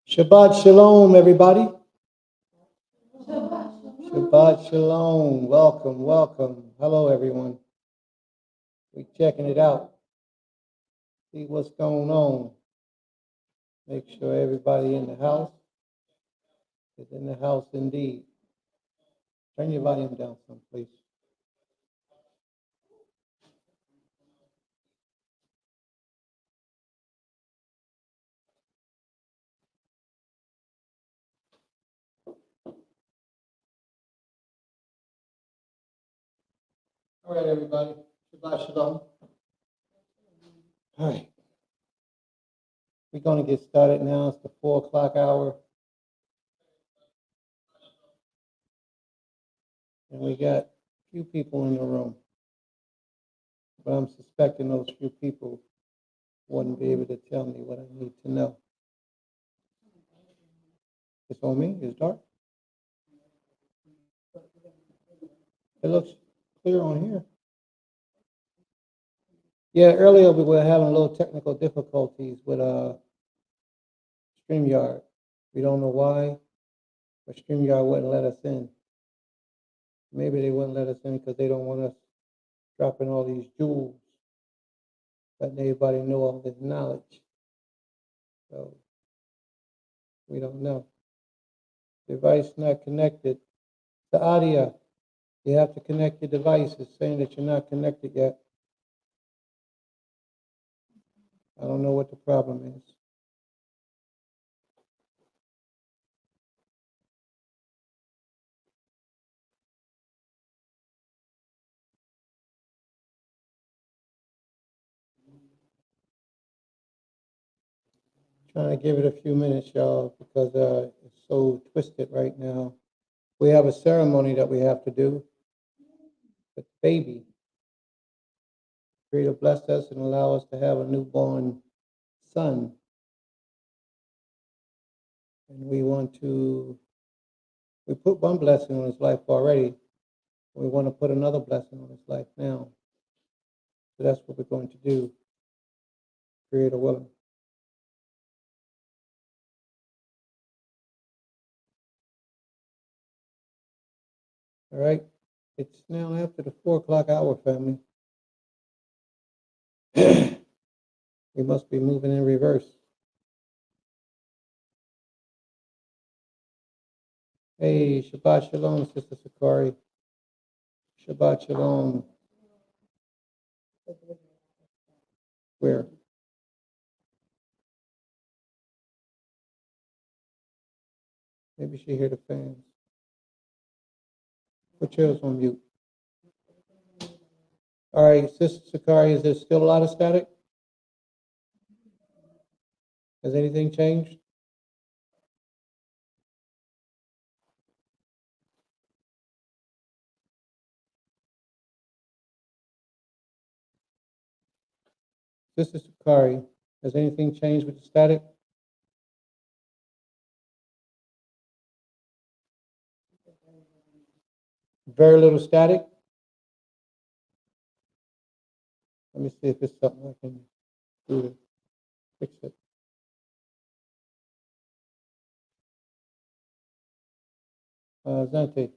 Shabbat Shalom, everybody. Shabbat Shalom. Welcome, welcome. Hello, everyone. We're checking it out. See what's going on. Make sure everybody in the house is in the house indeed. Turn your volume down some, please. All right, everybody. Shabbat Shalom. All right. We're going to get started now. It's the 4 o'clock hour. And we got a few people in the room. But I'm suspecting those few people wouldn't be able to tell me what I need to know. It's on me? It's dark? It looks clear on here. Yeah, earlier we were having a little technical difficulties with StreamYard. We don't know why, but StreamYard wouldn't let us in. Maybe they wouldn't let us in because they don't want us dropping all these jewels, letting everybody know all this knowledge. So we don't know. Device not connected. The audio, you have to connect your device. It's saying that you're not connected yet. I don't know what the problem is. Trying to give it a few minutes, y'all, because it's so twisted right now. We have a ceremony that we have to do with baby. Creator bless us and allow us to have a newborn son. And we put one blessing on his life already. We want to put another blessing on his life now. So that's what we're going to do. Creator willing. All right. It's now after the 4 o'clock hour, family. We must be moving in reverse. Hey, Shabbat Shalom, Sister Sakari. Shabbat Shalom. Where? Maybe she hear the fans. Put yours on mute. All right, Sister Sakari, is there still a lot of static? Has anything changed? Sister Sakari, has anything changed with the static? Very little static. Let me see if it's something I can do to fix it. Zante,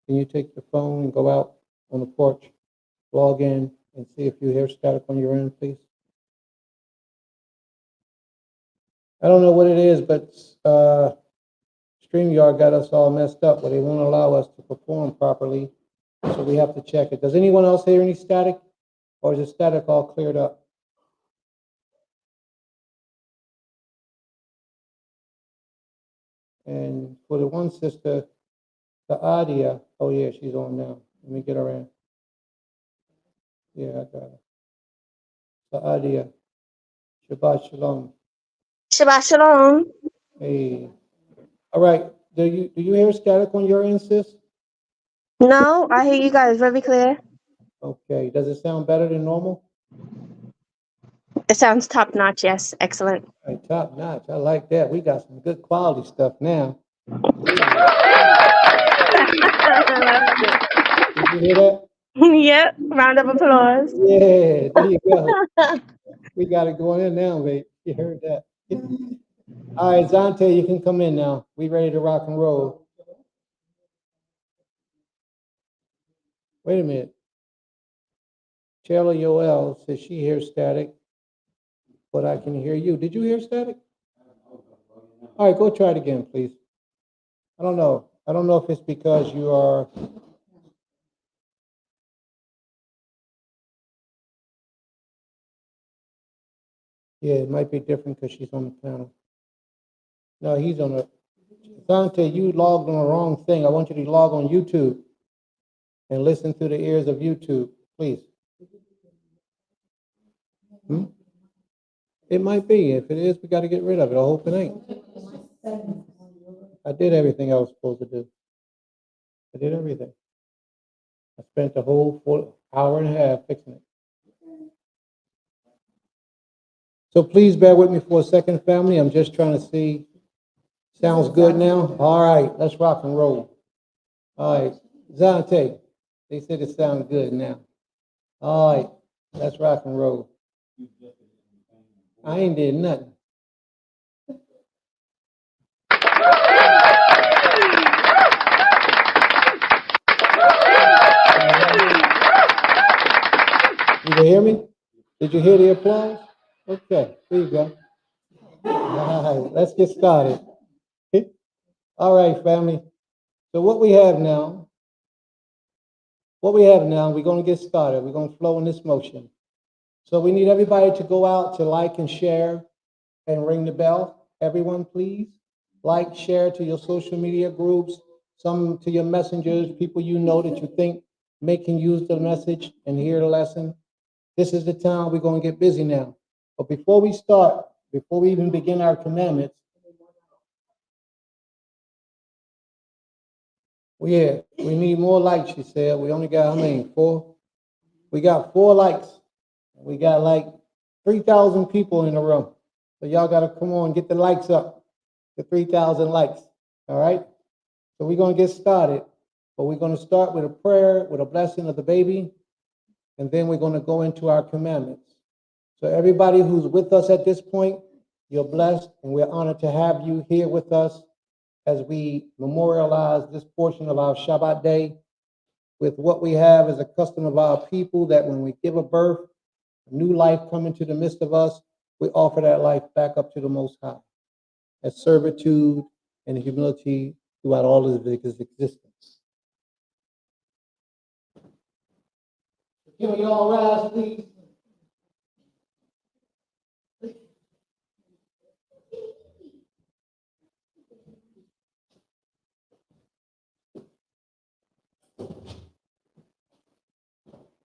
can you take your phone and go out on the porch, log in, and see if you hear static on your end, please? I don't know what it is, but StreamYard got us all messed up where they won't allow us to perform properly. So we have to check it. Does anyone else hear any static? Or is the static all cleared up? And for the one sister, the Adia, oh yeah, she's on now. Let me get her in. Yeah, I got her. The Adia. Shabbat Shalom. Shabbat Shalom. Hey. All right. Do you hear static on your end, sis? No, I hear you guys very clear. Okay. Does it sound better than normal? It sounds top notch. Yes, excellent. Hey, top notch. I like that. We got some good quality stuff now. Did you hear that? Yep. Round of applause. Yeah, there you go. We got it going in now, babe. You heard that. All right, Zante, you can come in now. We ready to rock and roll. Wait a minute. Taylor Yoel says she hears static, but I can hear you. Did you hear static? All right, go try it again, please. I don't know. I don't know if it's because you are. Yeah, it might be different because she's on the panel. No, he's on the. Dante, you logged on the wrong thing. I want you to log on YouTube and listen through the ears of YouTube, please. Hmm? It might be. If it is, we got to get rid of it. I hope it ain't. I did everything I was supposed to do. I did everything. I spent the whole hour and a half fixing it. So please bear with me for a second, family. I'm just trying to see. Sounds good now? All right, let's rock and roll. All right, Zante, they said it sounds good now. All right, let's rock and roll. I ain't did nothing. Did you hear me? Did you hear the applause? Okay, there you go. All right, let's get started. All right, family. So what we have now, we're going to get started. We're going to flow in this motion. So we need everybody to go out to like and share and ring the bell. Everyone, please like, share to your social media groups, some to your messengers, people you know that you think can use the message and hear the lesson. This is the time we're going to get busy now. But before we start, before we even begin our commandments, we need more likes, she said. We only got how many? 4? We got 4 likes. We got like 3,000 people in the room. So y'all got to come on, get the likes up, the 3,000 likes. All right? So we're going to get started. But we're going to start with a prayer, with a blessing of the baby, and then we're going to go into our commandments. So everybody who's with us at this point, you're blessed, and we're honored to have you here with us as we memorialize this portion of our Shabbat day with what we have as a custom of our people, that when we give a birth, a new life come into the midst of us, we offer that life back up to the Most High as servitude and humility throughout all of his existence. Can we all rise, please?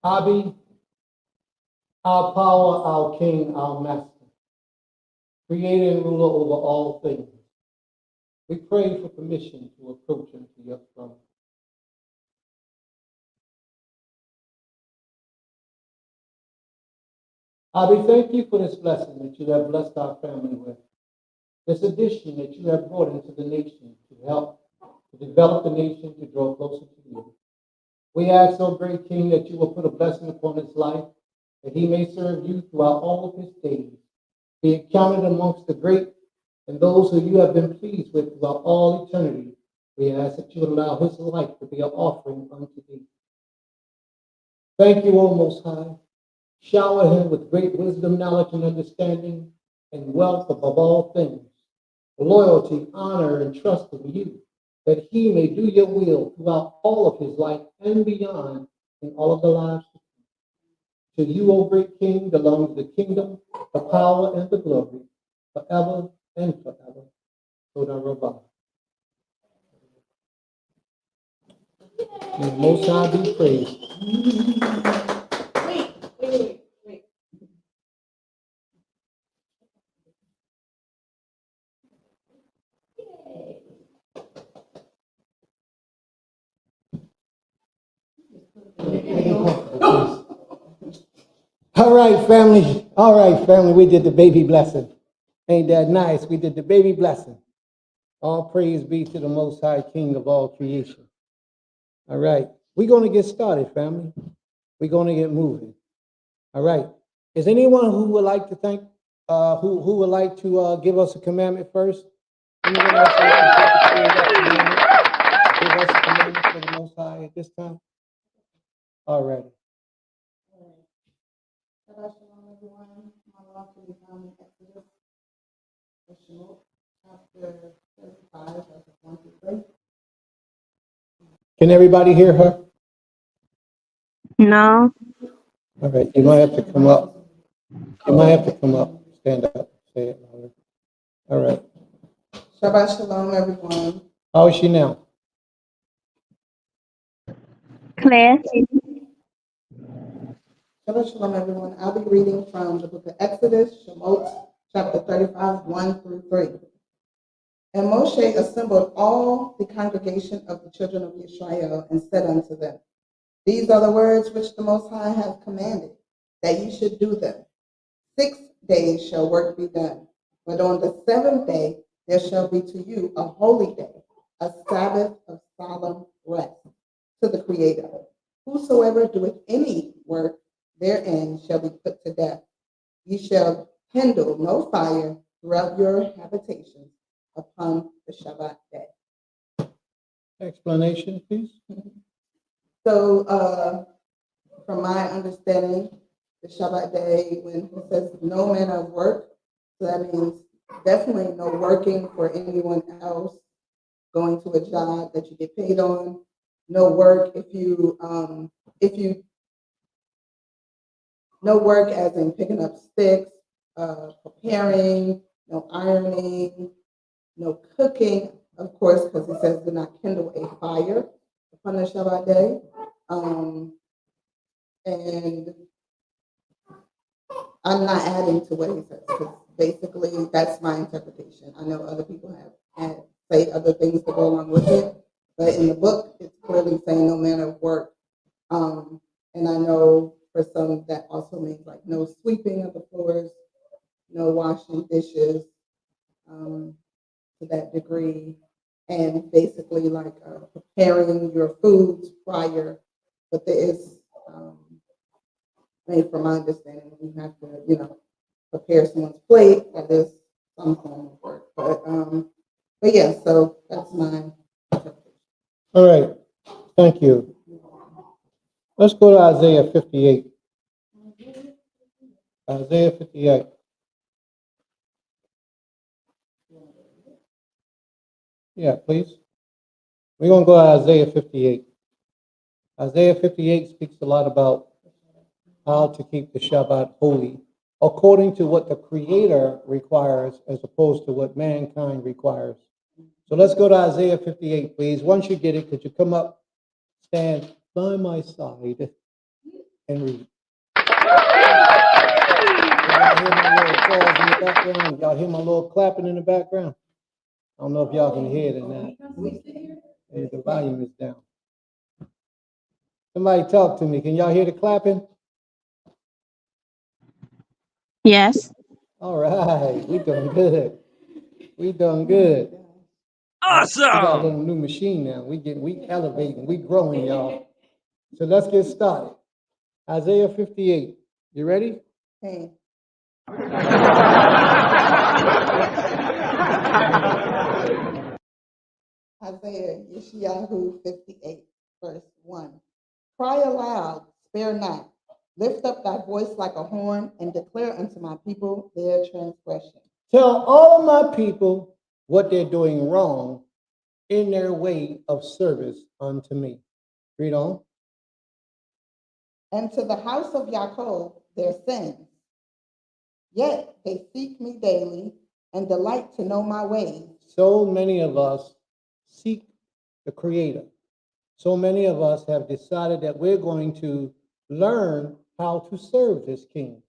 Abi, our power, our king, our master, creator and ruler over all things, we pray for permission to approach unto your throne. Abi, thank you for this blessing that you have blessed our family with, this addition that you have brought into the nation to help to develop the nation to draw closer to you. We ask, O great King, that you will put a blessing upon his life, that he may serve you throughout all of his days, be counted amongst the great and those who you have been pleased with throughout all eternity. We ask that you would allow his life to be an offering unto thee. Thank you, O Most High. Shower him with great wisdom, knowledge, and understanding, and wealth above all things, loyalty, honor, and trust in you, that he may do your will throughout all of his life and beyond in all of the lives to come. To you, O great King, belongs the kingdom, the power, and the glory, forever and forever. Toda Rabbah. May the Most High be praised. Wait. All right, family. All right, family. We did the baby blessing. Ain't that nice? We did the baby blessing. All praise be to the Most High King of all creation. All right. We're going to get started, family. We're going to get moving. All right. Is anyone who would like to thank Who would like to give us a commandment first? Anyone else like to give the Creator a commandment? Give us a commandment for the Most High at this time? All right. Shabbat shalom, everyone. My law can be found in Exodus, chapter 35, verses 1 through 3. Can everybody hear her? No. All right. You might have to come up. You might have to come up. Stand up. Say it louder. All right. Shabbat shalom, everyone. How is she now? Clear. Shabbat shalom, everyone. I'll be reading from the book of Exodus, Shemot, chapter 35, 1 through 3. And Moshe assembled all the congregation of the children of Israel and said unto them, These are the words which the Most High hath commanded, that ye should do them. 6 days shall work be done, but on the 7th day there shall be to you a holy day, a Sabbath of solemn rest to the Creator. Whosoever doeth any work therein shall be put to death. Ye shall kindle no fire throughout your habitations upon the Shabbat day. Explanation, please. So, from my understanding, the Shabbat day, when it says no manner of work, so that means definitely no working for anyone else, going to a job that you get paid on, no work if you no work as in picking up sticks, preparing, no ironing, no cooking, of course, because it says do not kindle a fire upon the Shabbat day. And I'm not adding to what he says, because basically that's my interpretation. I know other people have say other things to go along with it, but in the book, it's clearly saying no manner of work. And I know for some that also means like no sweeping of the floors, no washing dishes, to that degree, and basically like preparing your foods prior. But there is, made from my understanding, you have to, prepare someone's plate. That is some form of work. But yeah, so that's my interpretation. All right. Thank you. Let's go to Isaiah 58. Isaiah 58. Yeah, please. We're going to go to Isaiah 58. Isaiah 58 speaks a lot about how to keep the Shabbat holy according to what the Creator requires as opposed to what mankind requires. So let's go to Isaiah 58, please. Once you get it, could you come up, stand by my side, and read? Y'all hear my little applause in the background? Y'all hear my little clapping in the background? I don't know if y'all can hear it or not. The volume is down. Somebody talk to me. Can y'all hear the clapping? Yes. All right. We doing good. We doing good. Awesome. We got a little new machine now. We elevating. We growing, y'all. So let's get started. Isaiah 58. You ready? Hey. Isaiah Yeshayahu 58, verse 1. Cry aloud, spare not. Lift up thy voice like a horn, and declare unto my people their transgression. Tell all of my people what they're doing wrong in their way of service unto me. Read on. And to the house of Jacob their sins. Yet they seek me daily, and delight to know my ways. So many of us seek the Creator. So many of us have decided that we're going to learn how to serve this King.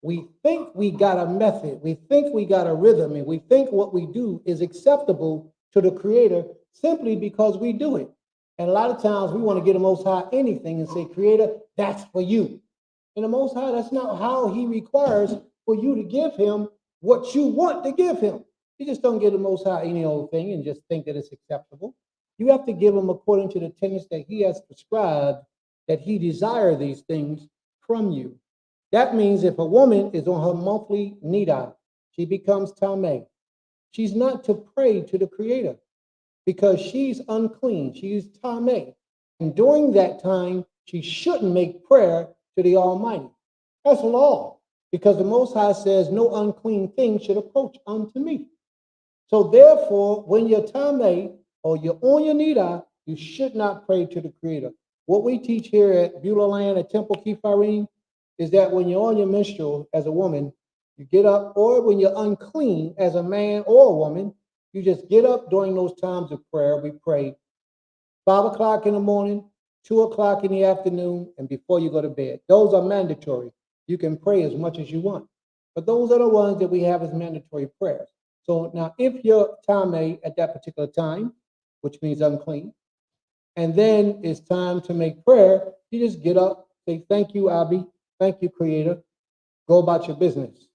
We think we got a method, we think we got a rhythm, and we think what we do is acceptable to the Creator simply because we do it. And a lot of times we want to get the Most High anything and say, Creator, that's for you. And the Most High, that's not how He requires for you to give Him what you want to give Him. You just don't give the Most High any old thing and just think that it's acceptable. You have to give Him according to the tenets that He has prescribed, that He desires these things from you. That means if a woman is on her monthly nida, she becomes tameh. She's not to pray to the Creator because she's unclean. She's tameh. And during that time, she shouldn't make prayer to the Almighty. That's law, because the Most High says, no unclean thing should approach unto me. So therefore, when you're tameh or you're on your nida, you should not pray to the Creator. What we teach here at Beulah Land at Temple Kifarim is that when you're on your menstrual as a woman, you get up, or when you're unclean as a man or a woman, you just get up during those times of prayer. We pray 5 o'clock in the morning, 2 o'clock in the afternoon, and before you go to bed. Those are mandatory. You can pray as much as you want, but those are the ones that we have as mandatory prayers. So now if you're tameh at that particular time, which means unclean, and then it's time to make prayer, you just get up, say, thank you, Abi, thank you, Creator, go about your business.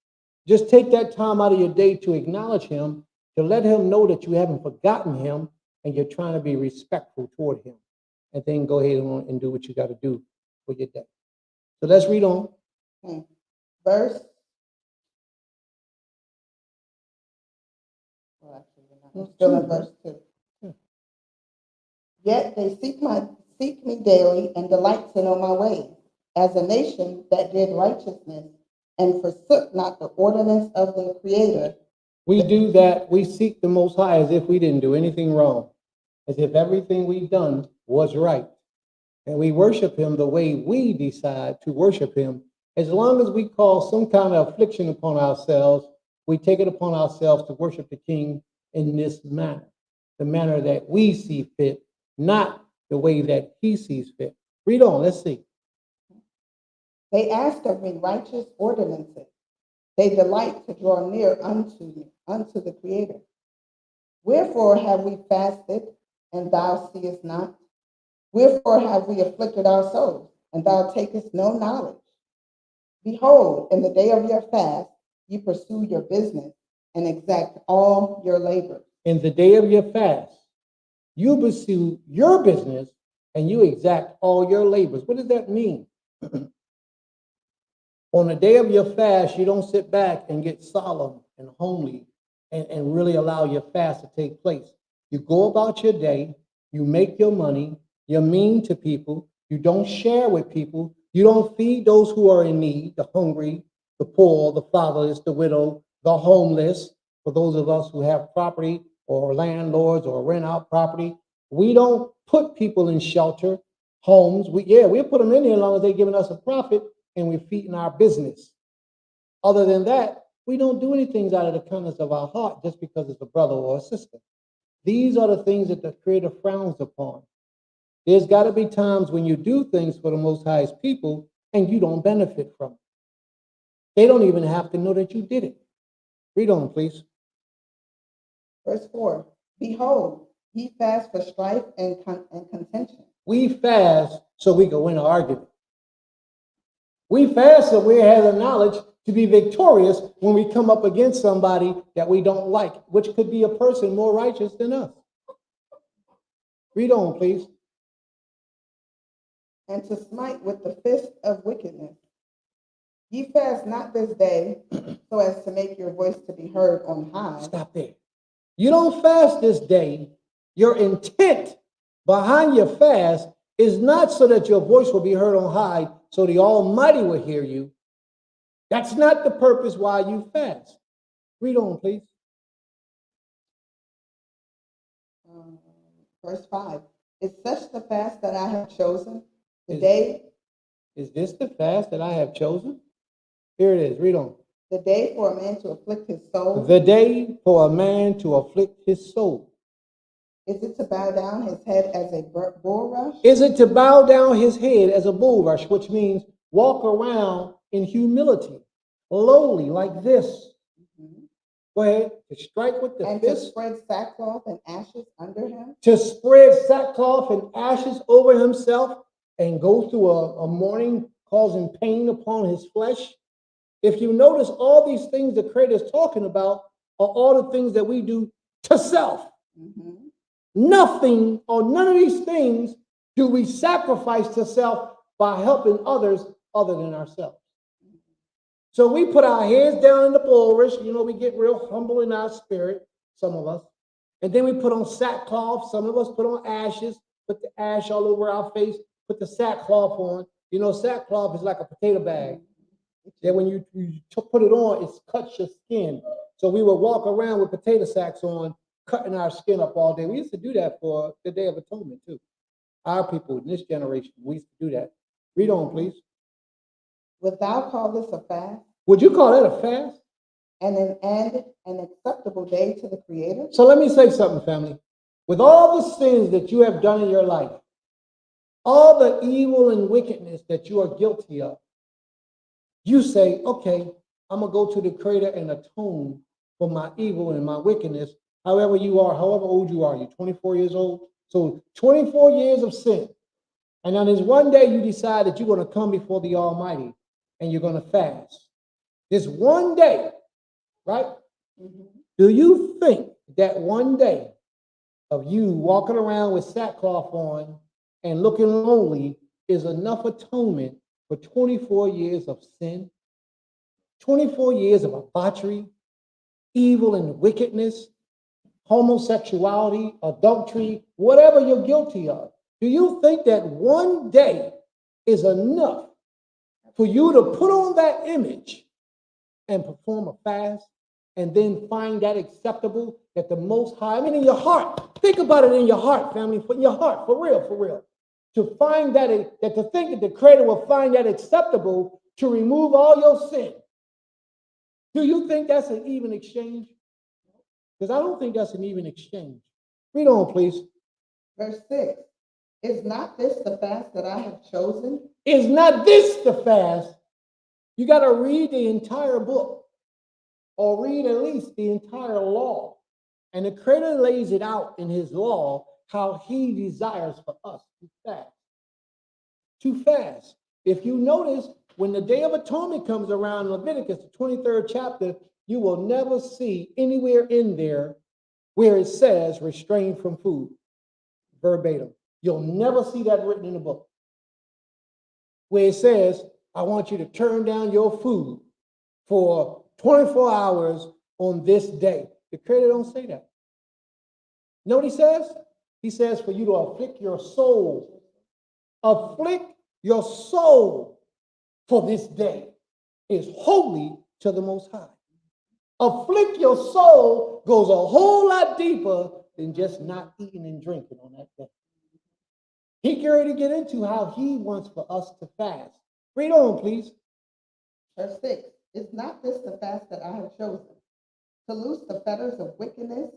Just take that time out of your day to acknowledge him, to let him know that you haven't forgotten him and you're trying to be respectful toward him. And then go ahead and do what you got to do for your day. So let's read on. Verse. Still in verse 2. Yet they seek me daily and delight to know my ways, as a nation that did righteousness and forsook not the ordinance of the Creator. We do that. We seek the Most High as if we didn't do anything wrong, as if everything we've done was right. And we worship him the way we decide to worship him. As long as we call some kind of affliction upon ourselves, we take it upon ourselves to worship the King in this manner, the manner that we see fit, not the way that he sees fit. Read on, let's see. They ask of me righteous ordinances. They delight to draw near unto the Creator. Wherefore have we fasted, and thou seest not? Wherefore have we afflicted our souls, and thou takest no knowledge? Behold, in the day of your fast, you pursue your business and exact all your labor. In the day of your fast, you pursue your business and you exact all your labors. What does that mean? On the day of your fast, you don't sit back and get solemn and homely and really allow your fast to take place. You go about your day, you make your money, you're mean to people, you don't share with people, you don't feed those who are in need, the hungry, the poor, the fatherless, the widow, the homeless. For those of us who have property or landlords or rent out property, we don't put people in shelter, homes. We'll put them in there as long as they're giving us a profit and we're feeding our business. Other than that, we don't do anything out of the kindness of our heart just because it's a brother or a sister. These are the things that the Creator frowns upon. There's got to be times when you do things for the Most High's people and you don't benefit from it. They don't even have to know that you did it. Read on, please. Verse 4. Behold, ye fast for strife and contention. We fast so we can win an argument. We fast so we have the knowledge to be victorious when we come up against somebody that we don't like, which could be a person more righteous than us. Read on, please. And to smite with the fist of wickedness. Ye fast not this day, so as to make your voice to be heard on high. Stop there. You don't fast this day. Your intent behind your fast is not so that your voice will be heard on high, so the Almighty will hear you. That's not the purpose why you fast. Read on, please. Verse 5. Is such the fast that I have chosen? Is this the fast that I have chosen? Here it is. Read on. The day for a man to afflict his soul. The day for a man to afflict his soul. Is it to bow down his head as a bulrush? Is it to bow down his head as a bulrush, which means walk around in humility, lowly, like this. Go ahead. To strike with the and fist. to spread sackcloth and ashes under him. To spread sackcloth and ashes over himself and go through a mourning causing pain upon his flesh. If you notice, all these things the Creator is talking about are all the things that we do to self. Nothing or none of these things do we sacrifice to self by helping others other than ourselves. So we put our heads down in the bulrush. You know, we get real humble in our spirit, some of us. And then we put on sackcloth. Some of us put on ashes, put the ash all over our face, put the sackcloth on. You know, sackcloth is like a potato bag. That when you put it on, it cuts your skin. So we would walk around with potato sacks on, cutting our skin up all day. We used to do that for the Day of Atonement too. Our people in this generation, we used to do that. Read on, please. Would thou call this a fast? Would you call that a fast? And an acceptable day to the Creator? So let me say something, family. With all the sins that you have done in your life, all the evil and wickedness that you are guilty of, you say, okay, I'm going to go to the Creator and atone for my evil and my wickedness. However you are, however old you are, you're 24 years old. So 24 years of sin. And on this one day, you decide that you're going to come before the Almighty and you're going to fast. This one day, right? Do you think that one day of you walking around with sackcloth on and looking lonely is enough atonement for 24 years of sin? 24 years of debauchery, evil and wickedness, homosexuality, adultery, whatever you're guilty of. Do you think that one day is enough for you to put on that image and perform a fast and then find that acceptable, that the Most High, I mean, in your heart, think about it in your heart, family, in your heart, for real, to find that to think that the Creator will find that acceptable to remove all your sin. Do you think that's an even exchange? Because I don't think that's an even exchange. Read on, please. Verse 6. Is not this the fast that I have chosen? Is not this the fast? You got to read the entire book or read at least the entire law. And the Creator lays it out in his law how he desires for us to fast. To fast. If you notice, when the Day of Atonement comes around in Leviticus, the 23rd chapter, you will never see anywhere in there where it says restrain from food, verbatim. You'll never see that written in the book. Where it says, I want you to turn down your food for 24 hours on this day. The Creator don't say that. You know what he says? He says for you to afflict your soul. Afflict your soul for this day is holy to the Most High. Afflict your soul goes a whole lot deeper than just not eating and drinking on that day. He get ready to get into how he wants for us to fast. Read on, please. Verse 6. Is not this the fast that I have chosen? To loose the fetters of wickedness,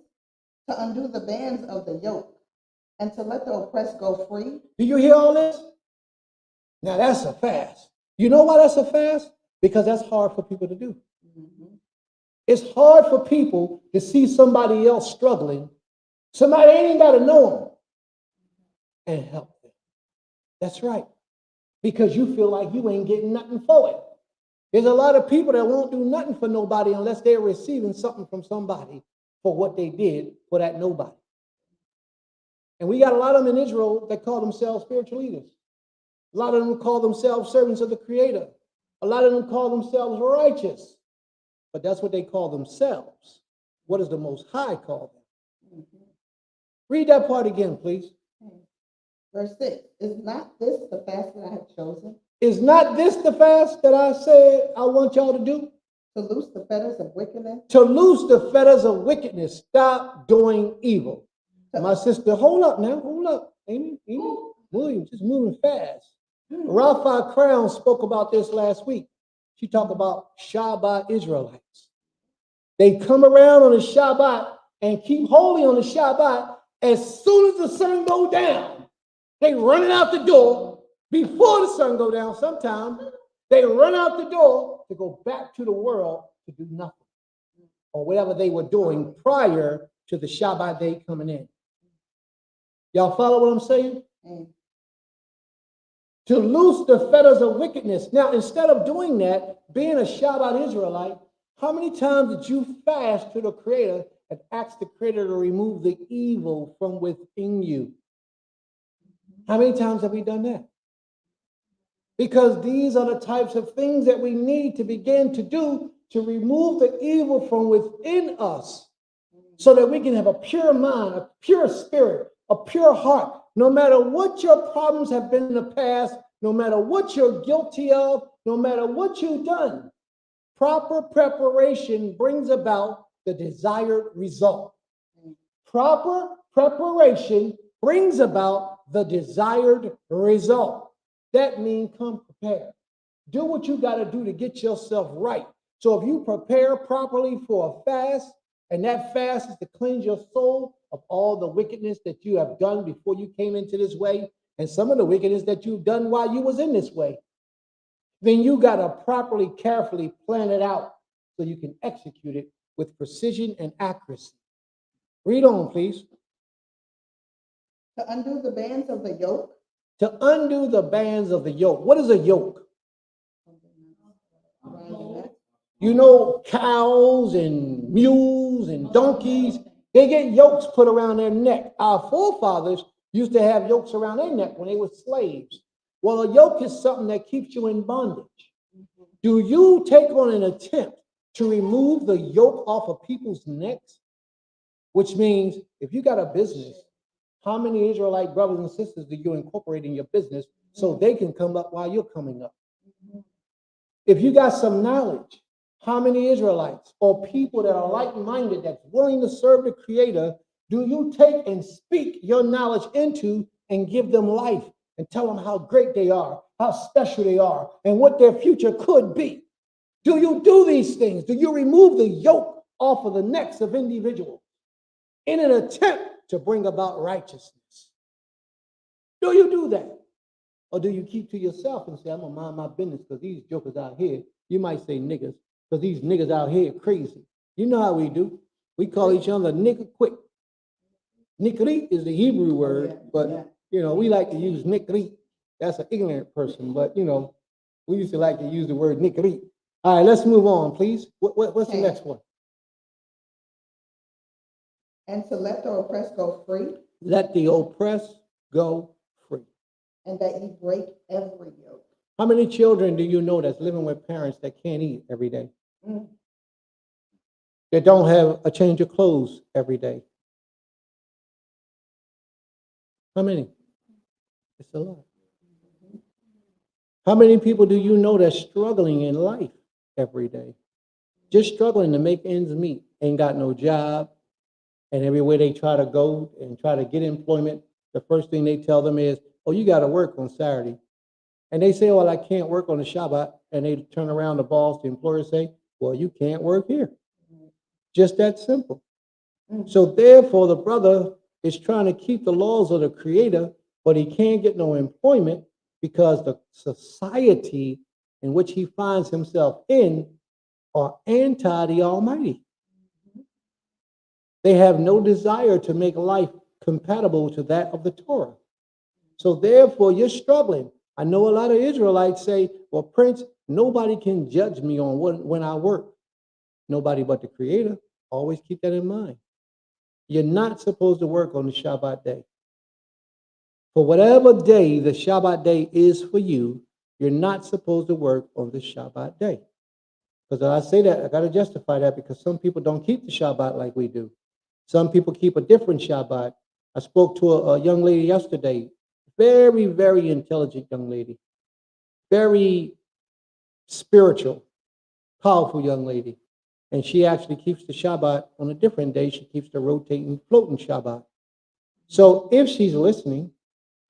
to undo the bands of the yoke, and to let the oppressed go free? Do you hear all this? Now that's a fast. You know why that's a fast? Because that's hard for people to do. It's hard for people to see somebody else struggling. Somebody ain't even got to know them and help them. That's right. Because you feel like you ain't getting nothing for it. There's a lot of people that won't do nothing for nobody unless they're receiving something from somebody for what they did for that nobody. And we got a lot of them in Israel that call themselves spiritual leaders. A lot of them call themselves servants of the Creator. A lot of them call themselves righteous. But that's what they call themselves. What does the Most High call them? Read that part again, please. Verse 6. Is not this the fast that I have chosen? Is not this the fast that I said I want y'all to do? To loose the fetters of wickedness? To loose the fetters of wickedness. Stop doing evil. My sister, hold up now. Hold up. Amy, moving, just moving fast. Rapha Crown spoke about this last week. She talked about Shabbat Israelites. They come around on the Shabbat and keep holy on the Shabbat. As soon as the sun goes down, they running out the door. Before the sun go down, sometimes they run out the door to go back to the world to do nothing or whatever they were doing prior to the Shabbat day coming in. Y'all follow what I'm saying? To loose the fetters of wickedness. Now, instead of doing that, being a Shabbat Israelite, how many times did you fast to the Creator and ask the Creator to remove the evil from within you? How many times have we done that? because these are the types of things that we need to begin to do to remove the evil from within us so that we can have a pure mind, a pure spirit, a pure heart. No matter what your problems have been in the past, no matter what you're guilty of, no matter what you've done, proper preparation brings about the desired result. Proper preparation brings about the desired result. That means come prepared. Do what you got to do to get yourself right. So if you prepare properly for a fast, and that fast is to cleanse your soul of all the wickedness that you have done before you came into this way, and some of the wickedness that you've done while you was in this way, then you got to properly, carefully plan it out so you can execute it with precision and accuracy. Read on, please. To undo the bands of the yoke. To undo the bands of the yoke. What is a yoke? You know, cows and mules and donkeys, they get yokes put around their neck. Our forefathers used to have yokes around their neck when they were slaves. Well, a yoke is something that keeps you in bondage. Do you take on an attempt to remove the yoke off of people's necks? Which means if you got a business, how many Israelite brothers and sisters do you incorporate in your business so they can come up while you're coming up? If you got some knowledge, how many Israelites or people that are like-minded, that's willing to serve the Creator, do you take and speak your knowledge into and give them life and tell them how great they are, how special they are, and what their future could be? Do you do these things? Do you remove the yoke off of the necks of individuals in an attempt to bring about righteousness? Do you do that? Or do you keep to yourself and say, I'm going to mind my business because these jokers out here, you might say niggas, because these niggas out here are crazy. You know how we do. We call each other nigga quick. Nikri is the Hebrew word, but, you know, we like to use nikri. That's an ignorant person, but, you know, we used to like to use the word nikri. All right, let's move on, please. What's the next one? And to let the oppressed go free. Let the oppressed go free. And that you break every yoke. How many children do you know that's living with parents that can't eat every day? That don't have a change of clothes every day? How many? It's a lot. How many people do you know that's struggling in life every day? Just struggling to make ends meet, ain't got no job, and everywhere they try to go and try to get employment, the first thing they tell them is, oh, you got to work on Saturday. And they say, well, I can't work on the Shabbat. And they turn around, the boss, the employer say, well, you can't work here. Just that simple. So therefore, the brother is trying to keep the laws of the Creator, but he can't get no employment because the society in which he finds himself in are anti the Almighty. They have no desire to make life compatible to that of the Torah. So therefore, you're struggling. I know a lot of Israelites say, well, Prince, nobody can judge me on when I work. Nobody but the Creator. Always keep that in mind. You're not supposed to work on the Shabbat day. For whatever day the Shabbat day is for you, you're not supposed to work on the Shabbat day. Because I say that, I got to justify that because some people don't keep the Shabbat like we do. Some people keep a different Shabbat. I spoke to a young lady yesterday, very, very intelligent young lady, very spiritual, powerful young lady. And she actually keeps the Shabbat on a different day. She keeps the rotating, floating Shabbat. So if she's listening,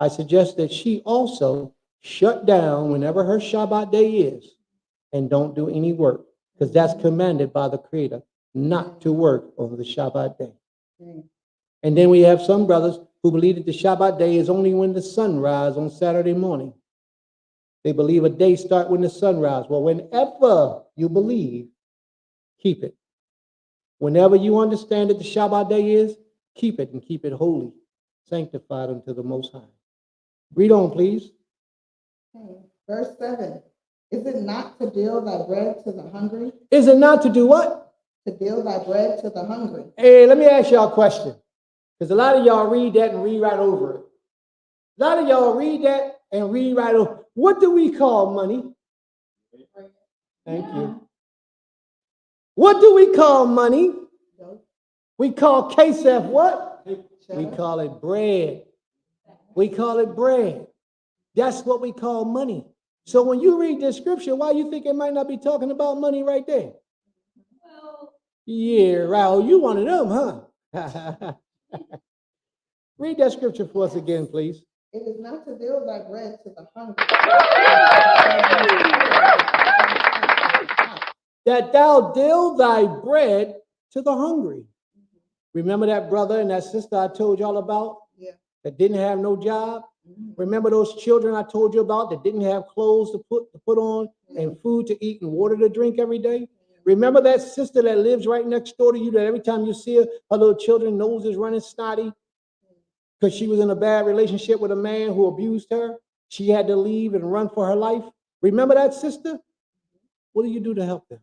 I suggest that she also shut down whenever her Shabbat day is and don't do any work, because that's commanded by the Creator, not to work on the Shabbat day. And then we have some brothers who believe that the Shabbat day is only when the sun rises on Saturday morning. They believe a day starts when the sun rises. Well, whenever you believe, keep it. Whenever you understand that the Shabbat day is, keep it and keep it holy, sanctified unto the Most High. Read on, please. Verse 7. Is it not to deal thy bread to the hungry? Is it not to do what? To deal thy bread to the hungry. Hey, let me ask y'all a question. Because a lot of y'all read that and read right over it. A lot of y'all read that and read right over. What do we call money? Thank you. What do we call money? We call KSF what? We call it bread. We call it bread. That's what we call money. So when you read this scripture, why you think it might not be talking about money right there? Yeah, Raul, you one of them, huh? Read that scripture for us again, please. It is not to deal thy bread to the hungry. That thou deal thy bread to the hungry. Remember that brother and that sister I told y'all about? Yeah. That didn't have no job? Remember those children I told you about that didn't have clothes to put on and food to eat and water to drink every day? Remember that sister that lives right next door to you that every time you see her, her little children's nose is running snotty because she was in a bad relationship with a man who abused her? She had to leave and run for her life. Remember that sister? What do you do to help them?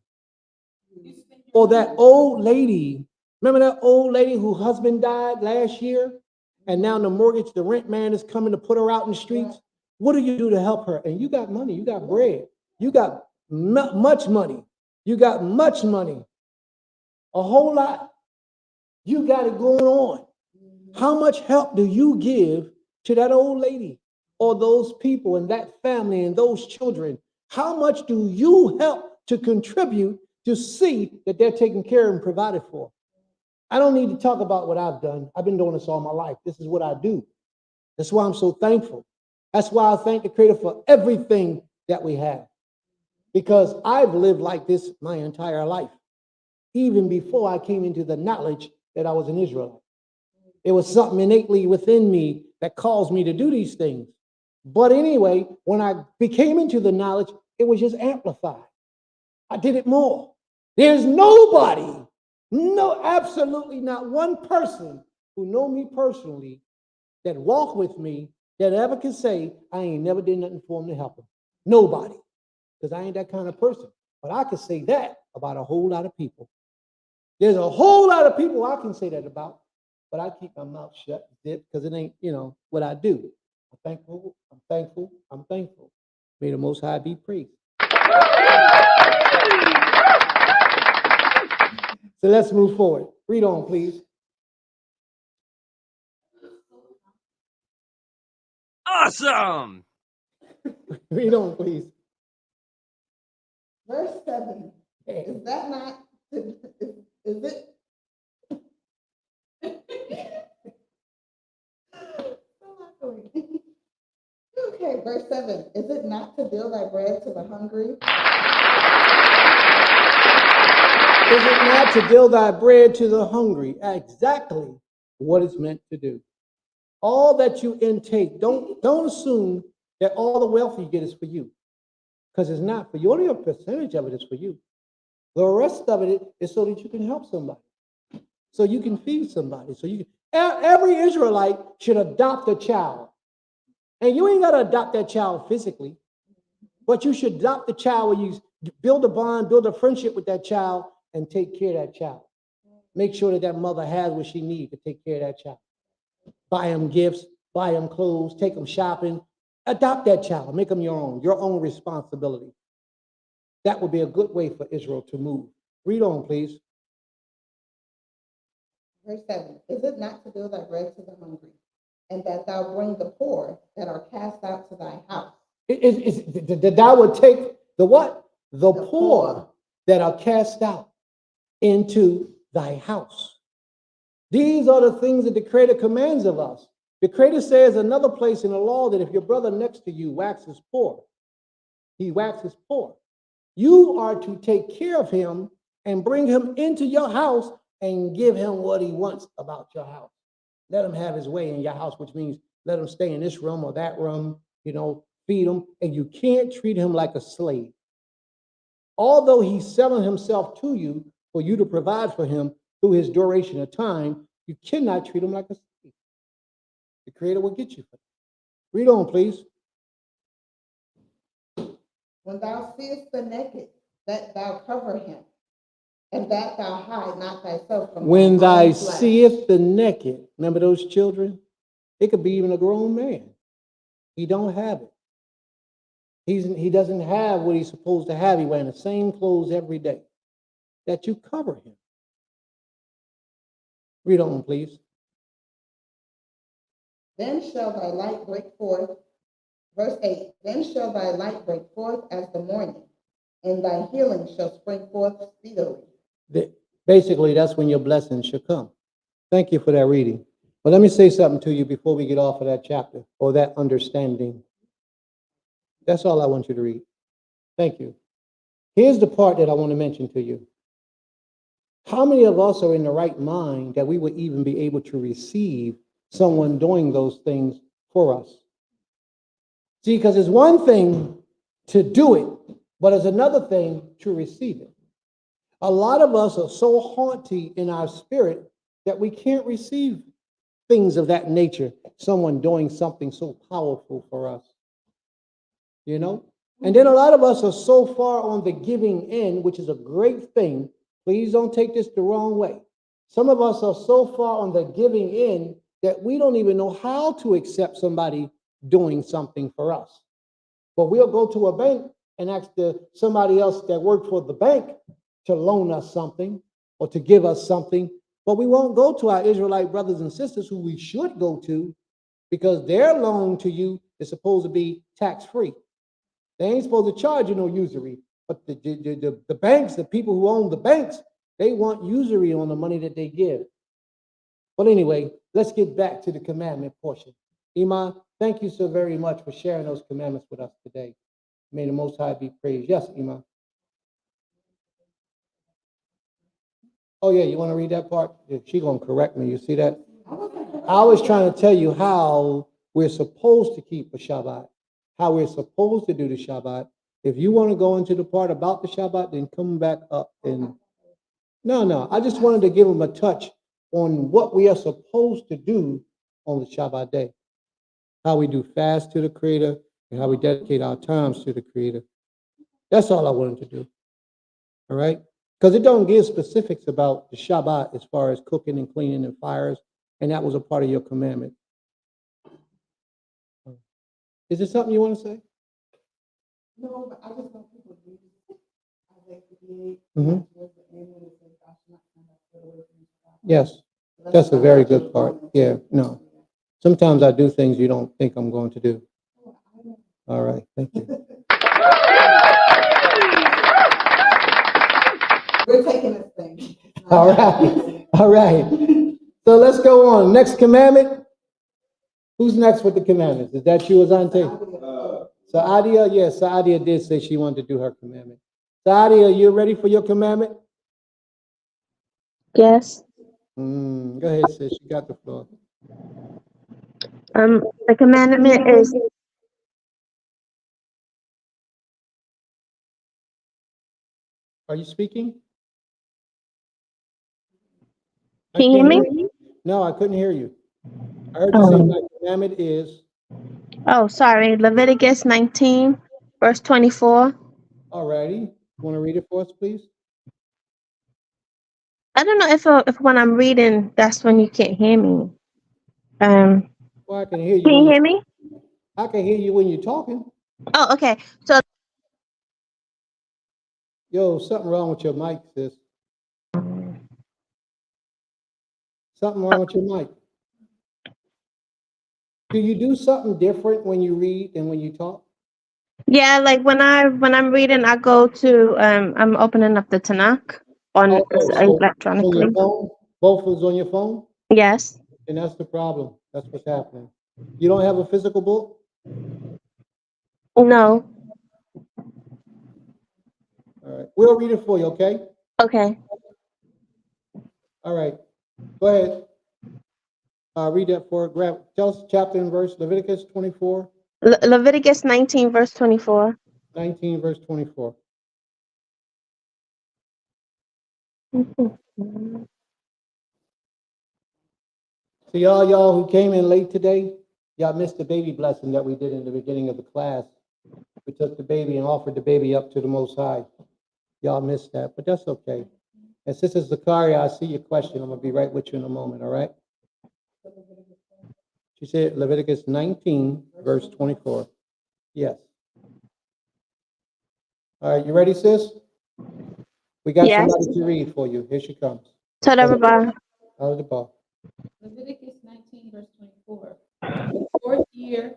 Or that old lady, remember that old lady whose husband died last year? And now the rent man is coming to put her out in the streets. What do you do to help her? And you got money, you got bread, you got much money, you got much money, a whole lot. You got it going on. How much help do you give to that old lady or those people and that family and those children? How much do you help to contribute to see that they're taken care of and provided for? I don't need to talk about what I've done. I've been doing this all my life. This is what I do. That's why I'm so thankful. That's why I thank the Creator for everything that we have. Because I've lived like this my entire life, even before I came into the knowledge that I was an Israelite. It was something innately within me that caused me to do these things. But anyway, when I became into the knowledge, it was just amplified. I did it more. There's nobody, no, absolutely not one person who know me personally that walk with me that ever can say I ain't never did nothing for him to help him. Nobody, because I ain't that kind of person. But I can say that about a whole lot of people. There's a whole lot of people I can say that about, but I keep my mouth shut because it ain't, what I do. I'm thankful, I'm thankful, I'm thankful. May the Most High be praised. So let's move forward. Read on, please. Awesome. Read on, please. Verse 7. Is that not, is it? Okay, verse 7. Is it not to deal thy bread to the hungry? Is it not to deal thy bread to the hungry? Exactly what it's meant to do. All that you intake, don't assume that all the wealth you get is for you, because it's not for you. Only a percentage of it is for you. The rest of it is so that you can help somebody, so you can feed somebody. So every Israelite should adopt a child, and you ain't got to adopt that child physically, but you should adopt the child where you build a bond, build a friendship with that child, and take care of that child. Make sure that that mother has what she needs to take care of that child. Buy them gifts, buy them clothes, take them shopping. Adopt that child, make them your own responsibility. That would be a good way for Israel to move. Read on, please. Verse 7. Is it not to deal thy bread to the hungry, and that thou bring the poor that are cast out to thy house? That thou would take the what? The poor that are cast out into thy house. These are the things that the Creator commands of us. The Creator says another place in the law that if your brother next to you waxes poor, he waxes poor. You are to take care of him and bring him into your house and give him what he wants about your house. Let him have his way in your house, which means let him stay in this room or that room, feed him. And you can't treat him like a slave. Although he's selling himself to you for you to provide for him through his duration of time, you cannot treat him like a slave. The Creator will get you for that. Read on, please. When thou seest the naked, that thou cover him, and that thou hide not thyself from when thine thou own flesh. seest the naked, remember those children? It could be even a grown man. He don't have it. he doesn't have what he's supposed to have. He wearing the same clothes every day. That you cover him. Read on, please. Then shall thy light break forth. Verse 8, then shall thy light break forth as the morning, and thy healing shall spring forth speedily. Basically, that's when your blessings should come. Thank you for that reading. But let me say something to you before we get off of that chapter or that understanding. That's all I want you to read. Thank you. Here's the part that I want to mention to you. How many of us are in the right mind that we would even be able to receive someone doing those things for us? See, because it's one thing to do it, but it's another thing to receive it. A lot of us are so haughty in our spirit that we can't receive things of that nature, someone doing something so powerful for us. You know? And then a lot of us are so far on the giving end, which is a great thing. Please don't take this the wrong way. Some of us are so far on the giving end that we don't even know how to accept somebody doing something for us. But we'll go to a bank and ask somebody else that worked for the bank to loan us something or to give us something. But we won't go to our Israelite brothers and sisters who we should go to because their loan to you is supposed to be tax-free. They ain't supposed to charge you no usury. But the banks, the people who own the banks, they want usury on the money that they give. But anyway, let's get back to the commandment portion. Iman, thank you so very much for sharing those commandments with us today. May the Most High be praised. Yes, Iman. Oh, yeah, you want to read that part? She's going to correct me. You see that? I was trying to tell you how we're supposed to keep a Shabbat, how we're supposed to do the Shabbat. If you want to go into the part about the Shabbat, then come back up and... No, I just wanted to give them a touch on what we are supposed to do on the Shabbat day. How we do fast to the Creator and how we dedicate our times to the Creator. That's all I wanted to do. All right? Because it don't give specifics about the Shabbat as far as cooking and cleaning and fires, and that was a part of your commandment. Is there something you want to say? No, but I just want people to read Isaiah 58. Mhm. Towards the end when it says, "Thou shalt not turn thy foot away from the Yes, that's a very good part. Yeah, no. Sometimes I do things you don't think I'm going to do. All right, thank you. We're taking this thing. All right, all right. So let's go on. Next commandment. Who's next with the commandments? Is that you, Azante? Saadia, yes, Saadia did say she wanted to do her commandment. Saadia, you ready for your commandment? Yes. Go ahead, sis. You got the floor. The commandment is, Are you speaking? I can you hear can't hear me? you. No, I couldn't hear you. I heard you say Oh, my commandment is. sorry. Leviticus 19, verse 24. All righty. Want to read it for us, please? I don't know if when I'm reading, that's when you can't hear me. Um, Well, I can hear you can when you you. hear me? I can hear you when you're talking. Oh, okay. So, Yo, something wrong with your mic, sis. Something wrong with your mic. Do you do something different when you read than when you talk? yeah, like when I'm reading, I go to I'm opening up the Tanakh on Oh, so on electronically. your phone? Both is on your phone? Yes. And that's the problem. That's what's happening. You don't have a physical book? No. All right. We'll read it for you, okay? Okay. All right. Go ahead. Read that for tell us chapter and verse, Leviticus 24, Leviticus 19, verse 24. 19, verse 24. See, all y'all who came in late today, y'all missed the baby blessing that we did in the beginning of the class. We took the baby and offered the baby up to the Most High. Y'all missed that, but that's okay. And Sister Zakaria, I see your question. I'm going to be right with you in a moment, all right? She said Leviticus 19, verse 24. Yes. All right, you ready, sis? We got Yes. somebody to read for you. Here she comes. Toda Rabah. Out of the ball. Leviticus 19, verse 24. In the fourth year,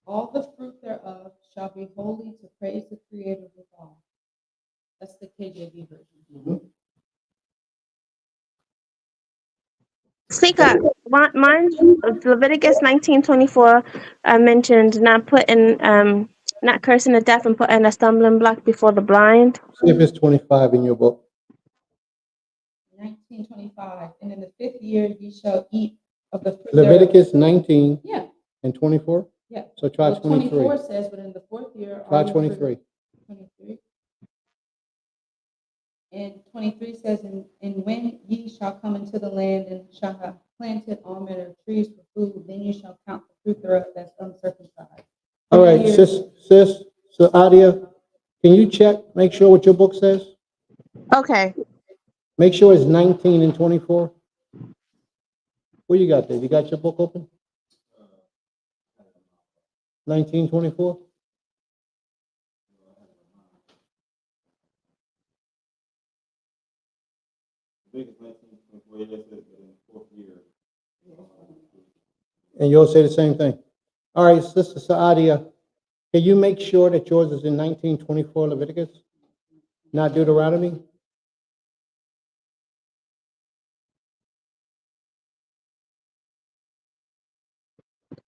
all the fruit thereof shall be holy to praise the Creator withal. That's the KJV version. Speaker, mine, Leviticus 19:24 mentioned not cursing the deaf and putting a stumbling block before the blind. See if it's 25 in your book. 19:25. And in the fifth year ye shall eat of the fruit Leviticus 19 thereof. Yeah, and 24. yeah. So try Well, 23. 24 says, but in the fourth year. Try all your fruit- 23. 23. And 23 says, and when ye shall come into the land and shall have planted all manner of trees for food, then you shall count the fruit thereof as uncircumcised. All right, Years- sis, so Adia, can you check, make sure what your book says? Okay. Make sure it's 19 and 24. What you got there? You got your book open? 1924? And you'll say the same thing. All right, Sister Saadia, can you make sure that yours is in 1924 Leviticus, not Deuteronomy?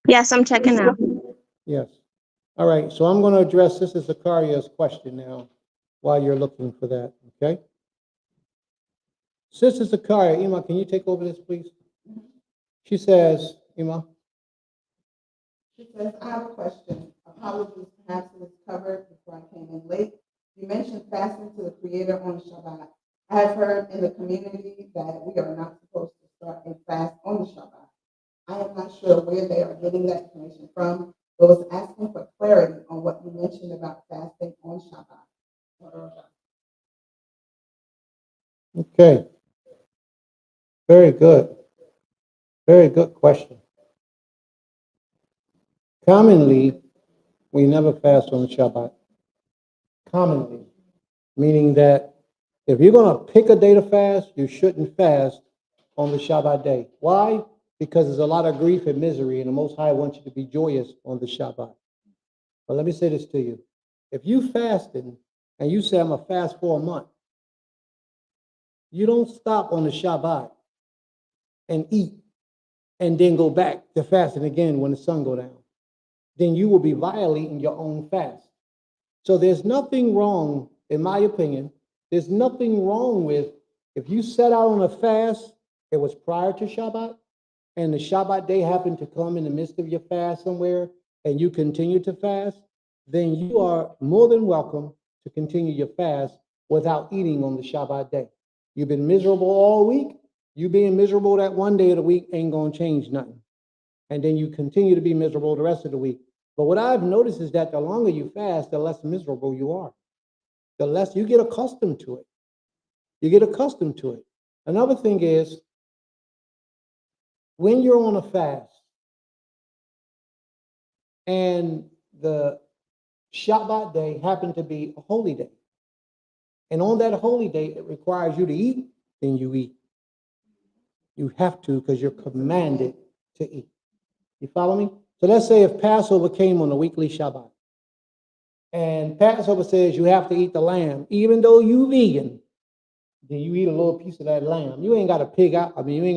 Yes, I'm checking now. Yes. All right, so I'm going to address Sister Zakaria's question now while you're looking for that, okay? Sister Zakaria, Ima, can you take over this, please? She says, Ima, She says, I have a question. Apologies, perhaps it was covered before I came in late. You mentioned fasting to the Creator on Shabbat. I have heard in the community that we are not supposed to start a fast on the Shabbat. I am not sure where they are getting that information from, but was asking for clarity on what you mentioned about fasting on Shabbat. okay. Very good. Very good question. Commonly, we never fast on Shabbat. Commonly, meaning that if you're going to pick a day to fast, you shouldn't fast on the Shabbat day. Why? Because there's a lot of grief and misery, and the Most High wants you to be joyous on the Shabbat. But let me say this to you. If you fasted and you say, I'm going to fast for a month, you don't stop on the Shabbat and eat and then go back to fasting again when the sun go down. Then you will be violating your own fast. So there's nothing wrong, in my opinion, there's nothing wrong with if you set out on a fast, it was prior to Shabbat, and the Shabbat day happened to come in the midst of your fast somewhere, and you continue to fast, then you are more than welcome to continue your fast without eating on the Shabbat day. You've been miserable all week. You being miserable that one day of the week ain't going to change nothing. And then you continue to be miserable the rest of the week. But what I've noticed is that the longer you fast, the less miserable you are. The less you get accustomed to it. You get accustomed to it. Another thing is, when you're on a fast and the Shabbat day happened to be a holy day, and on that holy day it requires you to eat, then you eat. You have to because you're commanded to eat. You follow me? So let's say if Passover came on a weekly Shabbat, and Passover says you have to eat the lamb, even though you vegan, then you eat a little piece of that lamb. You ain't got to pig out. I mean, you ain't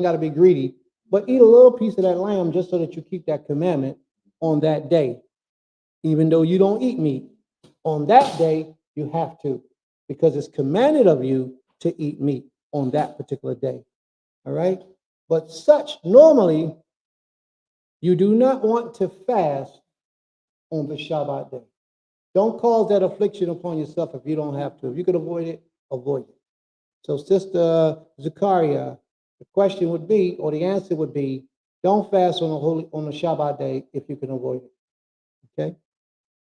got to be greedy, but eat a little piece of that lamb just so that you keep that commandment on that day. Even though you don't eat meat, on that day you have to, because it's commanded of you to eat meat on that particular day. All right? But normally, you do not want to fast on the Shabbat day. Don't cause that affliction upon yourself if you don't have to. If you could avoid it, avoid it. So, Sister Zakaria, the question would be, or the answer would be, don't fast on the Shabbat day if you can avoid it. Okay?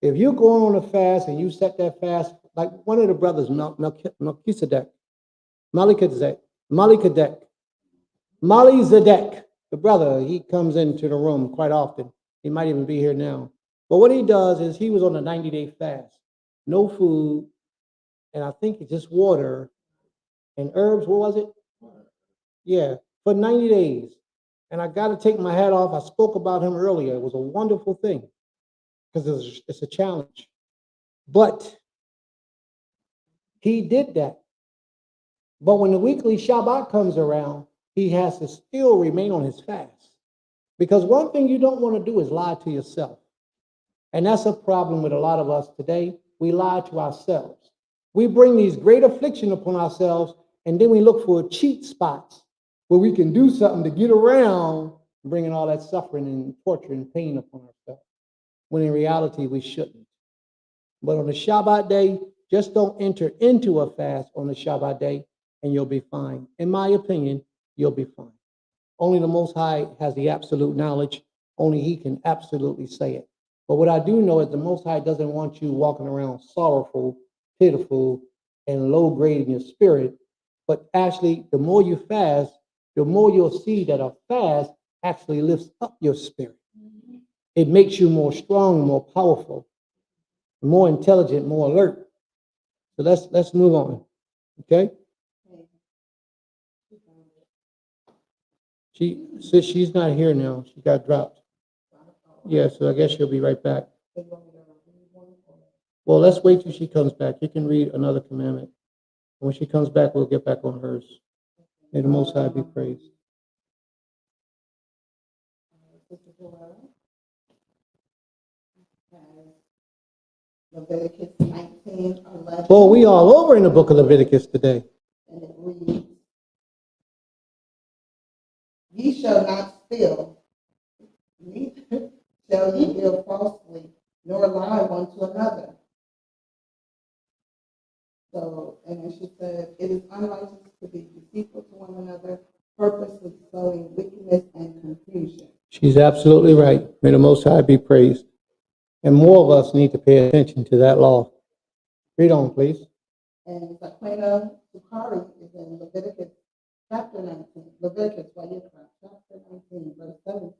If you're going on a fast and you set that fast, like one of the brothers, Melchizedek, Zadek, the brother, he comes into the room quite often. He might even be here now. But what he does is he was on a 90-day fast. no food, and I think it's just water and herbs. What was it? Yeah, for 90 days. And I got to take my hat off. I spoke about him earlier. It was a wonderful thing because it's a challenge. But he did that. But when the weekly Shabbat comes around, he has to still remain on his fast. Because one thing you don't want to do is lie to yourself. And that's a problem with a lot of us today. We lie to ourselves. We bring these great affliction upon ourselves, and then we look for cheat spots where we can do something to get around bringing all that suffering and torture and pain upon ourselves, when in reality we shouldn't. But on the Shabbat day, just don't enter into a fast on the Shabbat day, and you'll be fine. In my opinion, you'll be fine. Only the Most High has the absolute knowledge. Only He can absolutely say it. But what I do know is the Most High doesn't want you walking around sorrowful, pitiful, and low grade in your spirit. But actually, the more you fast, the more you'll see that a fast actually lifts up your spirit. It makes you more strong, more powerful, more intelligent, more alert. So let's move on. Okay? She's not here now. She got dropped. Yeah, so I guess she'll be right back. Well, let's wait till she comes back. You can read another commandment. When she comes back, we'll get back on hers. May the Most High be praised. Leviticus 19:11. Well, we all over in the book of Leviticus today. And it reads, "Ye shall not steal, neither shall ye deal falsely, nor lie one to another." So, and then she said, "It is unrighteous to be deceitful to one another, purposely sowing wickedness and confusion." She's absolutely right. May the Most High be praised. And more of us need to pay attention to that law. Read on, please. And Zaquena Sukari is in Leviticus chapter 19, Leviticus, chapter 19, verse 17.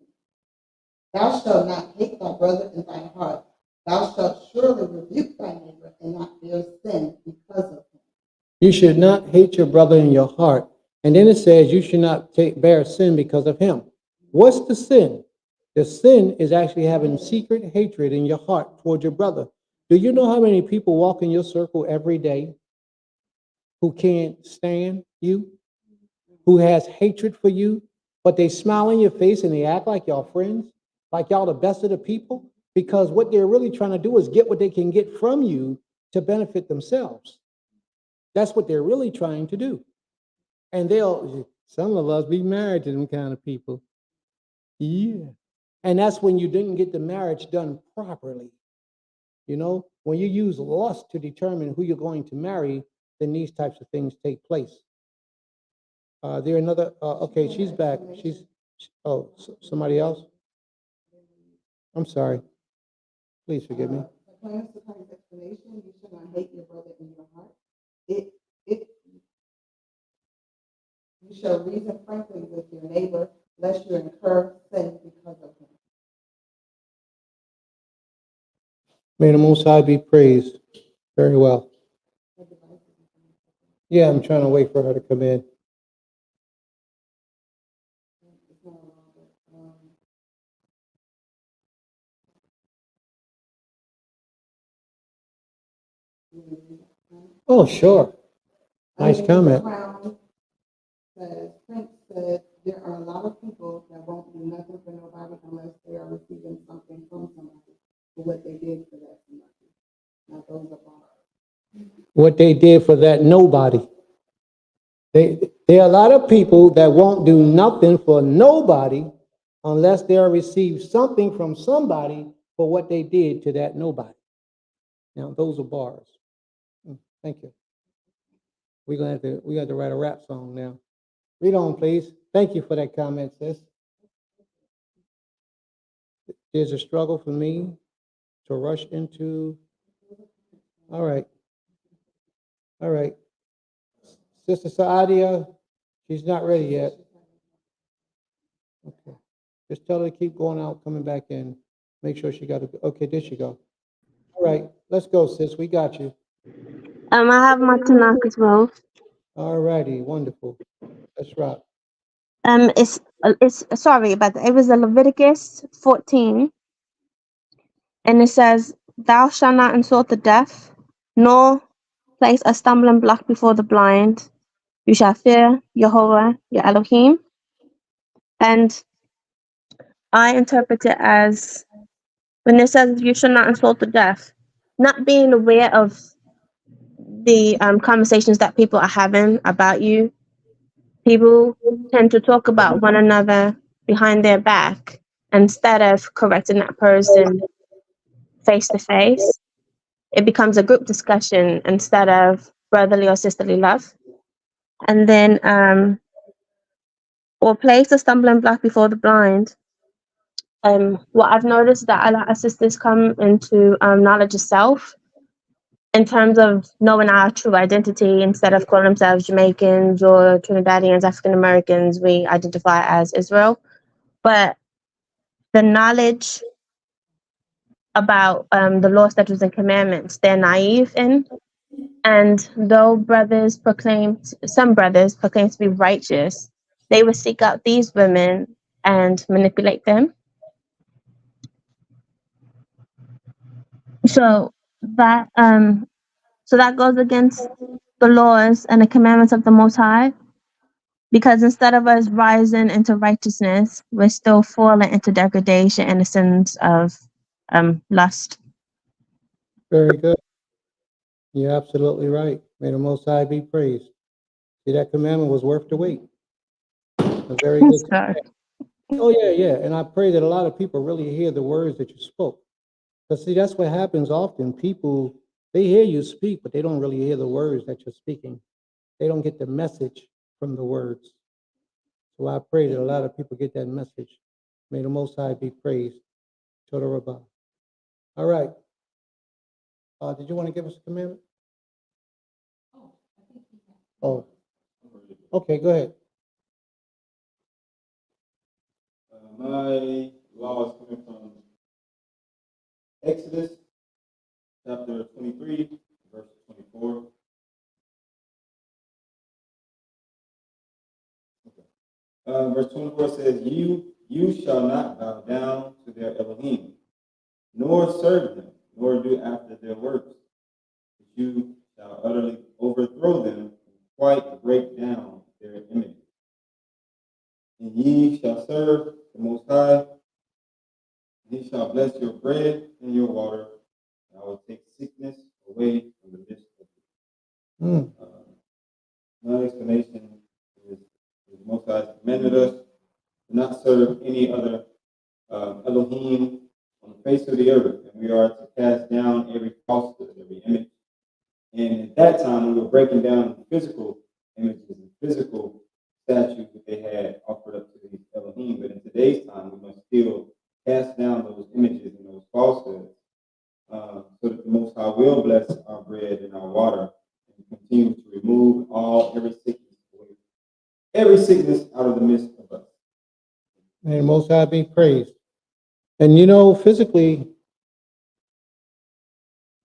"Thou shalt not hate thy brother in thine heart. Thou shalt surely rebuke thy neighbor and not bear sin because of him." You should not hate your brother in your heart. And then it says you should not bear sin because of him. What's the sin? The sin is actually having secret hatred in your heart toward your brother. Do you know how many people walk in your circle every day who can't stand you, who has hatred for you, but they smile in your face and they act like y'all friends, like y'all the best of the people? Because what they're really trying to do is get what they can get from you to benefit themselves. That's what they're really trying to do. And some of us be married to them kind of people. Yeah. And that's when you didn't get the marriage done properly. You know, when you use lust to determine who you're going to marry, then these types of things take place. There another, okay, she's back. Somebody else? I'm sorry. Please forgive me. Zaquena Sukari's explanation, "You shall not hate your brother in your heart. You shall reason frankly with your neighbor, lest you incur sin because of him." May the Most High be praised. Very well. Yeah, I'm trying to wait for her to come in. Oh, sure. Nice comment. Crown says, Prince said, "There are a lot of people that won't do nothing for nobody unless they are receiving something from somebody for what they did for that somebody." Now those are bars. What they did for that nobody. There are a lot of people that won't do nothing for nobody unless they receive something from somebody for what they did to that nobody. Now those are bars. Thank you. We got to write a rap song now. Read on, please. Thank you for that comment, sis. There's a struggle for me to rush into. All right. All right. Sister Saadia, she's not ready yet. Okay. Just tell her to keep going out, coming back in. Make sure she got it. Okay, there she go. All right. Let's go, sis. We got you. I have my Tanakh as well. All righty. Wonderful. Let's rock. It's sorry, but it was a Leviticus 14, and it says, "Thou shalt not insult the deaf, nor place a stumbling block before the blind. You shall fear Jehovah your Elohim." And I interpret it as when it says you should not insult the deaf, not being aware of the conversations that people are having about you. People tend to talk about one another behind their back instead of correcting that person face to face. It becomes a group discussion instead of brotherly or sisterly love. And then, or place a stumbling block before the blind. What I've noticed that a lot of sisters come into knowledge of self in terms of knowing our true identity. Instead of calling themselves Jamaicans or Trinidadians, African Americans, we identify as Israel. But the knowledge about the law, statutes, and commandments, they're naive in. And though some brothers proclaim to be righteous, they would seek out these women and manipulate them. So that goes against the laws and the commandments of the Most High, because instead of us rising into righteousness, we're still falling into degradation and the sins of lust. Very good. You're absolutely right. May the Most High be praised. See, that commandment was worth the wait. A very good. So, Oh, yeah, yeah. And I pray that a lot of people really hear the words that you spoke. Because, see, that's what happens often. People, they hear you speak, but they don't really hear the words that you're speaking. They don't get the message from the words. So I pray that a lot of people get that message. May the Most High be praised. Toda Rabbah. All right. Did you want to give us a commandment? Oh, okay, go ahead. My law is coming from Exodus chapter 23, verse 24. Verse 24 says, You shall not bow down to their Elohim, nor serve them, nor do after their works. But you shall utterly overthrow them and quite break down their images. And ye shall serve the Most High, and he shall bless your bread and your water, and I will take sickness away from the midst of you. My explanation is the Most High commanded us to not serve any other Elohim on the face of the earth, and we are to cast down every falsehood, every image. And at that time, we were breaking down physical images and physical statues that they had offered up to these Elohim. But in today's time, we must still cast down those images and those falsehoods, so that the Most High will bless our bread and our water and continue to remove every sickness out of the midst of us. May the Most High be praised. And you know, physically,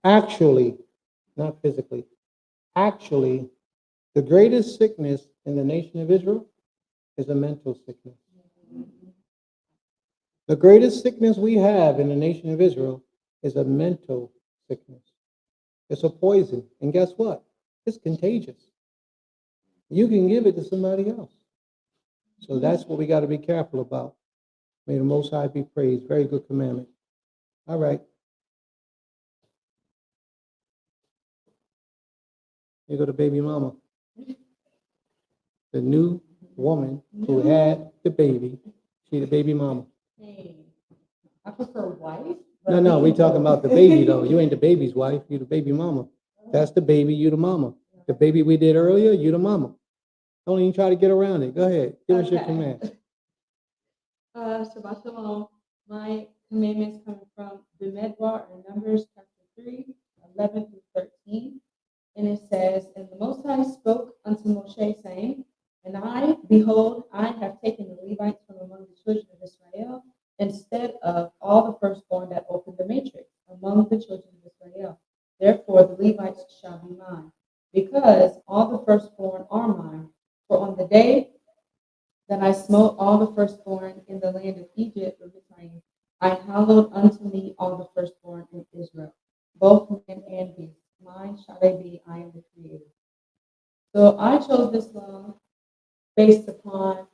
actually, not physically, actually, the greatest sickness in the nation of Israel is a mental sickness. The greatest sickness we have in the nation of Israel is a mental sickness. It's a poison. And guess what? It's contagious. You can give it to somebody else. So that's what we got to be careful about. May the Most High be praised. Very good commandment. All right. Here go the baby mama. The new woman who had the baby. She the baby mama. Hey, I prefer wife. No, we talking about the baby though. You ain't the baby's wife. You the baby mama. That's the baby. You the mama. The baby we did earlier. You the mama. Don't even try to get around it. Go ahead. Give us your command. Shabbat Shalom. My commandments coming from the Medbar in Numbers chapter 3, 11 through 13. And it says, And the Most High spoke unto Moshe, saying, And I, behold, I have taken the Levites from among the children of Israel, instead of all the firstborn that opened the matrix among the children of Israel. day that I smote all the firstborn in the land of Egypt, I hallowed unto me all the firstborn in Israel, both men and beasts. Mine shall they be, I am the creator. So I chose this law based upon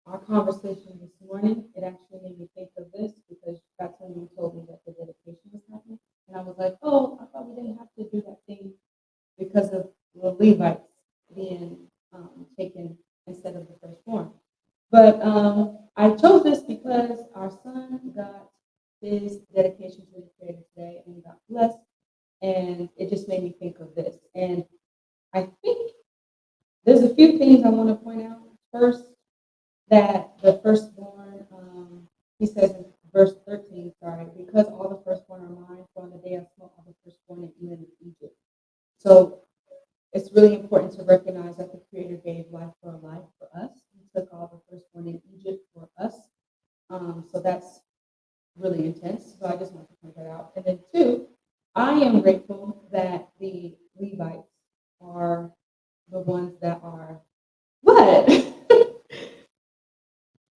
our conversation this morning. It actually made me think of this because that's when you told me that the dedication was happening. And I was like, oh, I thought we didn't have to do that thing because of the Levites being taken instead of the firstborn. But I chose this because our son got his dedication to the Creator today and got blessed. And it just made me think of this. And I think there's a few things I want to point out. First, that the firstborn, he says in verse 13, sorry, because all the firstborn are mine, for on the day I smote all the firstborn in the land of Egypt. So it's really important to recognize that the Creator gave life for us. He took all the firstborn in Egypt for us. So that's really intense. So I just want to point that out. And then two, I am grateful that the Levites are the ones that are what?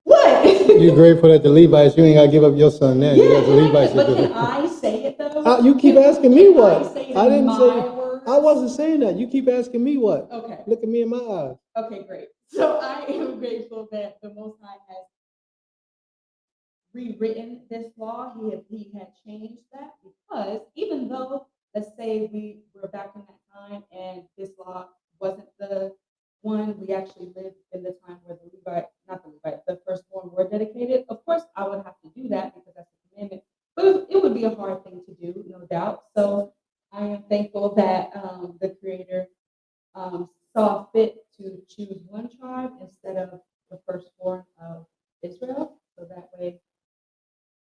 What? You're grateful that the Levites, you ain't gotta give up your son now. You got the Levites. But can I say it though? You keep asking me what? I say it I in didn't my say, words? I wasn't saying that. You keep asking me what? Okay. Look at me in my eyes. Okay, great. So I am grateful that the Most High has rewritten this law. He had changed that because even though, let's say we were back in that time and this law wasn't the one, we actually lived in the time where the firstborn were dedicated. Of course, I would have to do that because that's a commandment. But it would be a hard thing to do, no doubt. So I am thankful that the Creator saw fit to choose one tribe instead of the firstborn of Israel. So that way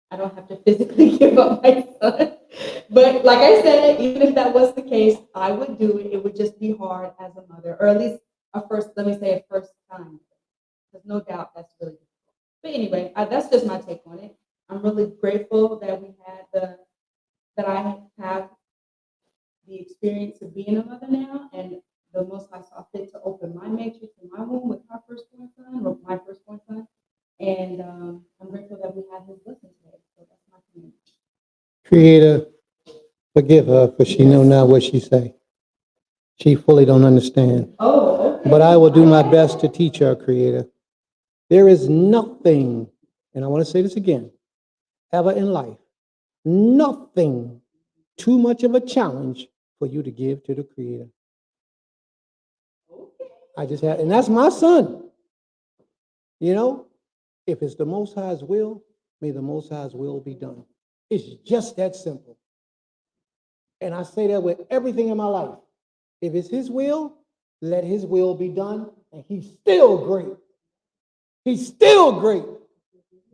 I don't have to physically give up my son. But like I said, even if that was the case, I would do it. It would just be hard as a mother, or at least a first time. There's no doubt that's really difficult. But anyway, that's just my take on it. I'm really grateful that that I have the experience of being a mother now, and the Most High saw fit to open my matrix in my womb with my firstborn son. And I'm grateful that we had his blessing today. So that's my community. Creator, forgive her, for she know not what she say. She fully don't understand. Oh, okay. But I will do my best to teach her, Creator. There is nothing, and I want to say this again, ever in life, nothing too much of a challenge for you to give to the Creator. I just had, and that's my son. You know, if it's the Most High's will, may the Most High's will be done. It's just that simple. And I say that with everything in my life. If it's His will, let His will be done, and He's still great. He's still great.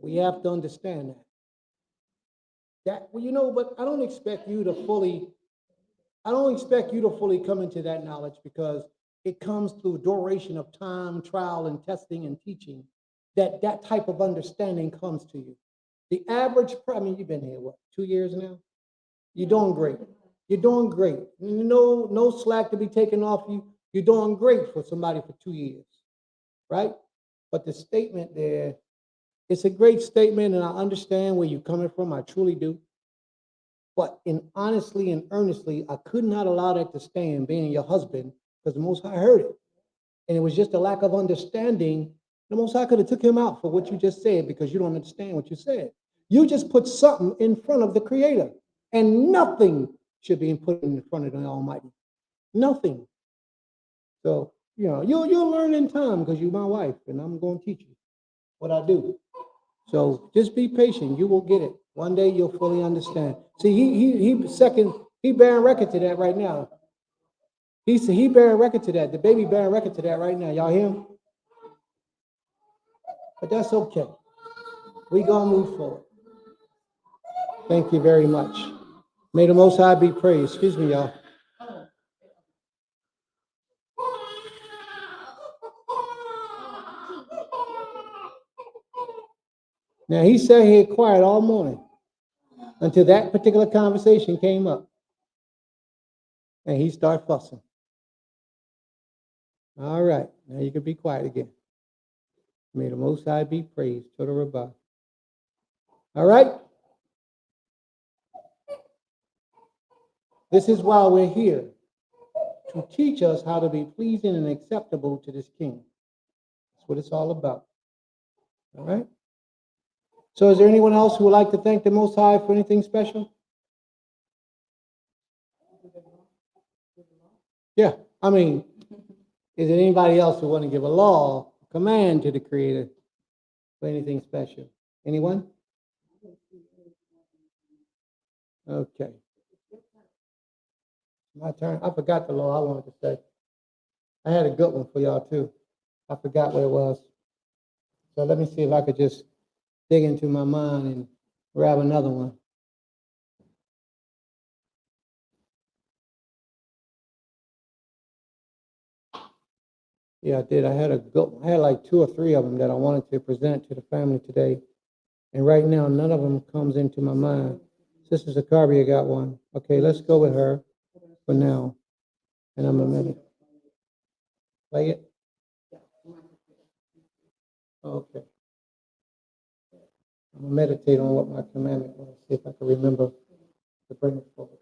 We have to understand that. But I don't expect you to fully come into that knowledge because it comes through duration of time, trial, and testing and teaching, that type of understanding comes to you. The average, you've been here, 2 years now? You're doing great. You're doing great. No slack to be taken off you. You're doing great for somebody for 2 years, right? But the statement there, it's a great statement, and I understand where you're coming from. I truly do. But honestly and earnestly, I could not allow that to stand, being your husband, because the Most High heard it. And it was just a lack of understanding. The Most High could have took him out for what you just said because you don't understand what you said. You just put something in front of the Creator, and nothing should be put in front of the Almighty. Nothing. So, you'll learn in time because you're my wife, and I'm going to teach you what I do. So just be patient. You will get it. One day you'll fully understand. See, he bearing record to that right now. He bearing record to that. The baby bearing record to that right now. Y'all hear him? But that's okay. We gonna move forward. Thank you very much. May the Most High be praised. Excuse me, y'all. Now he sat here quiet all morning until that particular conversation came up, and he started fussing. All right, now you can be quiet again. May the Most High be praised. Toda Rabbah. All right? This is why we're here, to teach us how to be pleasing and acceptable to this King. That's what it's all about. All right? So is there anyone else who would like to thank the Most High for anything special? Yeah, I mean, is there anybody else who want to give a law, a command to the Creator for anything special? Anyone? Okay. My turn. I forgot the law I wanted to say. I had a good one for y'all too. I forgot what it was. So let me see if I could just dig into my mind and grab another one. Yeah, I did. I had like 2 or 3 of them that I wanted to present to the family today. And right now, none of them comes into my mind. Sister Zaccaria got one. Okay, let's go with her for now. And I'm going to play it. Okay. I'm going to meditate on what my commandment was, see if I can remember to bring it forward.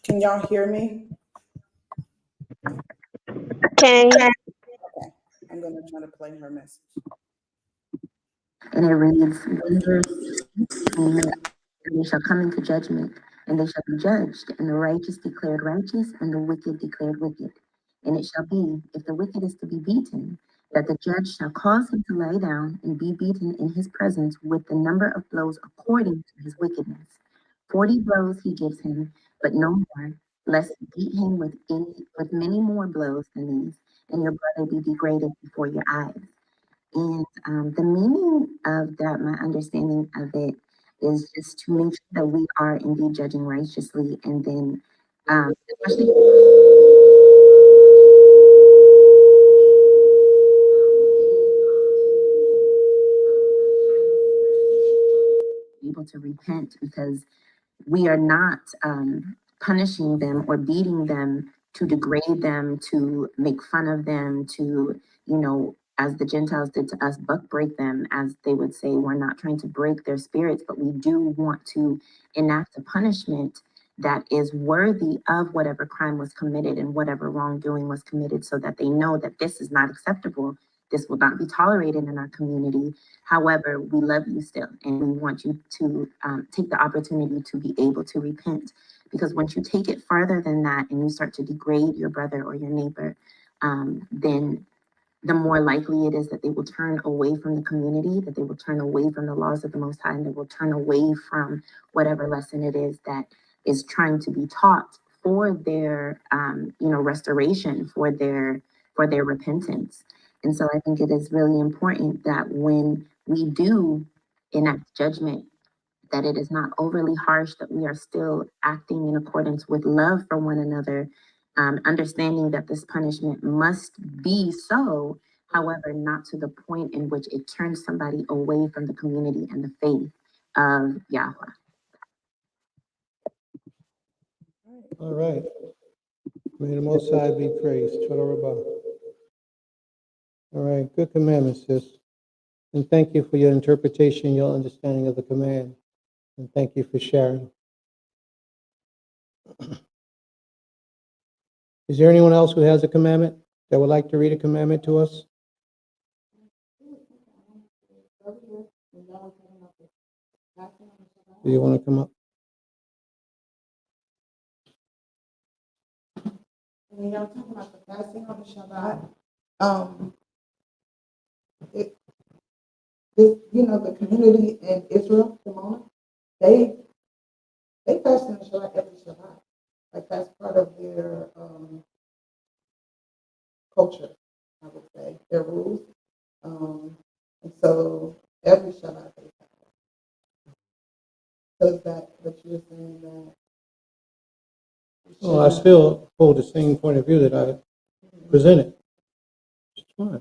Can y'all hear me? King. Okay, I'm gonna try to play her message. And it reads, and they shall come into judgment, and they shall be judged, and the righteous declared righteous, and the wicked declared wicked. And it shall be, if the wicked is to be beaten, that the judge shall cause him to lie down and be beaten in his presence with the number of blows according to his wickedness. 40 blows he gives him, but no more, lest he beat him with many more blows than these, and your brother be degraded before your eyes. And the meaning of that, my understanding of it, is just to make sure that we are indeed judging righteously, and then especially able to repent, because we are not punishing them or beating them to degrade them, to make fun of them, to, as the Gentiles did to us, buck break them, as they would say. We're not trying to break their spirits, but we do want to enact a punishment that is worthy of whatever crime was committed and whatever wrongdoing was committed, so that they know that this is not acceptable. This will not be tolerated in our community. However, we love you still, and we want you to take the opportunity to be able to repent. Because once you take it further than that and you start to degrade your brother or your neighbor, then the more likely it is that they will turn away from the community, that they will turn away from the laws of the Most High, and they will turn away from whatever lesson it is that is trying to be taught for their, restoration, for their repentance. And so I think it is really important that when we do enact judgment, that it is not overly harsh, that we are still acting in accordance with love for one another, understanding that this punishment must be so, however, not to the point in which it turns somebody away from the community and the faith of Yahweh. All right. May the Most High be praised. Toda Rabbah. All right. Good commandment, sis. And thank you for your interpretation, your understanding of the command. And thank you for sharing. Is there anyone else who has a commandment that would like to read a commandment to us? Do you want to come up? When y'all talking about the fasting on the Shabbat, the community in Israel, Shimona, they fast on the Shabbat every Shabbat. Like that's part of their culture, I would say, their rules. And so every Shabbat they fast. So is that what you were saying, that Well, I still hold the same point of view that I presented. It's fine.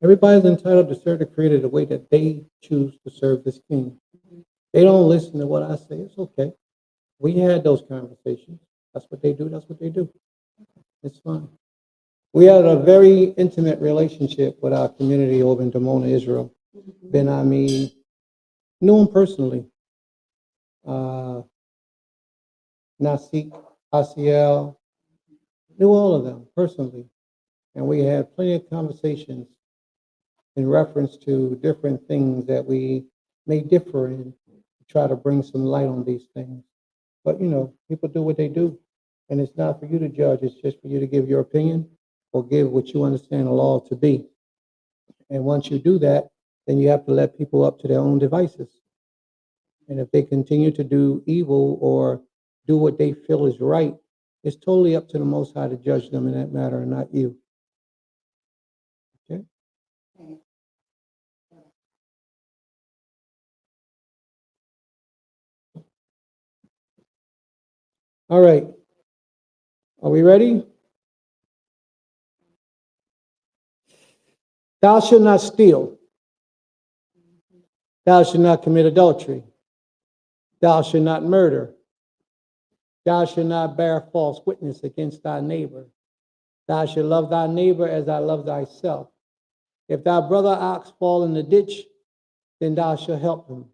Everybody's entitled to serve the Creator the way that they choose to serve this King. They don't listen to what I say. It's okay. We had those conversations. That's what they do. That's what they do. It's fine. We had a very intimate relationship with our community over in Dimona, Israel. Ben Ami, knew him personally. Nasik, Asiel, knew all of them personally. And we had plenty of conversations in reference to different things that we may differ in, to try to bring some light on these things. But, you know, people do what they do. And it's not for you to judge, it's just for you to give your opinion or give what you understand the law to be. And once you do that, then you have to let people up to their own devices. And if they continue to do evil or do what they feel is right, it's totally up to the Most High to judge them in that matter and not you. Okay? All right. Are we ready? Thou shalt not steal. Thou shalt not commit adultery. Thou shalt not murder. Thou shalt not bear false witness against thy neighbor. Thou shalt love thy neighbor as I love thyself. If thy brother ox fall in the ditch, then thou shalt help him.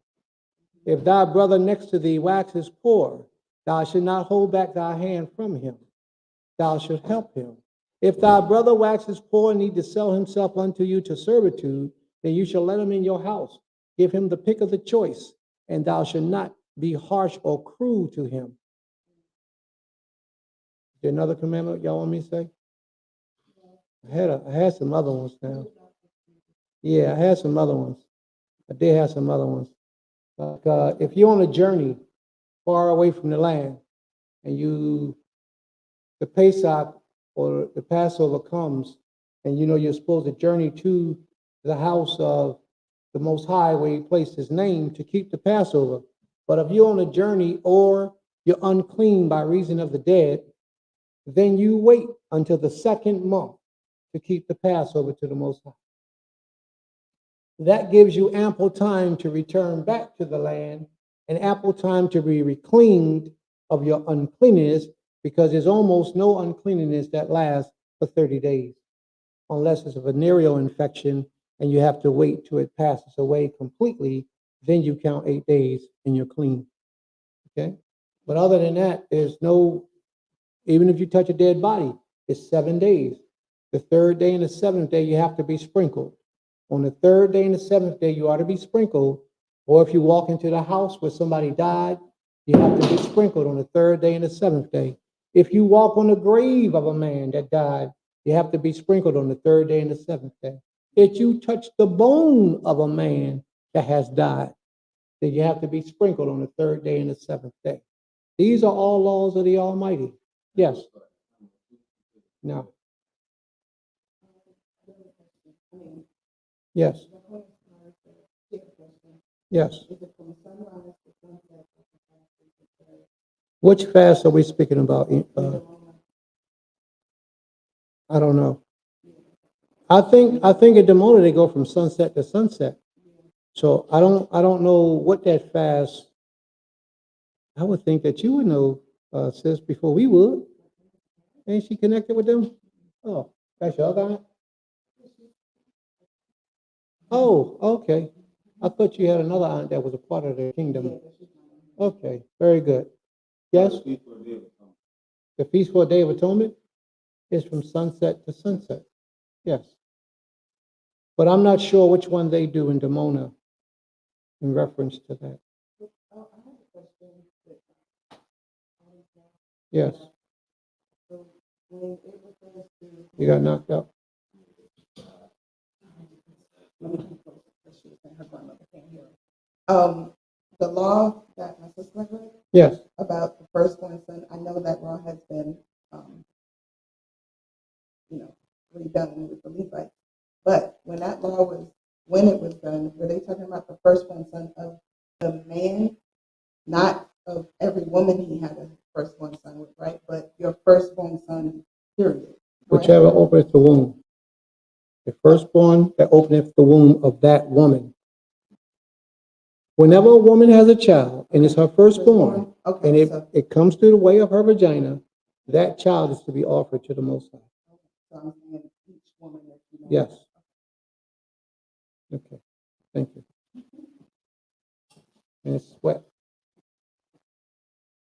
If thy brother next to thee waxes poor, thou shalt not hold back thy hand from him. Thou shalt help him. If thy brother waxes poor and need to sell himself unto you to servitude, then you shall let him in your house. Give him the pick of the choice, and thou shalt not be harsh or cruel to him. Is there another commandment y'all want me to say? I had some other ones now. Yeah, I had some other ones. I did have some other ones. Like if you're on a journey far away from the land, and the Pesach or the Passover comes, and you know you're supposed to journey to the house of the Most High where He placed His name to keep the Passover. But if you're on a journey or you're unclean by reason of the dead, then you wait until the second month to keep the Passover to the Most High. That gives you ample time to return back to the land and ample time to be recleaned of your uncleanness, because there's almost no uncleanness that lasts for 30 days, unless it's a venereal infection and you have to wait till it passes away completely. Then you count 8 days and you're clean. Okay? But other than that, there's no, even if you touch a dead body, it's 7 days. The third day and the seventh day, you have to be sprinkled. On the third day and the seventh day, you ought to be sprinkled. Or if you walk into the house where somebody died, you have to be sprinkled on the third day and the seventh day. If you walk on the grave of a man that died, you have to be sprinkled on the third day and the seventh day. If you touch the bone of a man that has died, then you have to be sprinkled on the third day and the seventh day. These are all laws of the Almighty. Yes. No. Yes. Yes. Which fast are we speaking about? I don't know. I think at the moment they go from sunset to sunset. So I don't know what that fast. I would think that you would know, sis, before we would. Ain't she connected with them? Oh, that's your other aunt? Oh, okay. I thought you had another aunt that was a part of the kingdom. Okay, very good. Yes? The Feast for a Day of Atonement is from sunset to sunset. Yes. But I'm not sure which one they do in Dimona in reference to that. Yes. You got knocked out. The law that my sister read Yes. about the firstborn son, I know that law has been, redone with the Levite. But when that law when it was done, were they talking about the firstborn son of the man, not of every woman he had a firstborn son with, right? But your firstborn son, period. correct? Whichever openeth the womb. The firstborn that openeth the womb of that woman. Whenever a woman has a child and it's her firstborn, Okay, and so, it comes through the way of her vagina, that child is to be offered to the Most High. so I'm saying each woman that you know. Yes. Okay, thank you. And it's sweat.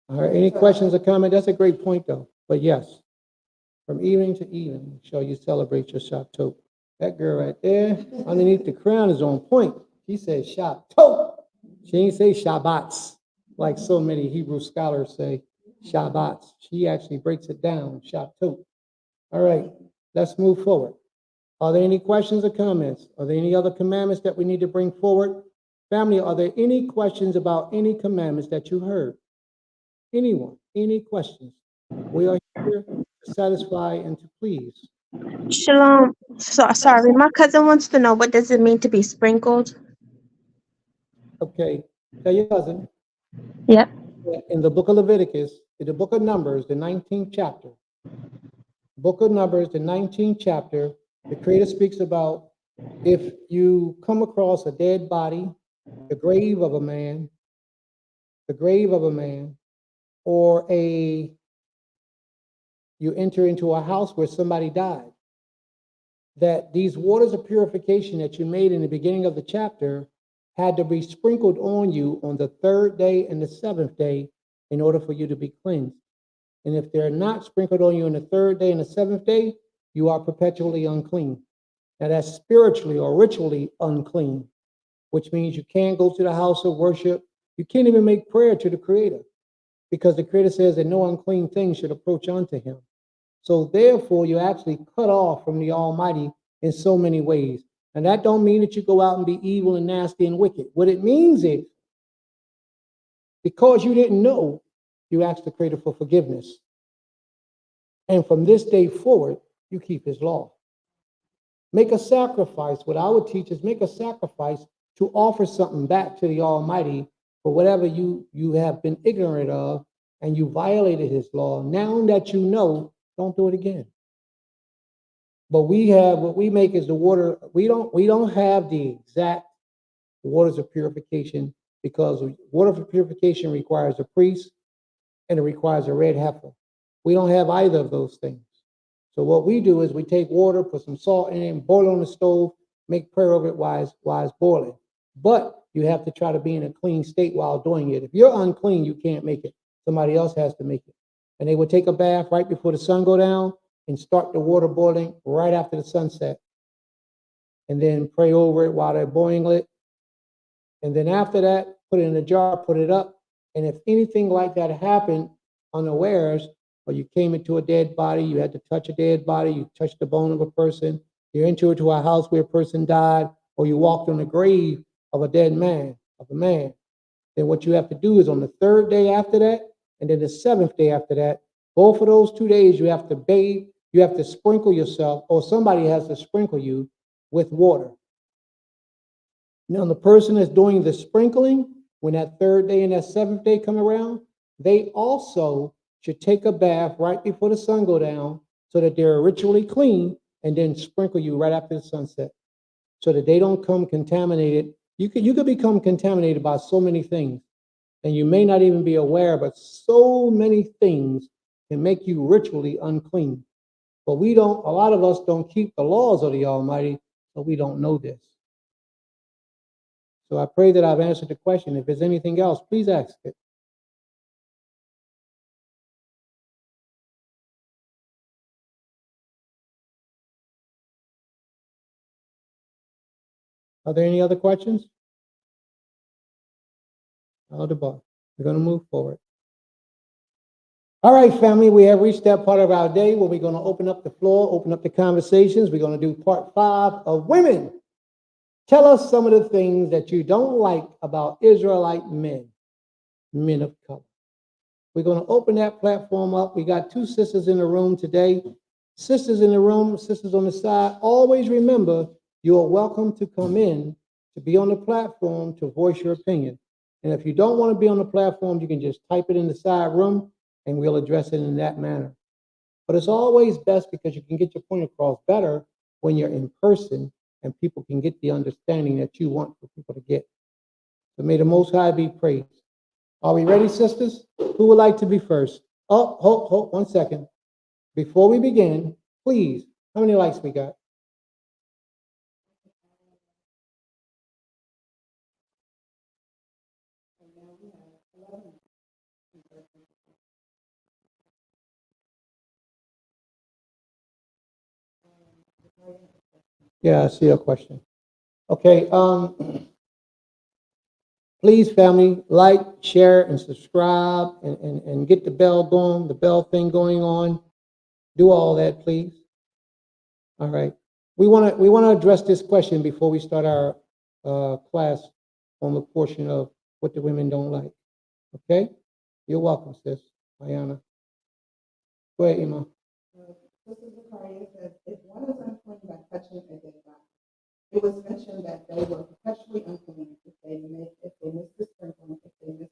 All right, any questions or comments? That's a great point, though. But yes, from evening to evening shall you celebrate your Shabbat. That girl right there, underneath the crown, is on point. She said Shabbat. She ain't say Shabbats, like so many Hebrew scholars say Shabbats. She actually breaks it down, Shabbat. All right, let's move forward. Are there any questions or comments? Are there any other commandments that we need to bring forward? Family, are there any questions about any commandments that you heard? Anyone? Any questions? We are here to satisfy and to please. Shalom. Sorry, my cousin wants to know, what does it mean to be sprinkled? Okay, tell your cousin. Yep. In the book of Leviticus, in the book of Numbers, the 19th chapter, book of Numbers, the 19th chapter, the Creator speaks about if you come across a dead body, the grave of a man, or you enter into a house where somebody died, that these waters of purification that you made in the beginning of the chapter had to be sprinkled on you on the 3rd day and the 7th day in order for you to be cleansed. And if they're not sprinkled on you on the 3rd day and the 7th day, you are perpetually unclean. Now that's spiritually or ritually unclean, which means you can't go to the house of worship. You can't even make prayer to the Creator, because the Creator says that no unclean thing should approach unto him. So therefore, you're actually cut off from the Almighty in so many ways. And that don't mean that you go out and be evil and nasty and wicked. What it means is, because you didn't know, you asked the Creator for forgiveness. And from this day forward, you keep his law. Make a sacrifice. What I would teach is make a sacrifice to offer something back to the Almighty for whatever you have been ignorant of and you violated his law. Now that you know, don't do it again. But what we make is the water. We don't have the exact waters of purification, because water of purification requires a priest and it requires a red heifer. We don't have either of those things. So what we do is we take water, put some salt in it, and boil it on the stove, make prayer over it while it's boiling. But you have to try to be in a clean state while doing it. If you're unclean, you can't make it. Somebody else has to make it. And they would take a bath right before the sun go down and start the water boiling right after the sunset. And then pray over it while they're boiling it. And then after that, put it in a jar, put it up. And if anything like that happened unawares, or you came into a dead body, you had to touch a dead body, you touched the bone of a person, you entered into a house where a person died, or you walked on the grave of a dead man, then what you have to do is on the 3rd day after that, and then the 7th day after that, both of those 2 days you have to bathe, you have to sprinkle yourself, or somebody has to sprinkle you with water. Now the person that's doing the sprinkling, when that 3rd day and that 7th day come around, they also should take a bath right before the sun go down so that they're ritually clean, and then sprinkle you right after the sunset so that they don't come contaminated. You could become contaminated by so many things, and you may not even be aware, but so many things can make you ritually unclean. But a lot of us don't keep the laws of the Almighty, so we don't know this. So I pray that I've answered the question. If there's anything else, please ask it. Are there any other questions? We're going to move forward. All right, family, we have reached that part of our day where we're going to open up the floor, open up the conversations. We're going to do part 5 of women. Tell us some of the things that you don't like about Israelite men of color. We're going to open that platform up. We got 2 sisters in the room today. Sisters in the room, sisters on the side, always remember you are welcome to come in, to be on the platform, to voice your opinion. And if you don't want to be on the platform, you can just type it in the side room and we'll address it in that manner. But it's always best because you can get your point across better when you're in person and people can get the understanding that you want for people to get. So may the Most High be praised. Are we ready, sisters? Who would like to be first? Oh, hold 1 second. Before we begin, please, how many likes we got? Yeah, I see your question. Okay, please, family, like, share, and subscribe, and get the bell going, the bell thing going on. Do all that, please. All right. We want to address this question before we start our class on the portion of what the women don't like. Okay? You're welcome, sis. Ayana. Go ahead, Ima. Sister Zachariah says, if one is unclean by touching a dead body, it was mentioned that they were perpetually unclean if they miss the sprinkling, if they miss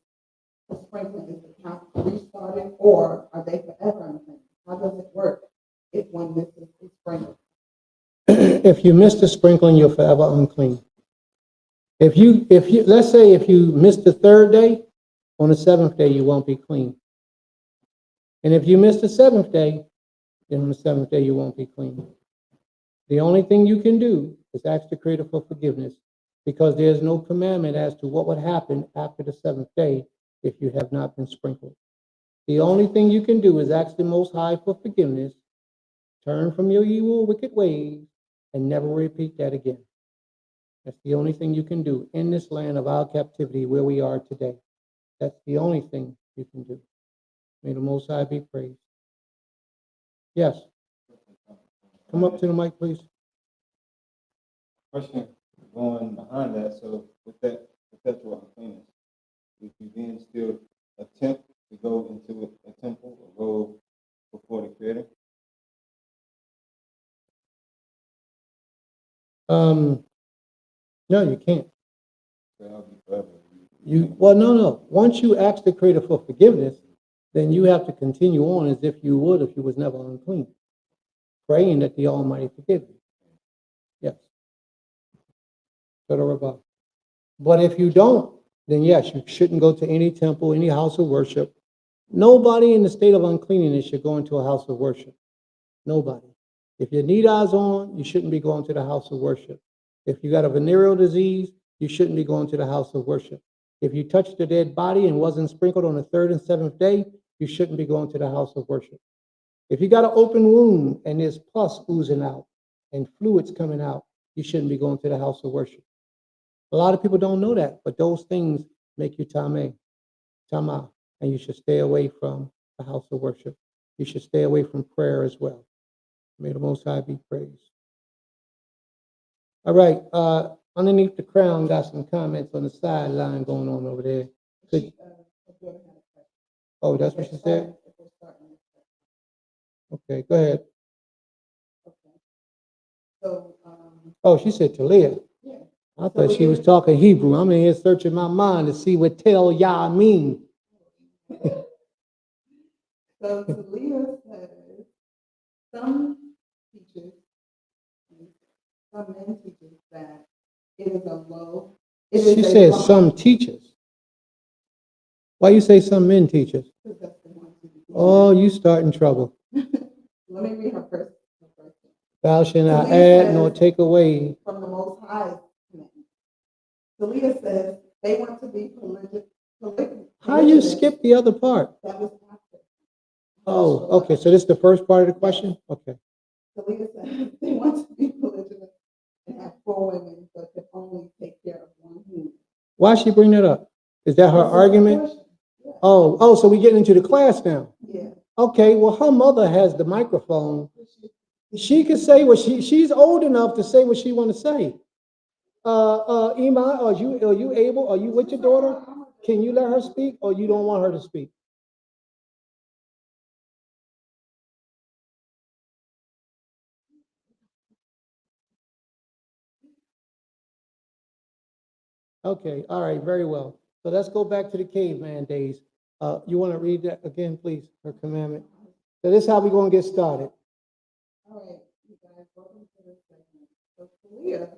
the sprinkling, is the count restarted, or are they forever unclean? How does it work if one misses the sprinkling? If you miss the sprinkling, you're forever unclean. If you let's say if you miss the third day, on the seventh day you won't be clean. And if you miss the seventh day, then on the seventh day you won't be clean. The only thing you can do is ask the Creator for forgiveness, because there's no commandment as to what would happen after the seventh day if you have not been sprinkled. The only thing you can do is ask the Most High for forgiveness, turn from your evil, wicked ways, and never repeat that again. That's the only thing you can do in this land of our captivity where we are today. That's the only thing you can do. May the Most High be praised. Yes. Come up to the mic, please. Question going behind that, so with that perpetual uncleanness, would you then still attempt to go into a temple or go before the Creator? No, you can't. So that'll be forever. No. Once you ask the Creator for forgiveness, then you have to continue on as if you would if you was never unclean, praying that the Almighty forgive you. Yes. But if you don't, then yes, you shouldn't go to any temple, any house of worship. Nobody in the state of uncleanness should go into a house of worship. Nobody. If your need eyes on, you shouldn't be going to the house of worship. If you got a venereal disease, you shouldn't be going to the house of worship. If you touched a dead body and wasn't sprinkled on the third and seventh day, you shouldn't be going to the house of worship. If you got an open wound and there's pus oozing out and fluids coming out, you shouldn't be going to the house of worship. A lot of people don't know that, but those things make you tama, and you should stay away from the house of worship. You should stay away from prayer as well. May the Most High be praised. All right, underneath the crown, got some comments on the sideline going on over there. Oh, that's what she said? Okay, go ahead. Oh, she said Talia. I thought she was talking Hebrew. I'm in here searching my mind to see what tell Yah mean. So Talia says some teachers, some men teachers that it is a low. She says some teachers. Why you say some men teachers? Oh, you starting trouble. Let me read her first. Thou shalt not add nor take away from the Most High commandment. Talia says they want to be polygamy. How you skip the other part? That was after. Oh, okay. So this is the first part of the question? Okay. Talia says they want to be polygamy and have 4 women, but can only take care of 1 human. Why she bring that up? Is that her argument? Yeah. Oh, so we getting into the class now. Yeah. Okay, well, her mother has the microphone. She can say what she's old enough to say what she want to say. Iman, are you able? Are you with your daughter? Can you let her speak, or you don't want her to speak? Okay, all right, very well. So let's go back to the caveman days. You want to read that again, please, her commandment? So this is how we're going to get started. All right, you guys, welcome to this segment. So Kalia,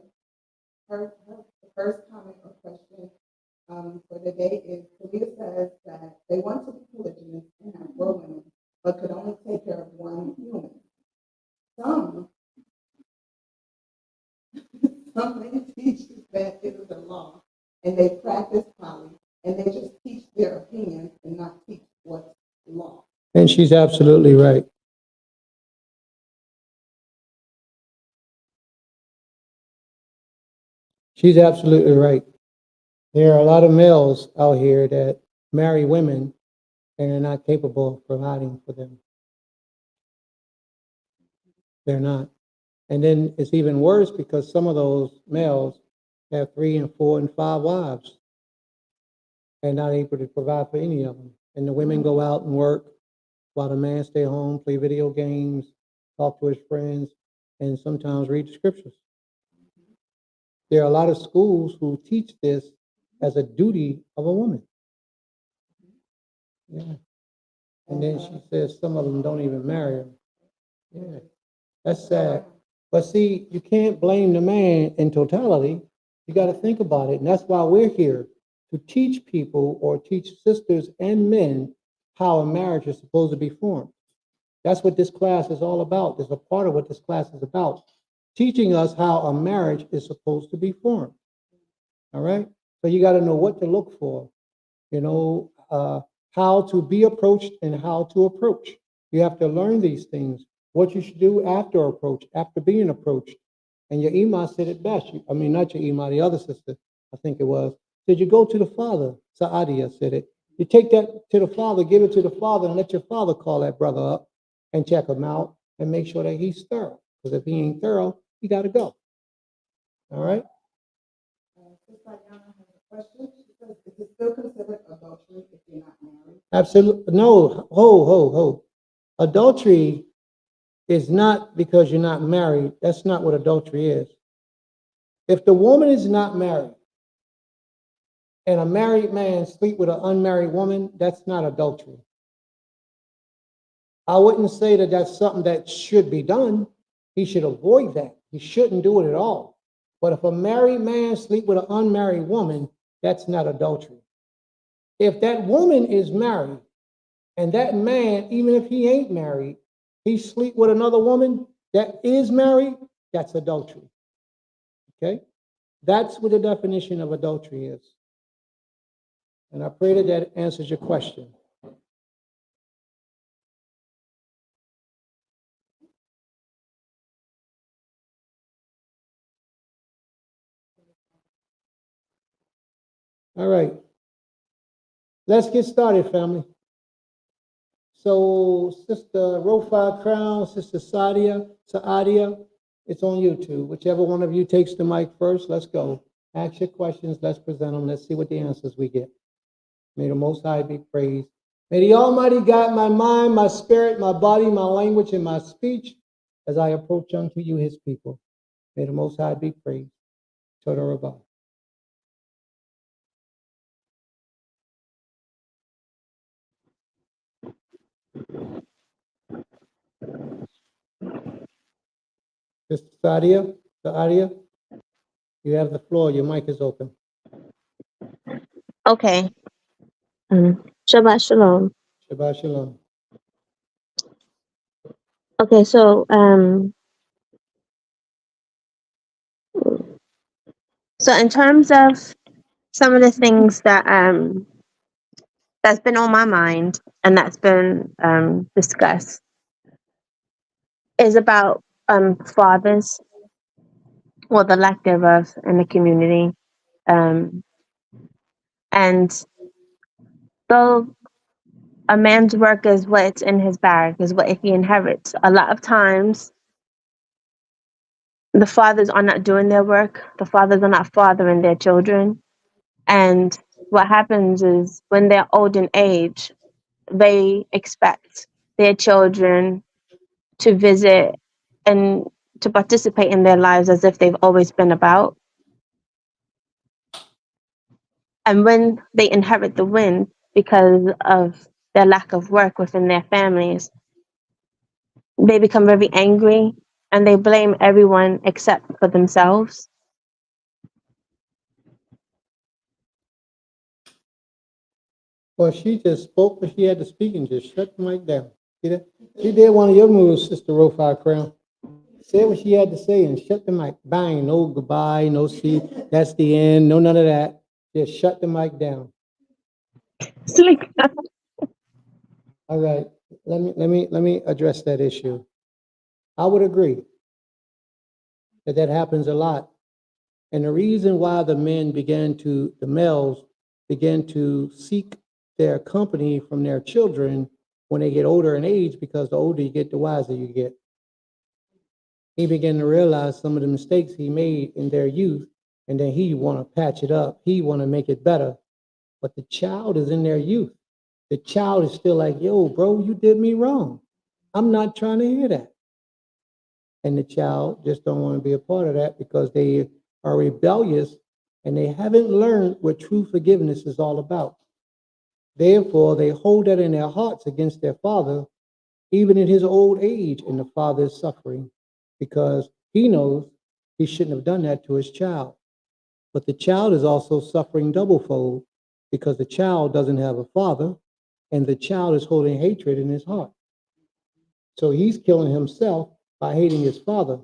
the first comment or question for the day is, Kalia says that they want to be polygynous and have 4 women, but could only take care of 1 human. Some men teach that it is the law, and they practice poly, and they just teach their opinions and not teach what's law. And she's absolutely right. She's absolutely right. There are a lot of males out here that marry women and are not capable of providing for them. They're not. And then it's even worse because some of those males have 3 and 4 and 5 wives and not able to provide for any of them. And the women go out and work while the man stay home, play video games, talk to his friends, and sometimes read the scriptures. There are a lot of schools who teach this as a duty of a woman. Yeah. And then she says some of them don't even marry him. Yeah. That's sad. But see, you can't blame the man in totality. You got to think about it. And that's why we're here, to teach people or teach sisters and men how a marriage is supposed to be formed. That's what this class is all about. It's a part of what this class is about. Teaching us how a marriage is supposed to be formed. All right? So you got to know what to look for, you know, how to be approached and how to approach. You have to learn these things, what you should do after approach, after being approached. And your imam said it best. I mean, not your imam, the other sister, I think it was, said you go to the father. Saadia said it. You take that to the father, give it to the father, and let your father call that brother up and check him out and make sure that he's thorough. Because if he ain't thorough, he got to go. All right? Sister Ayana has a question. She says, is it still considered adultery if you're not married? Absolutely. No. Ho. Adultery is not because you're not married. That's not what adultery is. If the woman is not married and a married man sleep with an unmarried woman, that's not adultery. I wouldn't say that that's something that should be done. He should avoid that. He shouldn't do it at all. But if a married man sleep with an unmarried woman, that's not adultery. If that woman is married and that man, even if he ain't married, he sleep with another woman that is married, that's adultery. Okay? That's what the definition of adultery is. And I pray that that answers your question. All right. Let's get started, family. So, Sister Rofa Crown, Sister Saadia, it's on YouTube. Whichever one of you takes the mic first, let's go. Ask your questions, let's present them, let's see what the answers we get. May the Most High be praised. May the Almighty guide my mind, my spirit, my body, my language, and my speech as I approach unto you, his people. May the Most High be praised. Toda Rabbah. Sister Saadia, you have the floor. Your mic is open. Okay. Shabbat Shalom. Shabbat Shalom. Okay, so in terms of some of the things that that's been on my mind and that's been discussed is about fathers or the lack thereof in the community. And though a man's work is what's in his bag, is what he inherits, a lot of times the fathers are not doing their work. The fathers are not fathering their children. And what happens is when they're old in age, they expect their children to visit and to participate in their lives as if they've always been about. And when they inherit the wind, because of their lack of work within their families, they become very angry and they blame everyone except for themselves. Well, she just spoke what she had to speak and just shut the mic down. See that? She did one of your moves, Sister Rofi Crown. Said what she had to say and shut the mic. Bang, no goodbye, no see, that's the end, no none of that. Just shut the mic down. It's like, All right, let me address that issue. I would agree that happens a lot. And the reason why the males began to seek their company from their children when they get older in age, because the older you get, the wiser you get. He began to realize some of the mistakes he made in their youth, and then he want to patch it up. He want to make it better. But the child is in their youth. The child is still like, yo, bro, you did me wrong. I'm not trying to hear that. And the child just don't want to be a part of that because they are rebellious and they haven't learned what true forgiveness is all about. Therefore, they hold that in their hearts against their father, even in his old age, and the father is suffering because he knows he shouldn't have done that to his child. But the child is also suffering doublefold because the child doesn't have a father and the child is holding hatred in his heart. So he's killing himself by hating his father.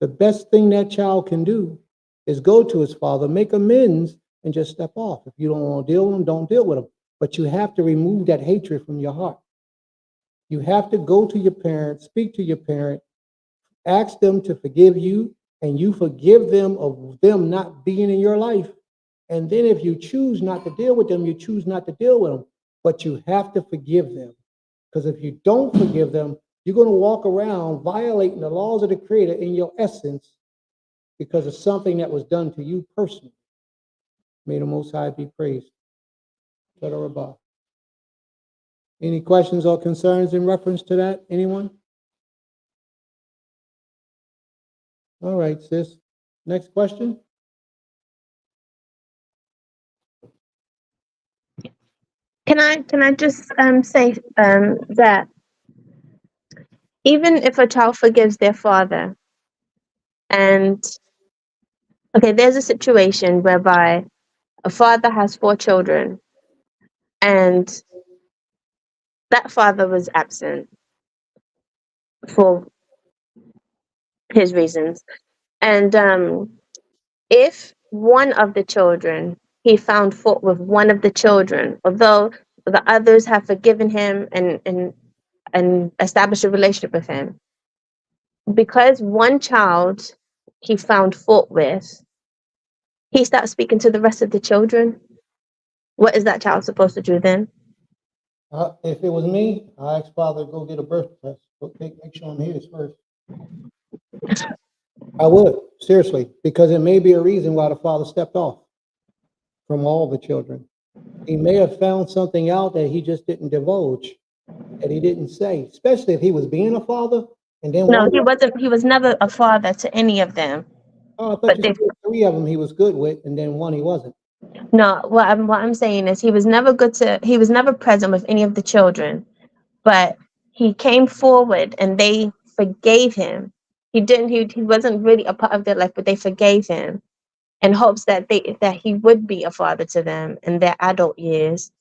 The best thing that child can do is go to his father, make amends, and just step off. If you don't want to deal with him, don't deal with him. But you have to remove that hatred from your heart. You have to go to your parent, speak to your parent, ask them to forgive you, and you forgive them of them not being in your life. And then if you choose not to deal with them, you choose not to deal with them. But you have to forgive them. Because if you don't forgive them, you're going to walk around violating the laws of the Creator in your essence because of something that was done to you personally. May the Most High be praised. Any questions or concerns in reference to that? Anyone? All right, sis. Next question. can I just say that even if a child forgives their father, and okay, there's a situation whereby a father has 4 children and that father was absent for his reasons. And if one of the children, he found fault with one of the children, although the others have forgiven him and established a relationship with him, because one child he found fault with, he starts speaking to the rest of the children. What is that child supposed to do then? If it was me, I ask Father to go get a birth test. Go make sure I'm his first. I would, seriously, because it may be a reason why the father stepped off from all the children. He may have found something out that he just didn't divulge, that he didn't say, especially if he was being a father and then No, one. he wasn't. He was never a father to any of them. Oh, I thought But you they, said 3 of them he was good with, and then 1 he wasn't. no, what I'm saying is he was never good to. He was never present with any of the children. But he came forward and they forgave him. He didn't. He wasn't really a part of their life, but they forgave him in hopes that he would be a father to them in their adult years.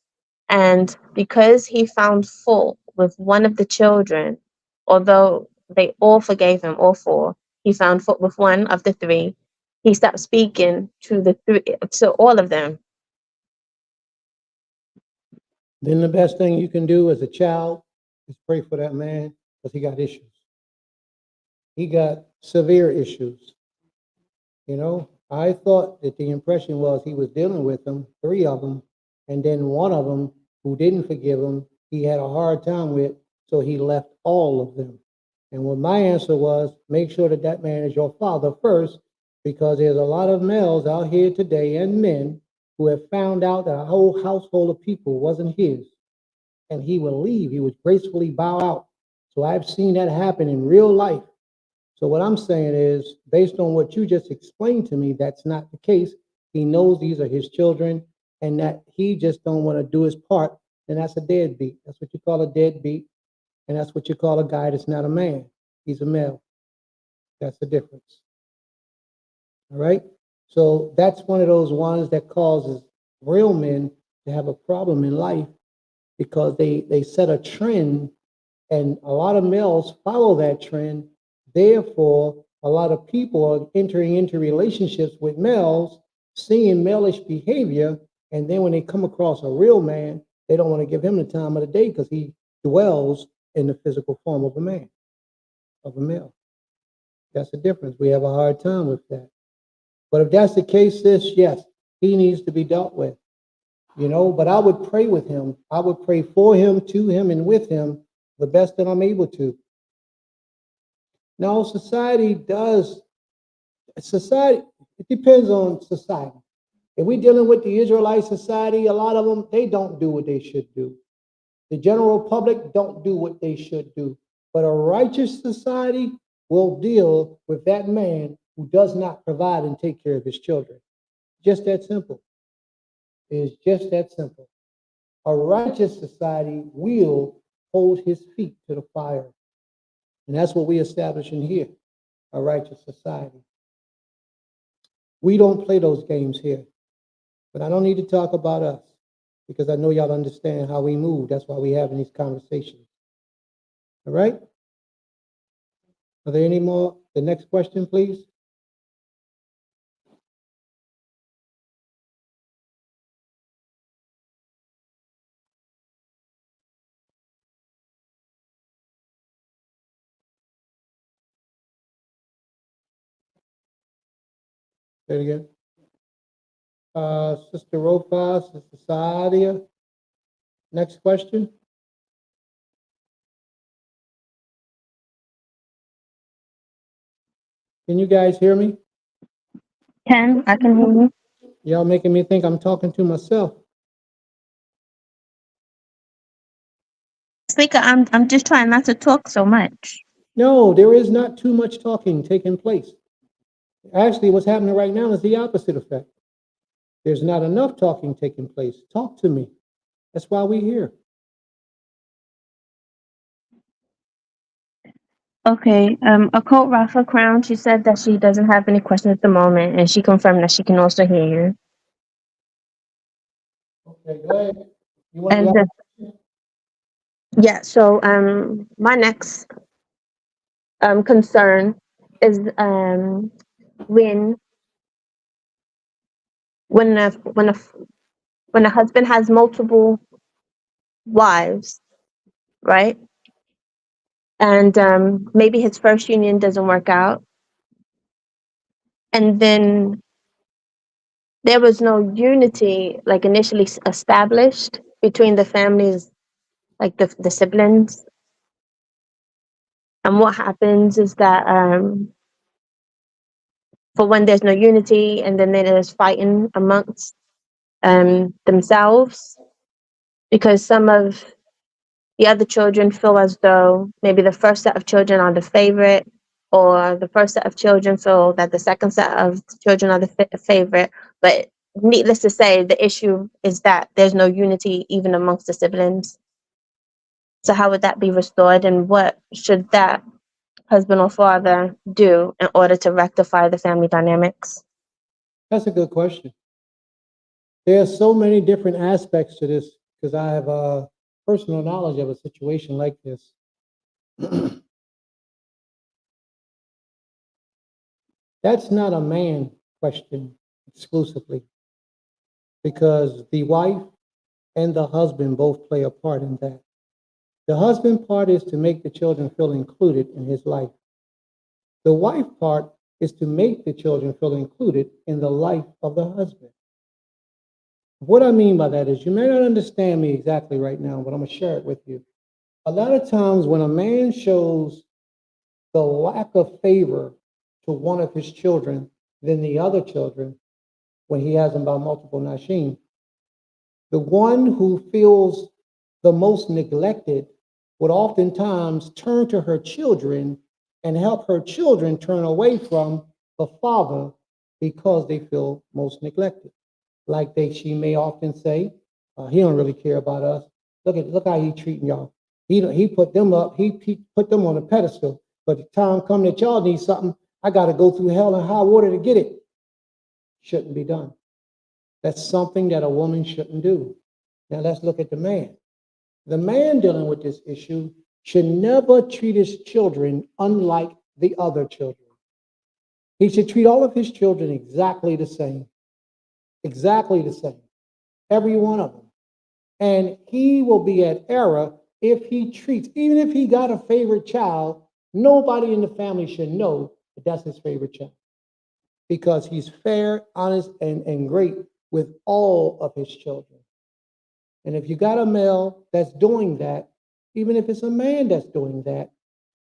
And because he found fault with one of the children, although they all forgave him, all 4, he found fault with one of the 3. He stopped speaking to all of them. Then the best thing you can do as a child is pray for that man because he got issues. He got severe issues. You know, I thought that the impression was he was dealing with them, 3 of them, and then one of them who didn't forgive him, he had a hard time with, so he left all of them. And what my answer was, make sure that that man is your father first, because there's a lot of males out here today and men who have found out that a whole household of people wasn't his, and he would leave. He would gracefully bow out. So I've seen that happen in real life. So what I'm saying is, based on what you just explained to me, that's not the case. He knows these are his children and that he just don't want to do his part then that's a deadbeat. That's what you call a deadbeat. And that's what you call a guy that's not a man. He's a male. That's the difference. All right? So that's one of those ones that causes real men to have a problem in life because they set a trend and a lot of males follow that trend. Therefore, a lot of people are entering into relationships with males, seeing malish behavior, and then when they come across a real man, they don't want to give him the time of the day because he dwells in the physical form of a man, of a male. That's the difference. We have a hard time with that. But if that's the case, sis, yes, he needs to be dealt with. But I would pray with him. I would pray for him, to him, and with him the best that I'm able to. Now, society, it depends on society. If we're dealing with the Israelite society, a lot of them, they don't do what they should do. The general public don't do what they should do. But a righteous society will deal with that man who does not provide and take care of his children. Just that simple. It's just that simple. A righteous society will hold his feet to the fire. And that's what we establish in here, a righteous society. We don't play those games here. But I don't need to talk about us because I know y'all understand how we move. That's why we're having these conversations. All right? Are there any more? The next question, please. Say it again. Sister Rofa, Sister Saadia. Next question. Can you guys hear me? I can hear you. Y'all making me think I'm talking to myself. Speaker, I'm just trying not to talk so much. No, there is not too much talking taking place. Actually, what's happening right now is the opposite effect. There's not enough talking taking place. Talk to me. That's why we're here. Okay, Occult Rafa Crown, she said that she doesn't have any questions at the moment, and she confirmed that she can also hear you. Okay, go ahead. You want And to yeah, so my next concern is when when a when a when a husband has multiple wives, right? And maybe his first union doesn't work out, and then there was no unity like initially established between the families, like the siblings. And what happens is that for when there's no unity, and then there's fighting amongst themselves, because some of the other children feel as though maybe the first set of children are the favorite, or the first set of children feel that the second set of children are the favorite. But needless to say, the issue is that there's no unity even amongst the siblings. So how would that be restored, and what should that husband or father do in order to rectify the family dynamics? That's a good question. There are so many different aspects to this because I have personal knowledge of a situation like this. That's not a man question exclusively because the wife and the husband both play a part in that. The husband part is to make the children feel included in his life. The wife part is to make the children feel included in the life of the husband. What I mean by that is you may not understand me exactly right now, but I'm going to share it with you. A lot of times when a man shows the lack of favor to one of his children than the other children, when he has them by multiple nashim, the one who feels the most neglected would oftentimes turn to her children and help her children turn away from the father because they feel most neglected. Like she may often say, he don't really care about us. Look how he treating y'all. He put them up, he put them on a pedestal. But the time come that y'all need something, I got to go through hell and high water to get it. Shouldn't be done. That's something that a woman shouldn't do. Now let's look at the man. The man dealing with this issue should never treat his children unlike the other children. He should treat all of his children exactly the same. Exactly the same. Every one of them. And he will be at error if he treats, even if he got a favorite child, nobody in the family should know that that's his favorite child. Because he's fair, honest, and great with all of his children. And if you got a male that's doing that, even if it's a man that's doing that,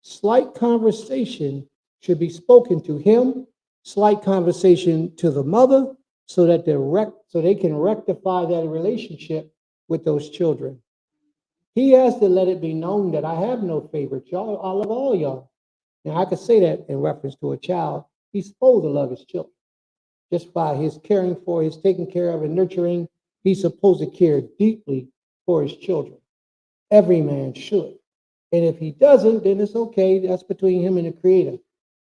slight conversation should be spoken to him, slight conversation to the mother, so that they can rectify that relationship with those children. He has to let it be known that I have no favorites. Y'all, I love all y'all. Now I could say that in reference to a child. He's supposed to love his children. Just by his caring for, his taking care of and nurturing, he's supposed to care deeply for his children. Every man should. And if he doesn't, then it's okay. That's between him and the Creator.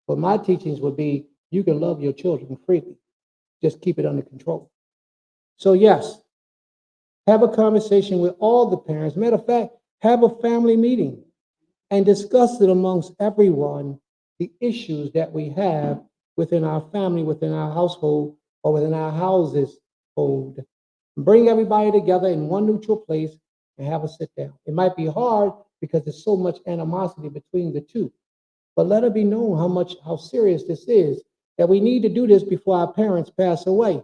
But my teachings would be, you can love your children freely. Just keep it under control. So yes, have a conversation with all the parents. Matter of fact, have a family meeting and discuss it amongst everyone, the issues that we have within our family, within our household, or within our houses. Bring everybody together in one neutral place and have a sit down. It might be hard because there's so much animosity between the two, but let it be known how serious this is, that we need to do this before our parents pass away,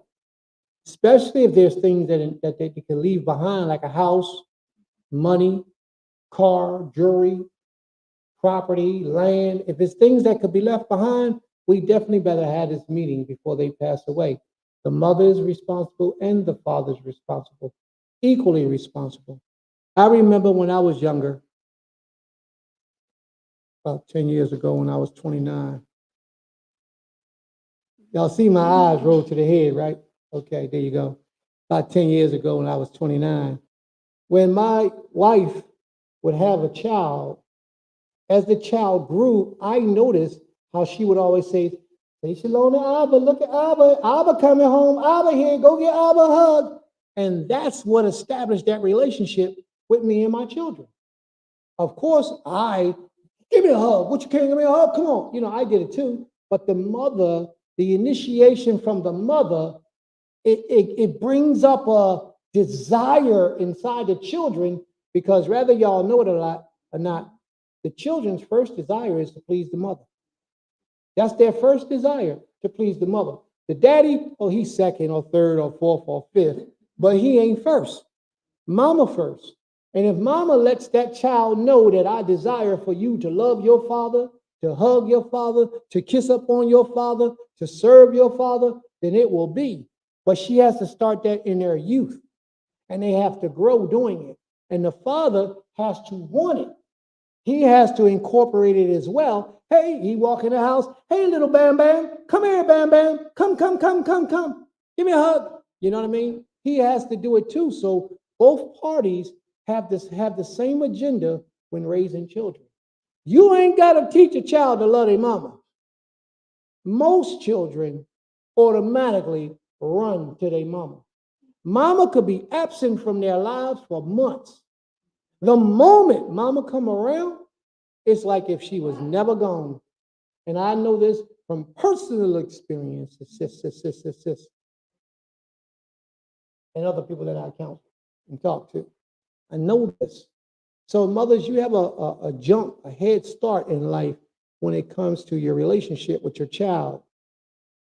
especially if there's things that they can leave behind, like a house, money, car, jewelry, property, land. If it's things that could be left behind, we definitely better have this meeting before they pass away. The mother is responsible and the father is responsible, equally responsible. I remember when I was younger, about 10 years ago when I was 29. Y'all see my eyes roll to the head, right? Okay, there you go. About 10 years ago when I was 29. When my wife would have a child, as the child grew, I noticed how she would always say shalom to Abba, look at Abba, Abba coming home, Abba here, go get Abba a hug. And that's what established that relationship with me and my children. Of course, give me a hug. What you can't give me a hug? Come on. I did it too. But the mother, the initiation from the mother, it brings up a desire inside the children, because whether y'all know it or not, the children's first desire is to please the mother. That's their first desire, to please the mother. The daddy, he's second or third or fourth or fifth, but he ain't first. Mama first. And if mama lets that child know that I desire for you to love your father, to hug your father, to kiss up on your father, to serve your father, then it will be. But she has to start that in their youth, and they have to grow doing it. And the father has to want it. He has to incorporate it as well. Hey, he walk in the house. Hey, little Bam Bam, come here, Bam Bam. Come. Give me a hug. You know what I mean? He has to do it too. So both parties have the same agenda when raising children. You ain't got to teach a child to love their mama. Most children automatically run to their mama. Mama could be absent from their lives for months. The moment mama come around, it's like if she was never gone. And I know this from personal experiences, sis, and other people that I counsel and talk to. I know this. So mothers, you have a head start in life when it comes to your relationship with your child.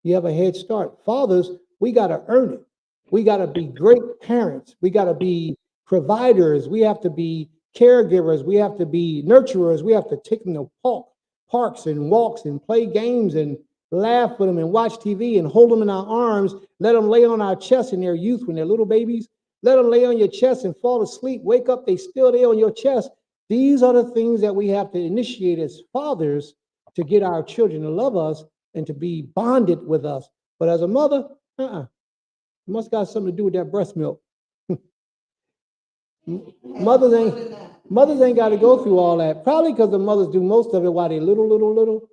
You have a head start. Fathers, we got to earn it. We got to be great parents. We got to be providers. We have to be caregivers. We have to be nurturers. We have to take them to parks and walks and play games and laugh with them and watch TV and hold them in our arms. Let them lay on our chest in their youth when they're little babies. Let them lay on your chest and fall asleep. Wake up, they still there on your chest. These are the things that we have to initiate as fathers to get our children to love us and to be bonded with us. But as a mother, it must got something to do with that breast milk. Mothers ain't got to go through all that. Probably because the mothers do most of it while they little.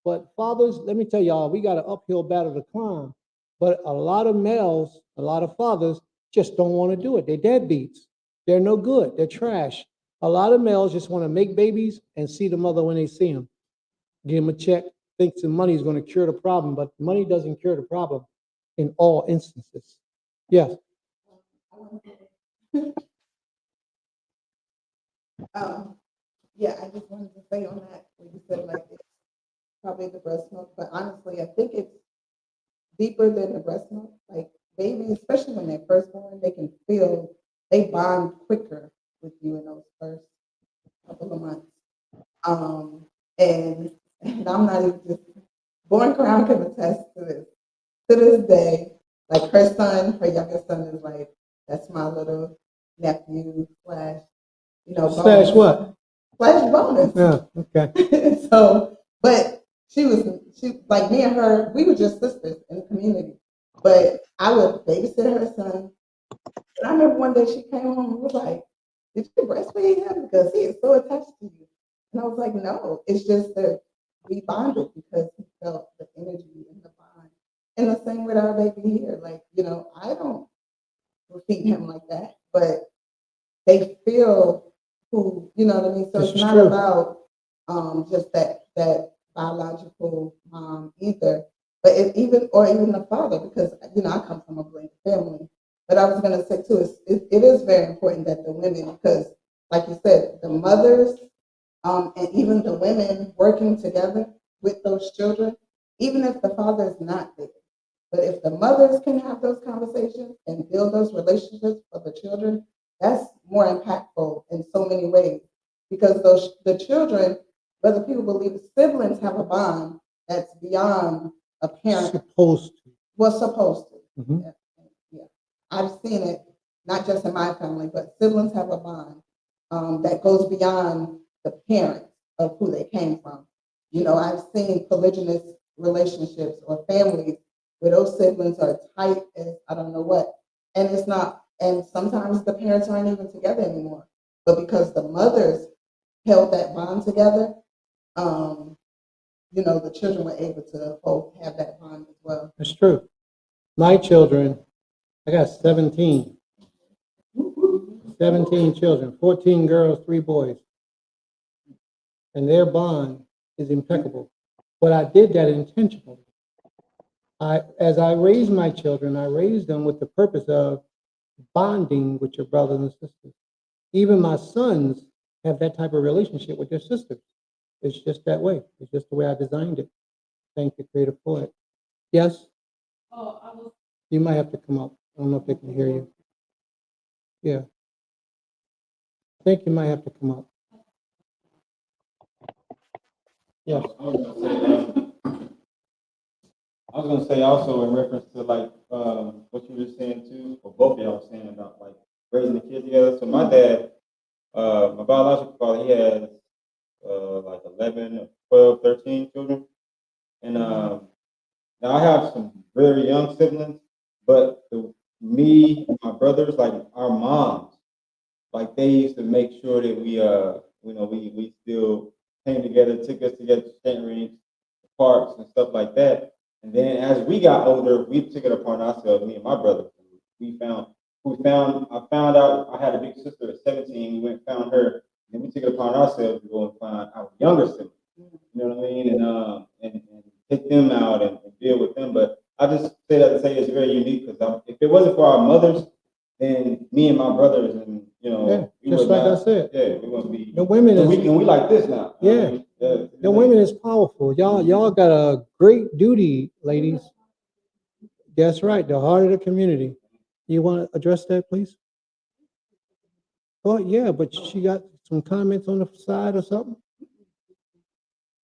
But fathers, let me tell y'all, we got an uphill battle to climb. But a lot of males, a lot of fathers just don't want to do it. They're deadbeats. They're no good. They're trash. A lot of males just want to make babies and see the mother when they see them. Give them a check, thinks the money is going to cure the problem, but money doesn't cure the problem in all instances. Yes. Yeah, I just wanted to say on that, when you said like it's probably the breast milk, but honestly, I think it's deeper than the breast milk. Like babies, especially when they're first born, they bond quicker with you in those first couple of months. And I'm not even just Born Crown can attest to this. To this day, like her youngest son is like, that's my little nephew slash, Slash bonus. what? Slash bonus. Yeah, okay. So, but she like me and her, we were just sisters in the community. But I would babysit her son. And I remember one day she came home and was like, did you breastfeed him? Because he is so attached to you. And I was like, no, it's just that we bonded because he felt the energy and the bond. And the same with our baby here. Like, I don't feed him like that, but they feel who, you know what I mean? So it's not about just that biological mom either, but even the father, because I come from a blended family. But I was going to say too, it is very important that the women, because like you said, the mothers and even the women working together with those children, even if the father is not there, but if the mothers can have those conversations and build those relationships for the children, that's more impactful in so many ways. Because the children, whether people believe siblings have a bond that's beyond a parent. Supposed to. Was supposed to. Mm-hmm. Yeah. I've seen it, not just in my family, but siblings have a bond that goes beyond the parents of who they came from. I've seen polygynous relationships or families where those siblings are tight as I don't know what. And it's not, and sometimes the parents aren't even together anymore. But because the mothers held that bond together, the children were able to both have that bond as well. That's true. My children, I got 17. 17 children, 14 girls, 3 boys. And their bond is impeccable. But I did that intentionally. As I raised my children, I raised them with the purpose of bonding with your brothers and sisters. Even my sons have that type of relationship with their sisters. It's just that way. It's just the way I designed it. Thank you, creative poet. Yes? You might have to come up. I don't know if they can hear you. Yeah. I think you might have to come up. Yes. I was gonna say also in reference to like what you were saying too, or both of y'all were saying about like raising the kids together. So my dad, my biological father, he has like 11, 12, 13 children. And now I have some very young siblings, but me, my brothers, like our moms, like they used to make sure that we still came together, took us together to skating rinks, parks and stuff like that. And then as we got older, we took it upon ourselves, me and my brother. I found out I had a big sister at 17. We went and found her, and we took it upon ourselves to go and find our younger siblings. You know what I mean? And take them out and deal with them. But I just say that to say it's very unique because if it wasn't for our mothers, then me and my brothers and just like I said. Yeah, we wouldn't be. The women is we like this now. Yeah. The women is powerful. Y'all got a great duty, ladies. That's right. The heart of the community. You want to address that, please? Oh yeah, but she got some comments on the side or something.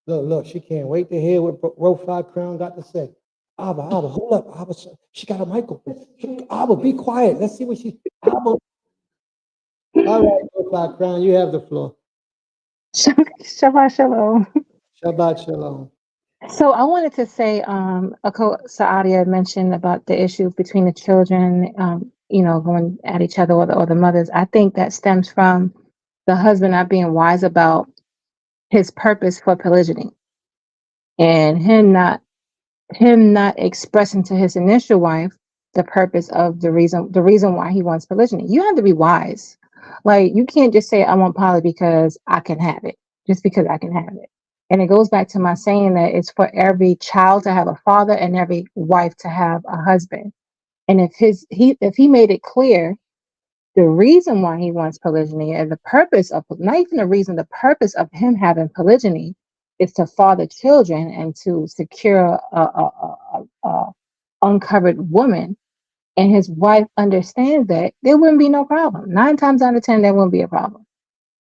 Look, she can't wait to hear what Row 5 Crown got to say. Abba, hold up. Abba, she got a mic open. Abba, be quiet. Let's see what she. Abba. All right, Row 5 Crown, you have the floor. Shabbat shalom. Shabbat shalom. So I wanted to say, Saadia mentioned about the issue between the children going at each other, or the mothers. I think that stems from the husband not being wise about his purpose for polygyny, and him not expressing to his initial wife the purpose of the reason why he wants polygyny. You have to be wise. Like, you can't just say I want poly because I can have it, just because I can have it. And it goes back to my saying that it's for every child to have a father and every wife to have a husband. And if he made it clear the reason why he wants polygyny, and the purpose of, not even the reason, the purpose of him having polygyny is to father children and to secure a uncovered woman, and his wife understands that, there wouldn't be no problem. 9 times out of 10, there wouldn't be a problem.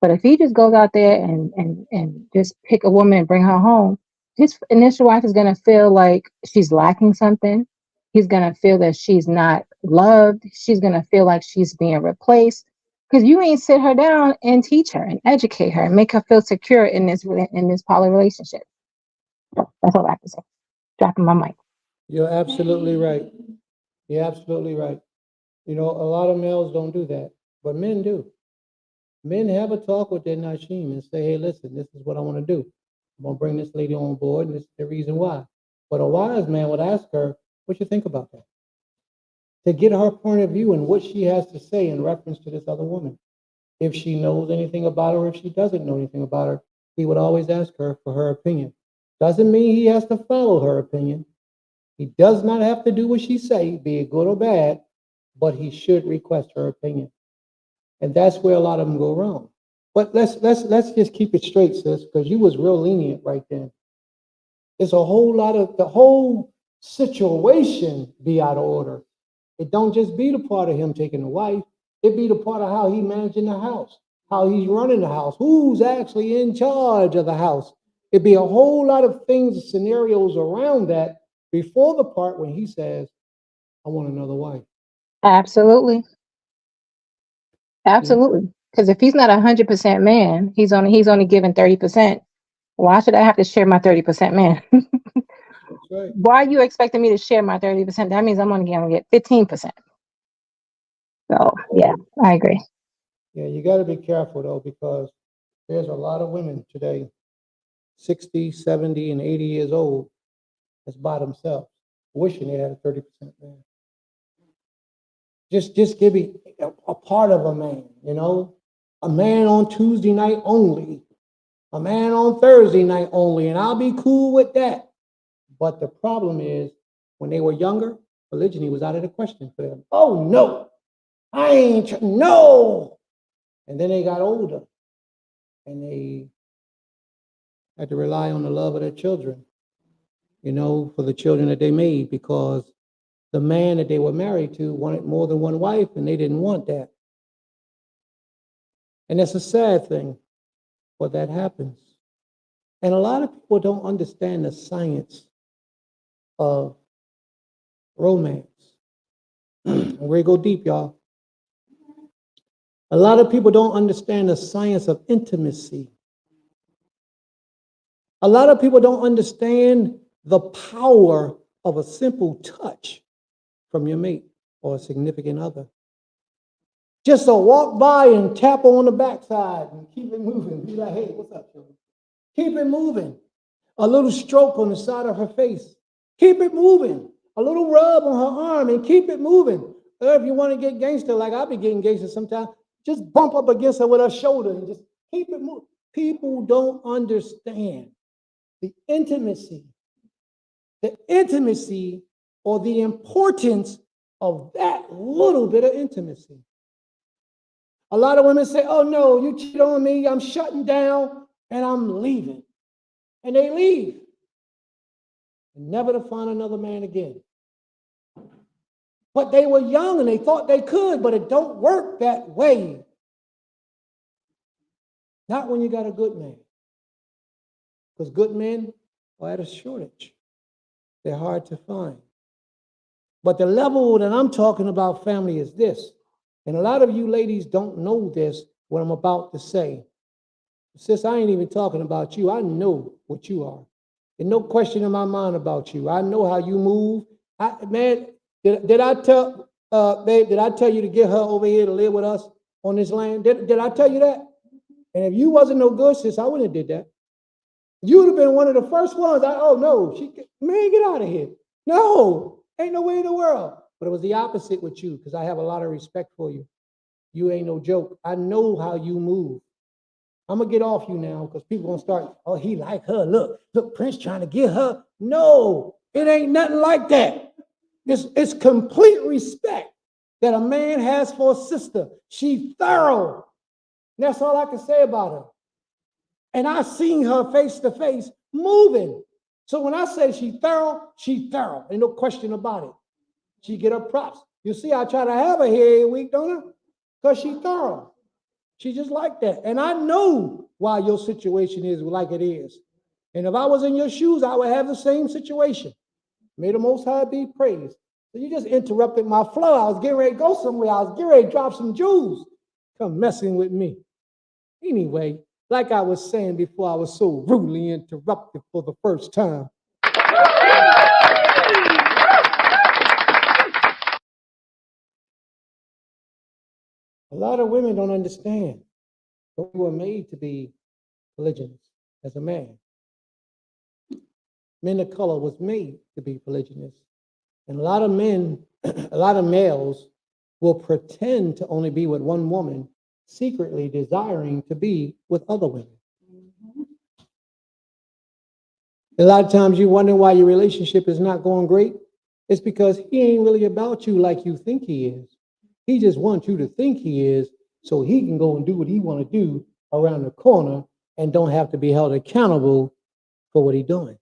But if he just goes out there and just pick a woman and bring her home, his initial wife is going to feel like she's lacking something. He's going to feel that she's not loved. She's going to feel like she's being replaced, because you ain't sit her down and teach her and educate her and make her feel secure in this poly relationship. That's all I have to say. Dropping my mic. You're absolutely right. You're absolutely right. A lot of males don't do that, but men do. Men have a talk with their Nashim and say, hey, listen, this is what I want to do. I'm going to bring this lady on board, and this is the reason why. But a wise man would ask her, what you think about that? To get her point of view and what she has to say in reference to this other woman. If she knows anything about her, or if she doesn't know anything about her, he would always ask her for her opinion. Doesn't mean he has to follow her opinion. He does not have to do what she say, be it good or bad, but he should request her opinion. And that's where a lot of them go wrong. But let's just keep it straight, sis, because you was real lenient right then. There's a whole lot of, the whole situation be out of order. It don't just be the part of him taking a wife. It be the part of how he managing the house, how he's running the house, who's actually in charge of the house. It'd be a whole lot of things, scenarios around that before the part when he says, I want another wife. Absolutely. Absolutely. Because if he's not 100% man, he's only given 30%. Why should I have to share my 30% man? That's right. Why are you expecting me to share my 30%? That means I'm only going to get 15%. So, yeah, I agree. Yeah, you got to be careful, though, because there's a lot of women today, 60, 70, and 80 years old, that's by themselves, wishing they had a 30% man. Just give me a part of a man, a man on Tuesday night only, a man on Thursday night only, and I'll be cool with that. But the problem is, when they were younger, polygyny was out of the question for them. Oh, no, I ain't, no. And then they got older, and they had to rely on the love of their children, for the children that they made, because the man that they were married to wanted more than one wife, and they didn't want that. And that's a sad thing, but that happens. And a lot of people don't understand the science of romance. We go deep, y'all. A lot of people don't understand the science of intimacy. A lot of people don't understand the power of a simple touch from your mate or a significant other. Just to walk by and tap on the backside and keep it moving. Be like, hey, what's up, children? Keep it moving. A little stroke on the side of her face. Keep it moving. A little rub on her arm and keep it moving. Or if you want to get gangster, like I be getting gangster sometimes, just bump up against her with her shoulder and just keep it moving. People don't understand the intimacy or the importance of that little bit of intimacy. A lot of women say, oh no, you cheat on me, I'm shutting down and I'm leaving. And they leave. And never to find another man again. But they were young and they thought they could, but it don't work that way. Not when you got a good man. Because good men are at a shortage. They're hard to find. But the level that I'm talking about, family, is this. And a lot of you ladies don't know this, what I'm about to say. Sis, I ain't even talking about you. I know what you are. There's no question in my mind about you. I know how you move. Man, did I tell babe, did I tell you to get her over here to live with us on this land? Did I tell you that? And if you wasn't no good, sis, I wouldn't have did that. You would have been one of the first ones. Oh no, man, get out of here. No, ain't no way in the world. But it was the opposite with you, because I have a lot of respect for you. You ain't no joke. I know how you move. I'm gonna get off you now, because people gonna start, oh, he like her. Look, Prince trying to get her. No, it ain't nothing like that. It's complete respect that a man has for a sister. She thorough. And that's all I can say about her. And I seen her face to face moving. So when I say she thorough, ain't no question about it. She get her props. You see, I try to have her here every week, don't I? Because she thorough. She just like that. And I know why your situation is like it is. And if I was in your shoes, I would have the same situation. May the Most High be praised. So you just interrupted my flow. I was getting ready to go somewhere. I was getting ready to drop some jewels. Come messing with me. Anyway, like I was saying before, I was so rudely interrupted for the first time. A lot of women don't understand that we were made to be polygynous as a man. Men of color was made to be polygynous. And a lot of men, a lot of males will pretend to only be with one woman, secretly desiring to be with other women. A lot of times you wonder why your relationship is not going great. It's because he ain't really about you like you think he is. He just wants you to think he is so he can go and do what he want to do around the corner and don't have to be held accountable for what he's doing.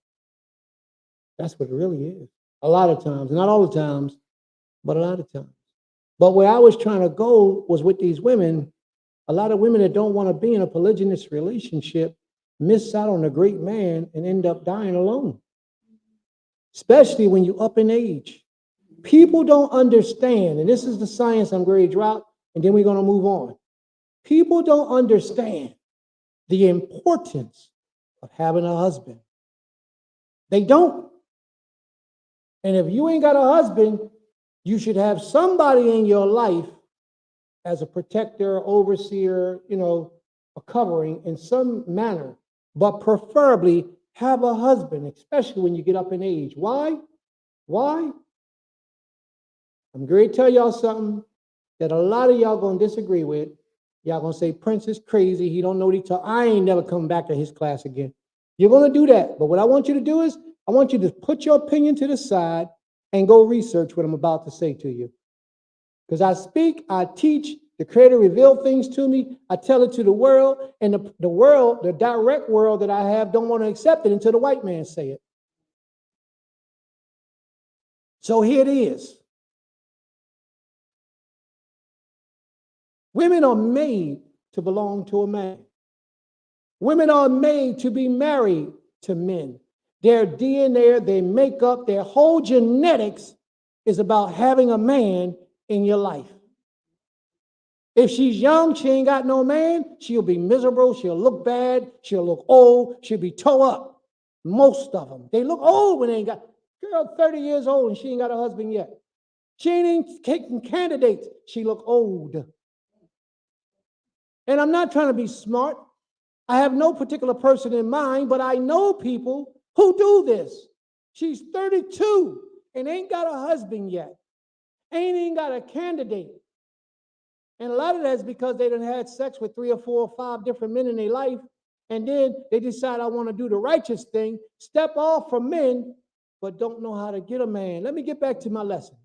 That's what it really is. A lot of times, not all the times, but a lot of times. But where I was trying to go was with these women. A lot of women that don't want to be in a polygynous relationship miss out on a great man and end up dying alone. Especially when you're up in age. People don't understand, and this is the science I'm going to drop, and then we're going to move on. People don't understand the importance of having a husband. They don't. And if you ain't got a husband, you should have somebody in your life as a protector, overseer, a covering in some manner, but preferably have a husband, especially when you get up in age. Why? I'm going to tell y'all something that a lot of y'all going to disagree with. Y'all going to say, Prince is crazy. He don't know what he talk. I ain't never coming back to his class again. You're going to do that. But what I want you to do is, I want you to put your opinion to the side and go research what I'm about to say to you. Because I speak, I teach, the Creator revealed things to me. I tell it to the world, and the world, the direct world that I have, don't want to accept it until the white man say it. So here it is. Women are made to belong to a man. Women are made to be married to men. Their DNA, their makeup, their whole genetics is about having a man in your life. If she's young, she ain't got no man, she'll be miserable, she'll look bad, she'll look old, she'll be toe up. Most of them. They look old when they ain't got, girl 30 years old and she ain't got a husband yet. She ain't even taking candidates, she look old. And I'm not trying to be smart. I have no particular person in mind, but I know people who do this. She's 32 and ain't got a husband yet. Ain't even got a candidate. And a lot of that is because they done had sex with 3 or 4 or 5 different men in their life. And then they decide, I want to do the righteous thing, step off from men, but don't know how to get a man. Let me get back to my lesson.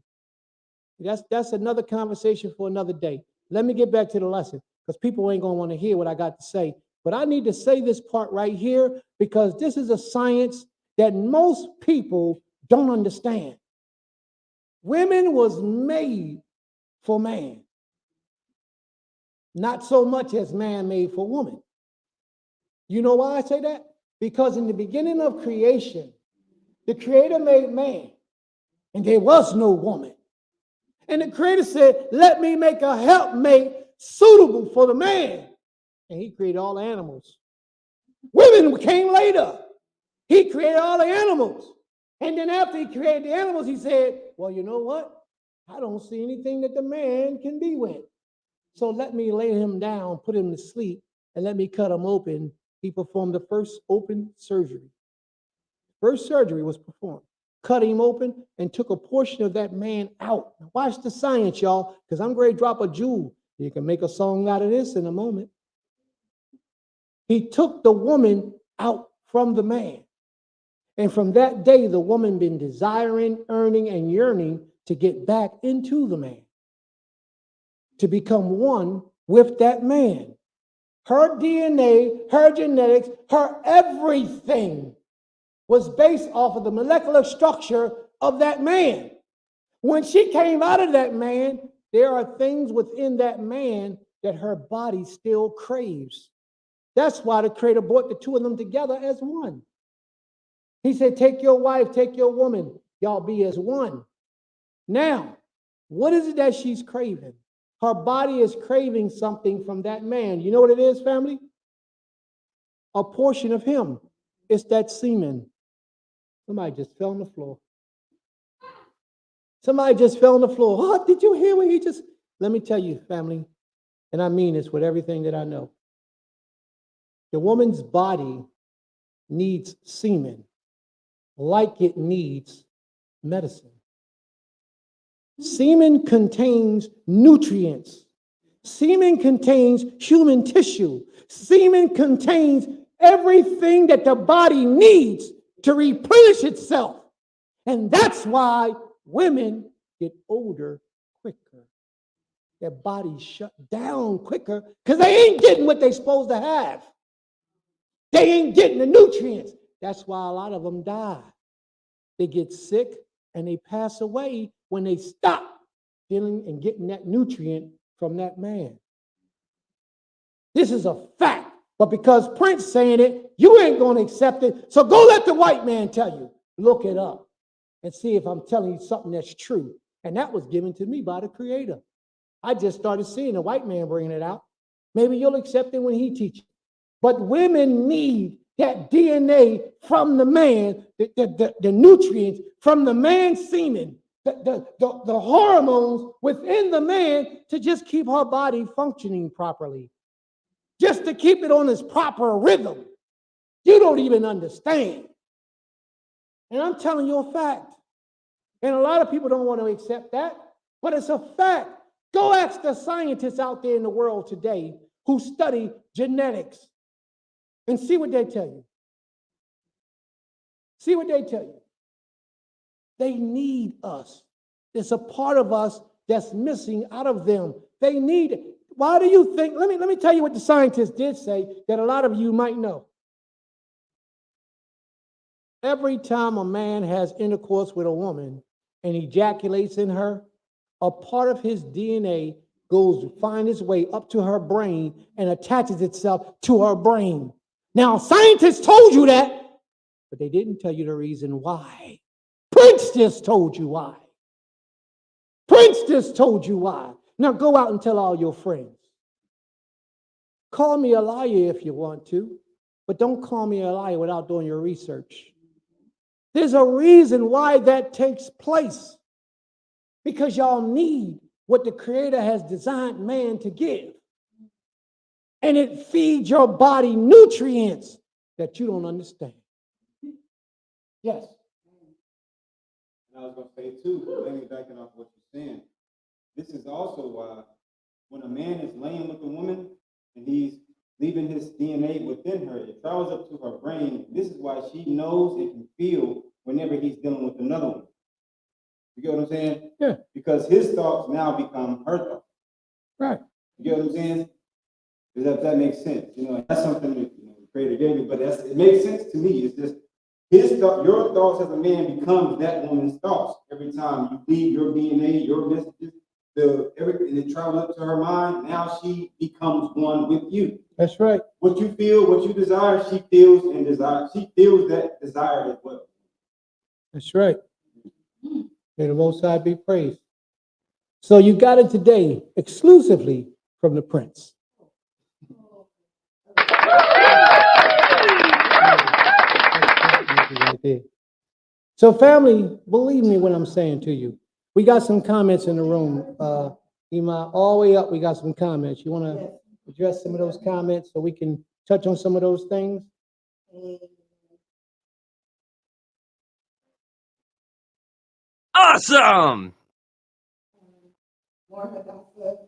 That's another conversation for another day. Let me get back to the lesson, because people ain't going to want to hear what I got to say. But I need to say this part right here, because this is a science that most people don't understand. Women was made for man. Not so much as man made for woman. You know why I say that? Because in the beginning of creation, the Creator made man, and there was no woman. And the Creator said, let me make a helpmate suitable for the man. And he created all the animals. Women came later. He created all the animals. And then after he created the animals, he said, well, you know what? I don't see anything that the man can be with. So let me lay him down, put him to sleep, and let me cut him open. He performed the first open surgery. First surgery was performed. Cut him open and took a portion of that man out. Watch the science, y'all, because I'm going to drop a jewel. You can make a song out of this in a moment. He took the woman out from the man. And from that day, the woman been desiring, earning, and yearning to get back into the man, to become one with that man. Her DNA, her genetics, her everything was based off of the molecular structure of that man. When she came out of that man, there are things within that man that her body still craves. That's why the Creator brought the two of them together as one. He said, take your wife, take your woman, y'all be as one. Now, what is it that she's craving? Her body is craving something from that man. You know what it is, family? A portion of him. It's that semen. Somebody just fell on the floor. Somebody just fell on the floor. Oh, did you hear what he just... Let me tell you, family, and I mean this with everything that I know. The woman's body needs semen like it needs medicine. Semen contains nutrients. Semen contains human tissue. Semen contains everything that the body needs to replenish itself. And that's why women get older quicker. Their bodies shut down quicker because they ain't getting what they're supposed to have. They ain't getting the nutrients. That's why a lot of them die. They get sick and they pass away when they stop feeling and getting that nutrient from that man. This is a fact. But because Prince saying it, you ain't going to accept it. So go let the white man tell you. Look it up and see if I'm telling you something that's true. And that was given to me by the Creator. I just started seeing the white man bringing it out. Maybe you'll accept it when he teaches. But women need that DNA from the man, the nutrients from the man's semen, the hormones within the man to just keep her body functioning properly, just to keep it on its proper rhythm. You don't even understand. And I'm telling you a fact. And a lot of people don't want to accept that, but it's a fact. Go ask the scientists out there in the world today who study genetics and see what they tell you. See what they tell you. They need us. There's a part of us that's missing out of them. They need it. Why do you think? Let me tell you what the scientists did say that a lot of you might know. Every time a man has intercourse with a woman and ejaculates in her, a part of his DNA goes to find its way up to her brain and attaches itself to her brain. Now, scientists told you that, but they didn't tell you the reason why. Prince just told you why. Prince just told you why. Now go out and tell all your friends. Call me a liar if you want to, but don't call me a liar without doing your research. There's a reason why that takes place. Because y'all need what the Creator has designed man to give. And it feeds your body nutrients that you don't understand. Yes. And I was going to say too, maybe backing off what you're saying, this is also why when a man is laying with a woman and he's leaving his DNA within her, it travels up to her brain. This is why she knows and can feel whenever he's dealing with another one. You get what I'm saying? Yeah. Because his thoughts now become her thoughts. Right. You get what I'm saying? If that makes sense. You know, that's something that the Creator gave me, but it makes sense to me. It's just your thoughts as a man becomes that woman's thoughts. Every time you leave your DNA, your messages, everything that travels up to her mind, now she becomes one with you. That's right. What you feel, what you desire, she feels and desires. She feels that desire as well. That's right. May the Most High be praised. So you got it today exclusively from the Prince. So family, believe me when I'm saying to you, We got some comments in the room. Ima, all the way up, we got some comments. You want to address some of those comments so we can touch on some of those things? Awesome! More Hadassah says,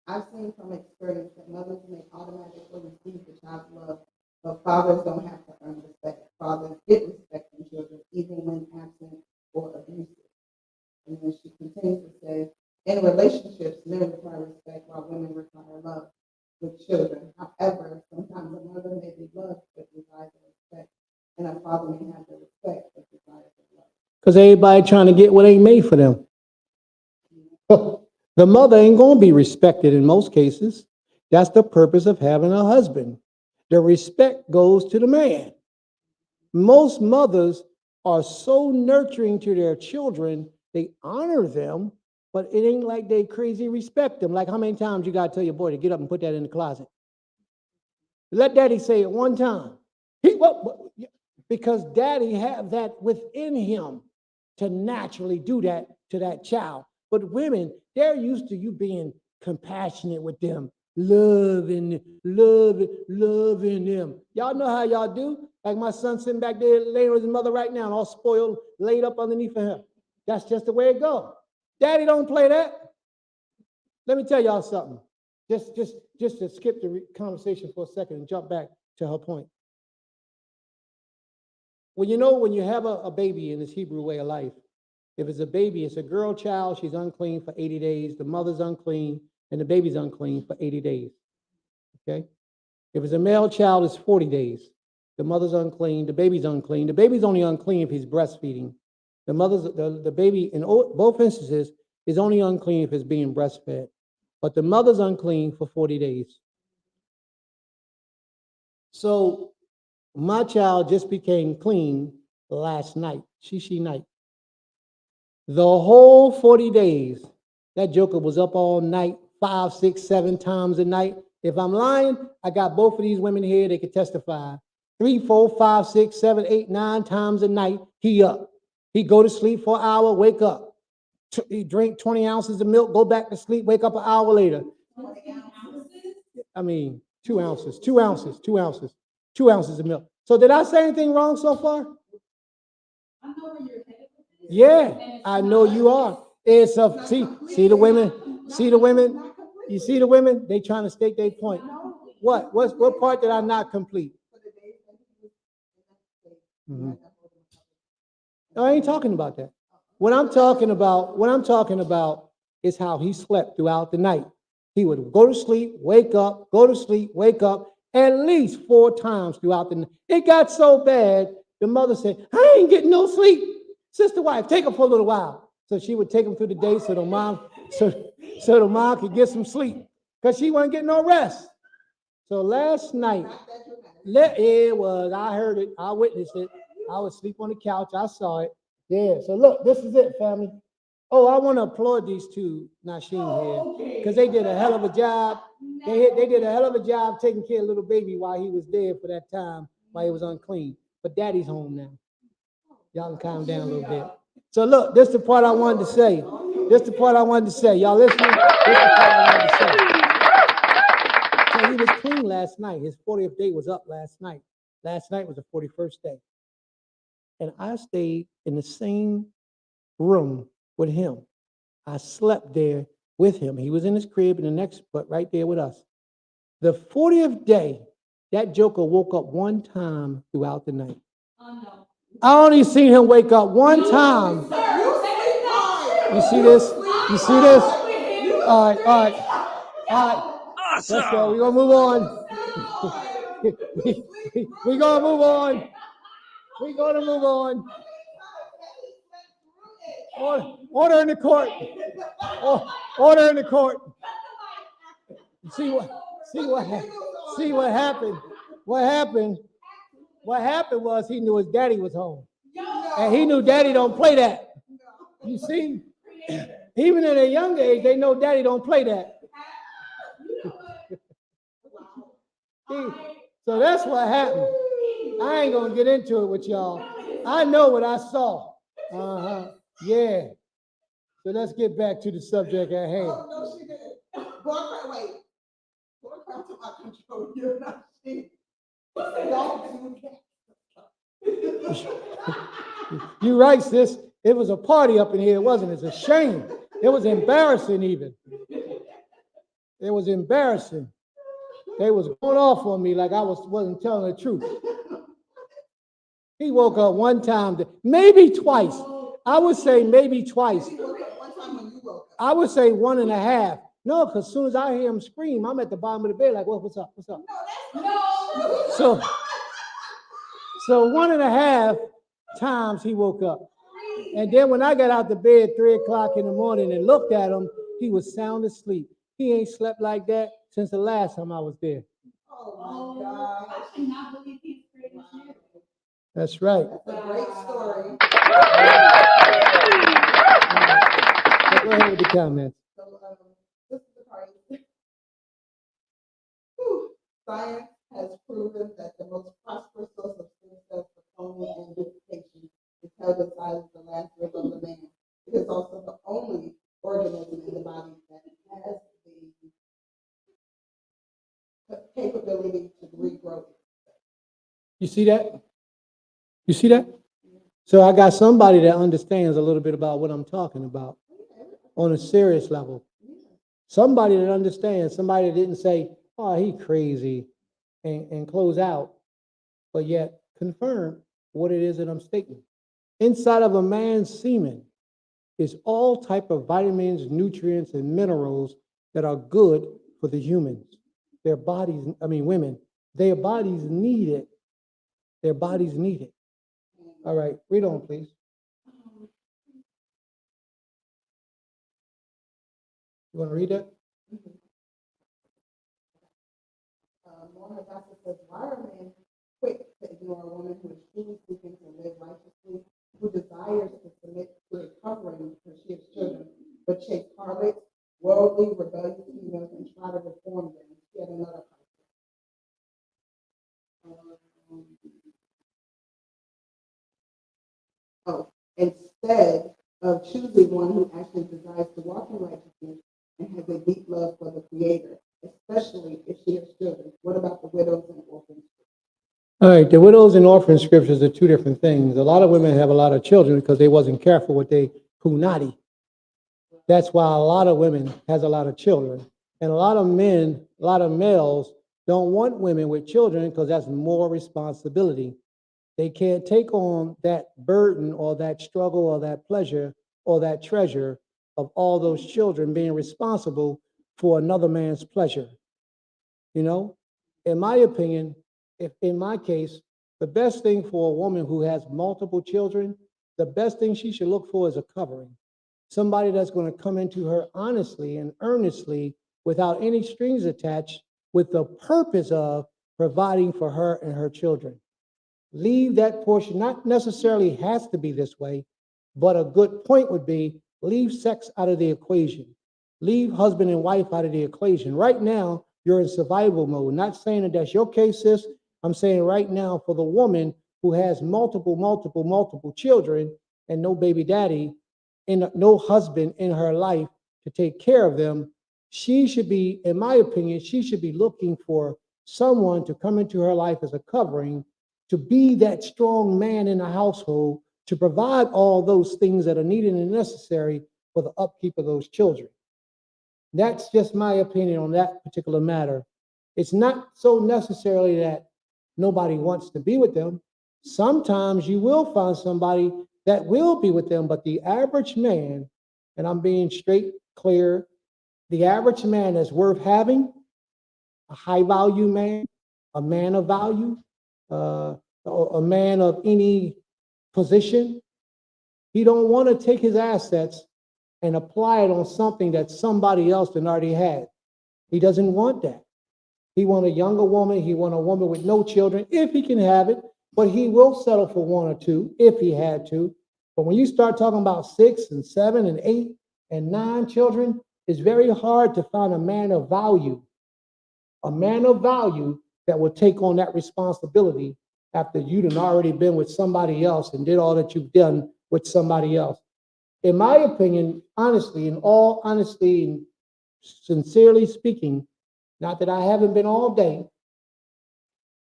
I've seen from experience that mothers may automatically receive the child's love, but fathers don't have to earn respect. Fathers get respect from children, even when absent or abusive. And then she continues to say, in relationships, men require respect while women require love with children. However, sometimes a mother may be loved but desires respect, and a father may have the respect but desires love. Because everybody trying to get what ain't made for them. The mother ain't going to be respected in most cases. That's the purpose of having a husband. The respect goes to the man. Most mothers are so nurturing to their children, they honor them, but it ain't like they crazy respect them. Like how many times you got to tell your boy to get up and put that in the closet? Let daddy say it one time. Because daddy have that within him to naturally do that to that child. But women, they're used to you being compassionate with them, loving them. Y'all know how y'all do? Like my son sitting back there laying with his mother right now, all spoiled, laid up underneath her. That's just the way it goes. Daddy don't play that. Let me tell y'all something. Just to skip the conversation for a second and jump back to her point. Well, you know, when you have a baby in this Hebrew way of life, if it's a baby, it's a girl child, she's unclean for 80 days, the mother's unclean, and the baby's unclean for 80 days, okay? If it's a male child, it's 40 days. The mother's unclean, the baby's unclean. The baby's only unclean if he's breastfeeding. The baby, in both instances, is only unclean if it's being breastfed. But the mother's unclean for 40 days. So my child just became clean last night, she night. The whole 40 days, that joker was up all night, 5, 6, 7 times a night. If I'm lying, I got both of these women here, they could testify. 3, 4, 5, 6, 7, 8, 9 times a night, he up. He go to sleep for an hour, wake up. He drink 20 ounces of milk, go back to sleep, wake up an hour later. I mean, 2 ounces of milk. So did I say anything wrong so far? Yeah, I know you are. It's a see the women, you see the women, they trying to state their point. What part did I not complete? Mm-hmm. No, I ain't talking about that. What I'm talking about is how he slept throughout the night. He would go to sleep, wake up, go to sleep, wake up, at least 4 times throughout the night. It got so bad, the mother said, I ain't getting no sleep. Sister wife, take him for a little while. So she would take him through the day so the mom could get some sleep. Because she wasn't getting no rest. So last night, I heard it, I witnessed it. I was asleep on the couch, I saw it. Yeah, so look, this is it, family. Oh, I want to applaud these two Nashim here, because they did a hell of a job. They did a hell of a job taking care of little baby while he was there for that time, while he was unclean. But daddy's home now. Y'all can calm down a little bit. So look, this is the part I wanted to say. Y'all listening? This is the part I wanted to say. So he was clean last night. His 40th day was up last night. Last night was the 41st day. And I stayed in the same room with him. I slept there with him. He was in his crib in the next, but right there with us. The 40th day, that joker woke up 1 time throughout the night. Oh, no. I only seen him wake up 1 time. You see this? All right. Awesome! Let's go. We're going to move on. We're going to move on. Order in the court. Order in the court. See what happened. What happened was he knew his daddy was home. And he knew daddy don't play that. You see? Even at a young age, they know daddy don't play that. So that's what happened. I ain't gonna get into it with y'all. I know what I saw. Yeah. So let's get back to the subject at hand. Oh, no, she didn't. Bullcrap, wait. Bullcrap to my control. You're not she. Don't do that. You're right, sis. It was a party up in here, wasn't it? It's a shame. It was embarrassing even. It was embarrassing. They was going off on me like I wasn't telling the truth. He woke up one time, maybe twice. I would say maybe twice. He woke up one time when you woke up. I would say 1.5. No, because as soon as I hear him scream, I'm at the bottom of the bed like, well, what's up? What's up? No. So 1.5 times he woke up. And then when I got out the bed 3 o'clock in the morning and looked at him, he was sound asleep. He ain't slept like that since the last time I was there. Oh my God. I cannot believe he's created you. That's right. That's a great story. Go ahead with the comments. So, this is the part. Whew. Science has proven that the most prosperous source of stem cells for cloning and duplication is held inside of the last rib of the man. It is also the only organism in the body that has the capability to regrow. You see that? You see that? So I got somebody that understands a little bit about what I'm talking about on a serious level. Somebody that understands, somebody that didn't say, oh, he crazy, and close out, but yet confirm what it is that I'm stating. Inside of a man's semen is all type of vitamins, nutrients, and minerals that are good for the humans. Their bodies, women, their bodies need it. Their bodies need it. All right, read on, please. You want to read that? Moana Gossip says, why are men quick to ignore a woman who is truly seeking to live righteously, who desires to submit to a covering because she has children, but chase harlots, worldly, rebellious females, and try to reform them? Yet another instead of choosing one who actually desires to walk in righteousness and has a deep love for the Creator, especially if she has children. What about the widows and orphans? All right, the widows and orphan scriptures are two different things. A lot of women have a lot of children because they wasn't careful with their punani. That's why a lot of women has a lot of children. And a lot of men, a lot of males don't want women with children because that's more responsibility. They can't take on that burden or that struggle or that pleasure or that treasure of all those children being responsible for another man's pleasure. You know, in my opinion, if in my case, the best thing for a woman who has multiple children, the best thing she should look for is a covering. Somebody that's going to come into her honestly and earnestly without any strings attached with the purpose of providing for her and her children. Leave that portion, not necessarily has to be this way, but a good point would be leave sex out of the equation. Leave husband and wife out of the equation. Right now, you're in survival mode. Not saying that that's your case, sis. I'm saying right now for the woman who has multiple children and no baby daddy and no husband in her life to take care of them, she should be, in my opinion, she should be looking for someone to come into her life as a covering, to be that strong man in the household, to provide all those things that are needed and necessary for the upkeep of those children. That's just my opinion on that particular matter. It's not so necessarily that nobody wants to be with them. Sometimes you will find somebody that will be with them, but the average man, and I'm being straight, clear, the average man that's worth having, a high value man, a man of value, a man of any position, he don't want to take his assets and apply it on something that somebody else than already had. He doesn't want that. He want a younger woman. He want a woman with no children, if he can have it, but he will settle for 1 or 2 if he had to. But when you start talking about 6 and 7 and 8 and 9 children, it's very hard to find a man of value that will take on that responsibility after you'd already been with somebody else and did all that you've done with somebody else. in my opinion, honestly, in all honesty and sincerely speaking, not that I haven't been all day,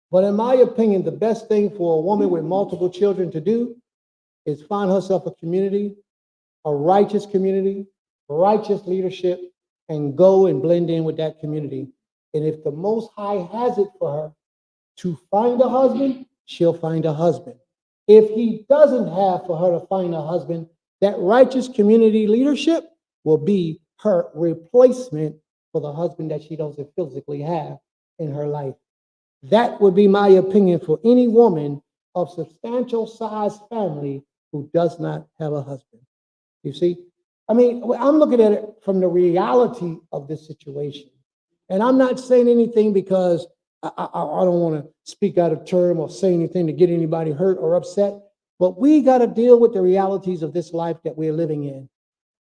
but in my opinion, the best thing for a woman with multiple children to do is find herself a community, a righteous community, righteous leadership, and go and blend in with that community. And if the Most High has it for her to find a husband, she'll find a husband. If he doesn't have for her to find a husband, that righteous community leadership will be her replacement for the husband that she doesn't physically have in her life. That would be my opinion for any woman of substantial size family who does not have a husband. You see? I mean, I'm looking at it from the reality of this situation. And I'm not saying anything because I don't want to speak out of term or say anything to get anybody hurt or upset, but we got to deal with the realities of this life that we're living in.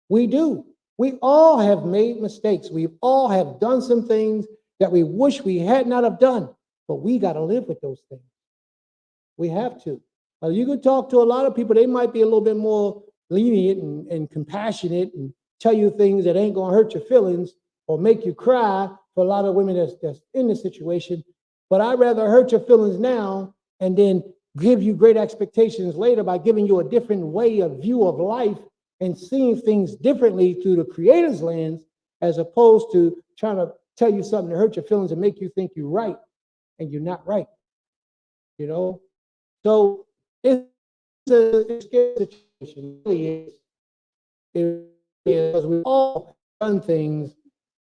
We do. We all have made mistakes. We all have done some things that we wish we had not have done, but we got to live with those things. We have to. You can talk to a lot of people, they might be a little bit more lenient and compassionate and tell you things that ain't gonna hurt your feelings or make you cry for a lot of women that's in this situation. But I'd rather hurt your feelings now and then give you great expectations later by giving you a different way of view of life and seeing things differently through the Creator's lens, as opposed to trying to tell you something to hurt your feelings and make you think you're right and you're not right. You know? So it's a scary situation. It really is. It is, because we've all done things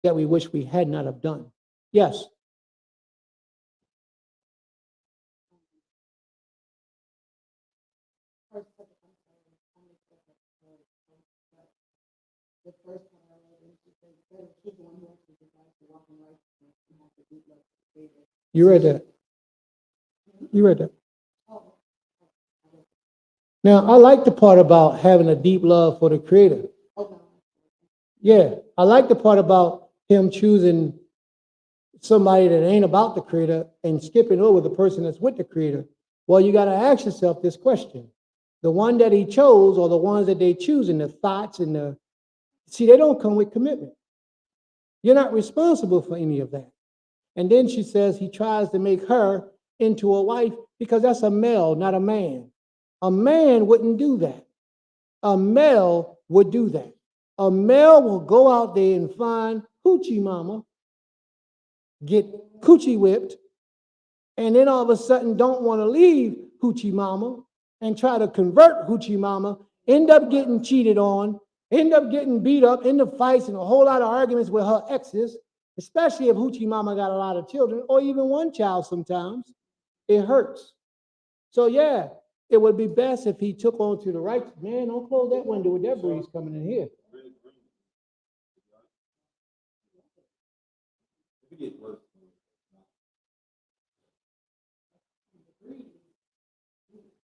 that we wish we had not have done. Yes. You read that. You read that. Now, I like the part about having a deep love for the Creator. Yeah, I like the part about him choosing somebody that ain't about the Creator and skipping over the person that's with the Creator. Well, you got to ask yourself this question. The one that he chose, or the ones that they choose, and the thoughts and the, see, they don't come with commitment. You're not responsible for any of that. And then she says he tries to make her into a wife because that's a male, not a man. A man wouldn't do that. A male would do that. A male will go out there and find hoochie mama, get coochie whipped, and then all of a sudden don't want to leave hoochie mama and try to convert hoochie mama, end up getting cheated on, end up getting beat up, end up fights and a whole lot of arguments with her exes, especially if hoochie mama got a lot of children or even one child sometimes. It hurts. So yeah, it would be best if he took on to the right. Man, don't close that window with that breeze coming in here.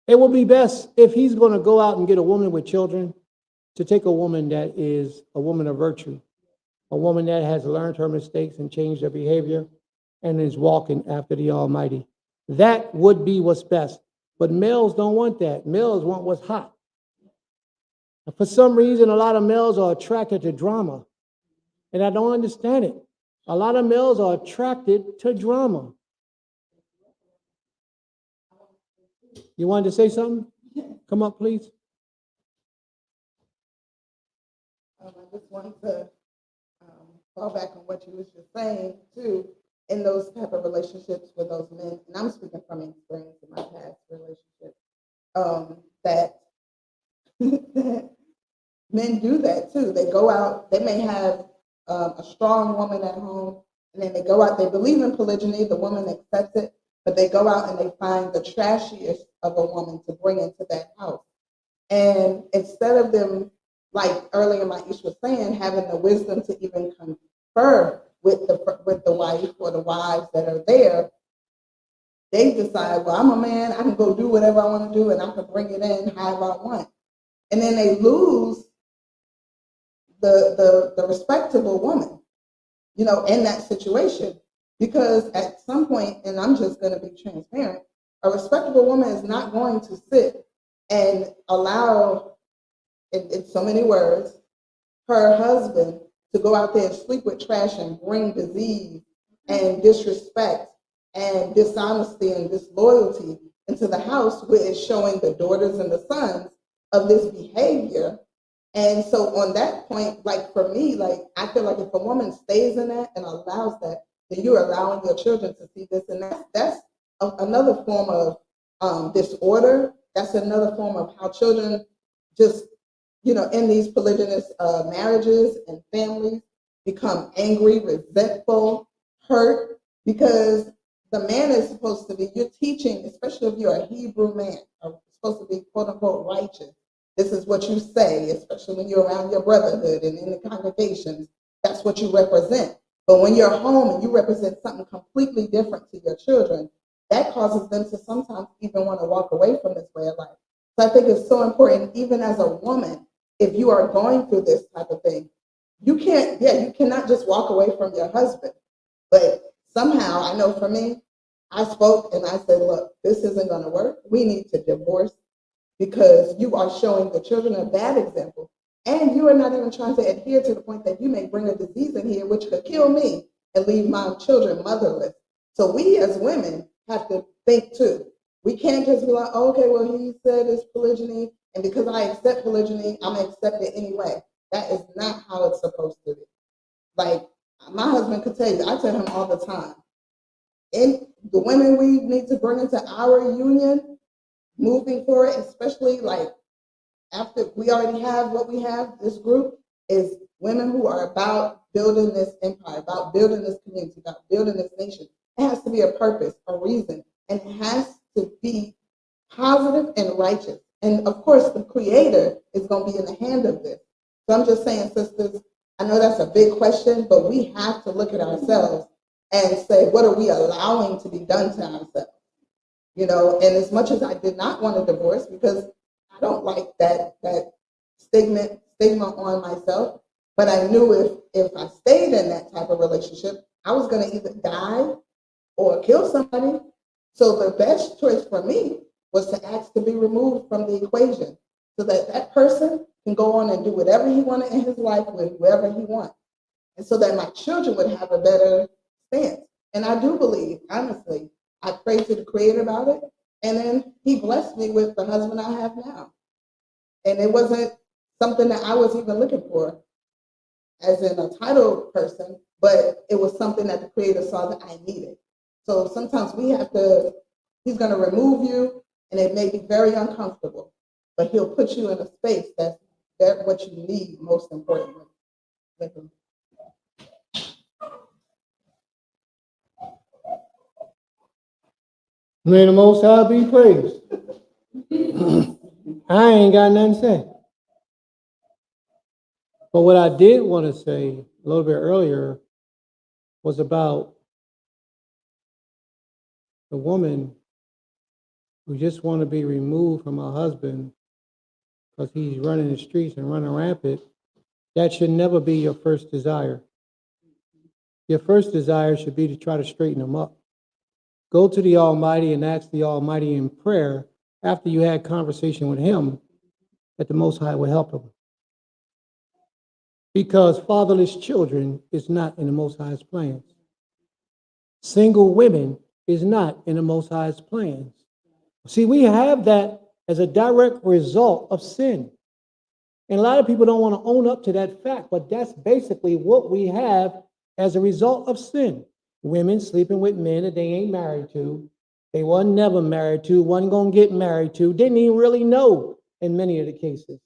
It would be best if he's going to go out and get a woman with children to take a woman that is a woman of virtue, a woman that has learned her mistakes and changed her behavior and is walking after the Almighty. That would be what's best. But males don't want that. Males want what's hot. And for some reason, a lot of males are attracted to drama. And I don't understand it. A lot of males are attracted to drama. You wanted to say something? Come up, please. I just wanted to fall back on what you was just saying, too, in those type of relationships with those men. And I'm speaking from experience in my past relationship, that men do that, too. They go out, they may have a strong woman at home, and then they go out, they believe in polygyny, the woman accepts it, but they go out and they find the trashiest of a woman to bring into that house. And instead of them, like earlier Maish was saying, having the wisdom to even confer with the wife or the wives that are there, they decide, well, I'm a man, I can go do whatever I want to do, and I can bring it in however I want. And then they lose the respectable woman, in that situation. Because at some point, and I'm just going to be transparent, a respectable woman is not going to sit and allow in so many words, her husband to go out there and sleep with trash and bring disease and disrespect and dishonesty and disloyalty into the house, where it's showing the daughters and the sons of this behavior. And so on that point, like for me, like I feel like if a woman stays in that and allows that, then you're allowing your children to see this. And that's another form of disorder. That's another form of how children just, in these polygynous marriages and families become angry, resentful, hurt, because the man is supposed to be, you're teaching, especially if you're a Hebrew man, are supposed to be quote unquote righteous. This is what you say, especially when you're around your brotherhood and in the congregations. That's what you represent. But when you're home and you represent something completely different to your children, that causes them to sometimes even want to walk away from this way of life. So I think it's so important, even as a woman, if you are going through this type of thing, you cannot just walk away from your husband. But somehow, I know for me, I spoke and I said, look, this isn't going to work. We need to divorce, because you are showing the children a bad example. And you are not even trying to adhere to the point that you may bring a disease in here, which could kill me and leave my children motherless. So we as women have to think too. We can't just be like, oh, okay, well, he said it's polygyny, and because I accept polygyny, I'm going to accept it anyway. That is not how it's supposed to be. Like, my husband could tell you, I tell him all the time, and the women we need to bring into our union, moving forward, especially like after we already have what we have, this group is women who are about building this empire, about building this community, about building this nation. It has to be a purpose, a reason, and it has to be positive and righteous. And of course, the creator is going to be in the hand of this. So I'm just saying, sisters, I know that's a big question, but we have to look at ourselves and say, what are we allowing to be done to ourselves? And as much as I did not want a divorce, because I don't like that stigma on myself, but I knew if I stayed in that type of relationship, I was going to either die or kill somebody. So the best choice for me was to ask to be removed from the equation, so that that person can go on and do whatever he wanted in his life with whoever he wants, and so that my children would have a better stance. And I do believe, honestly, I prayed to the Creator about it, and then He blessed me with the husband I have now. And it wasn't something that I was even looking for as in a title person, but it was something that the Creator saw that I needed. So sometimes He's going to remove you, and it may be very uncomfortable, but He'll put you in a space that's what you need most importantly. May the Most High be praised. I ain't got nothing to say. But what I did want to say a little bit earlier was about the woman who just want to be removed from her husband because he's running the streets and running rampant. That should never be your first desire. Your first desire should be to try to straighten him up. Go to the Almighty and ask the Almighty in prayer after you had conversation with him that the Most High will help him. Because fatherless children is not in the Most High's plans. Single women is not in the Most High's plans. See, we have that as a direct result of sin. And a lot of people don't want to own up to that fact, but that's basically what we have as a result of sin. Women sleeping with men that they ain't married to, they wasn't never married to, wasn't going to get married to, didn't even really know in many of the cases.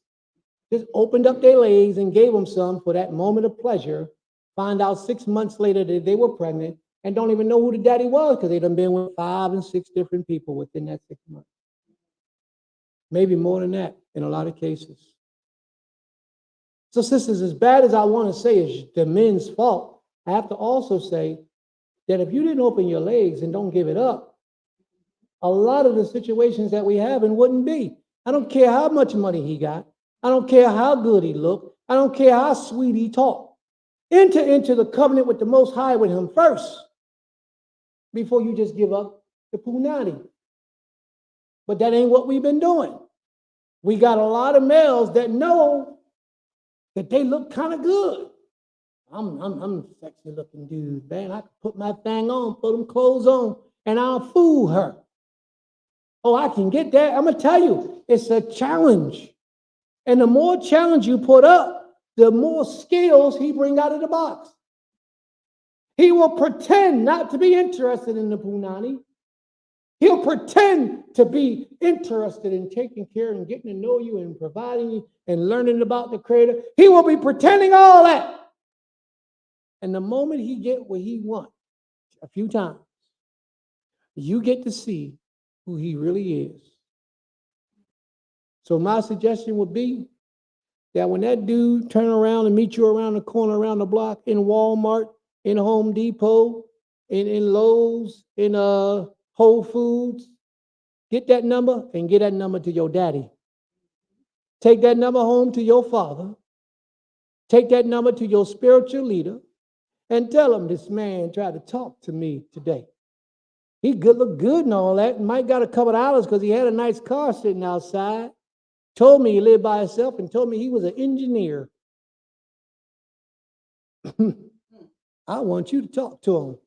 Just opened up their legs and gave them some for that moment of pleasure, find out 6 months later that they were pregnant, and don't even know who the daddy was because they done been with 5 and 6 different people within that 6 months. Maybe more than that in a lot of cases. So sisters, as bad as I want to say is the men's fault, I have to also say that if you didn't open your legs and don't give it up, a lot of the situations that we have wouldn't be. I don't care how much money he got. I don't care how good he looked. I don't care how sweet he talked. Enter into the covenant with the Most High with him first before you just give up the punani. But that ain't what we've been doing. We got a lot of males that know that they look kind of good. I'm a sexy looking dude, man. I can put my thing on, put them clothes on, and I'll fool her. Oh, I can get that. I'm gonna tell you, it's a challenge. And the more challenge you put up, the more skills he bring out of the box. He will pretend not to be interested in the punani. He'll pretend to be interested in taking care and getting to know you and providing you and learning about the Creator. He will be pretending all that. And the moment he get what he wants, a few times, you get to see who he really is. So my suggestion would be that when that dude turn around and meet you around the corner, around the block, in Walmart, in Home Depot, in Lowe's, in Whole Foods, get that number and get that number to your daddy. Take that number home to your father. Take that number to your spiritual leader and tell him this man tried to talk to me today. He look good and all that, and might got a couple of dollars because he had a nice car sitting outside. Told me he lived by himself and told me he was an engineer. I want you to talk to him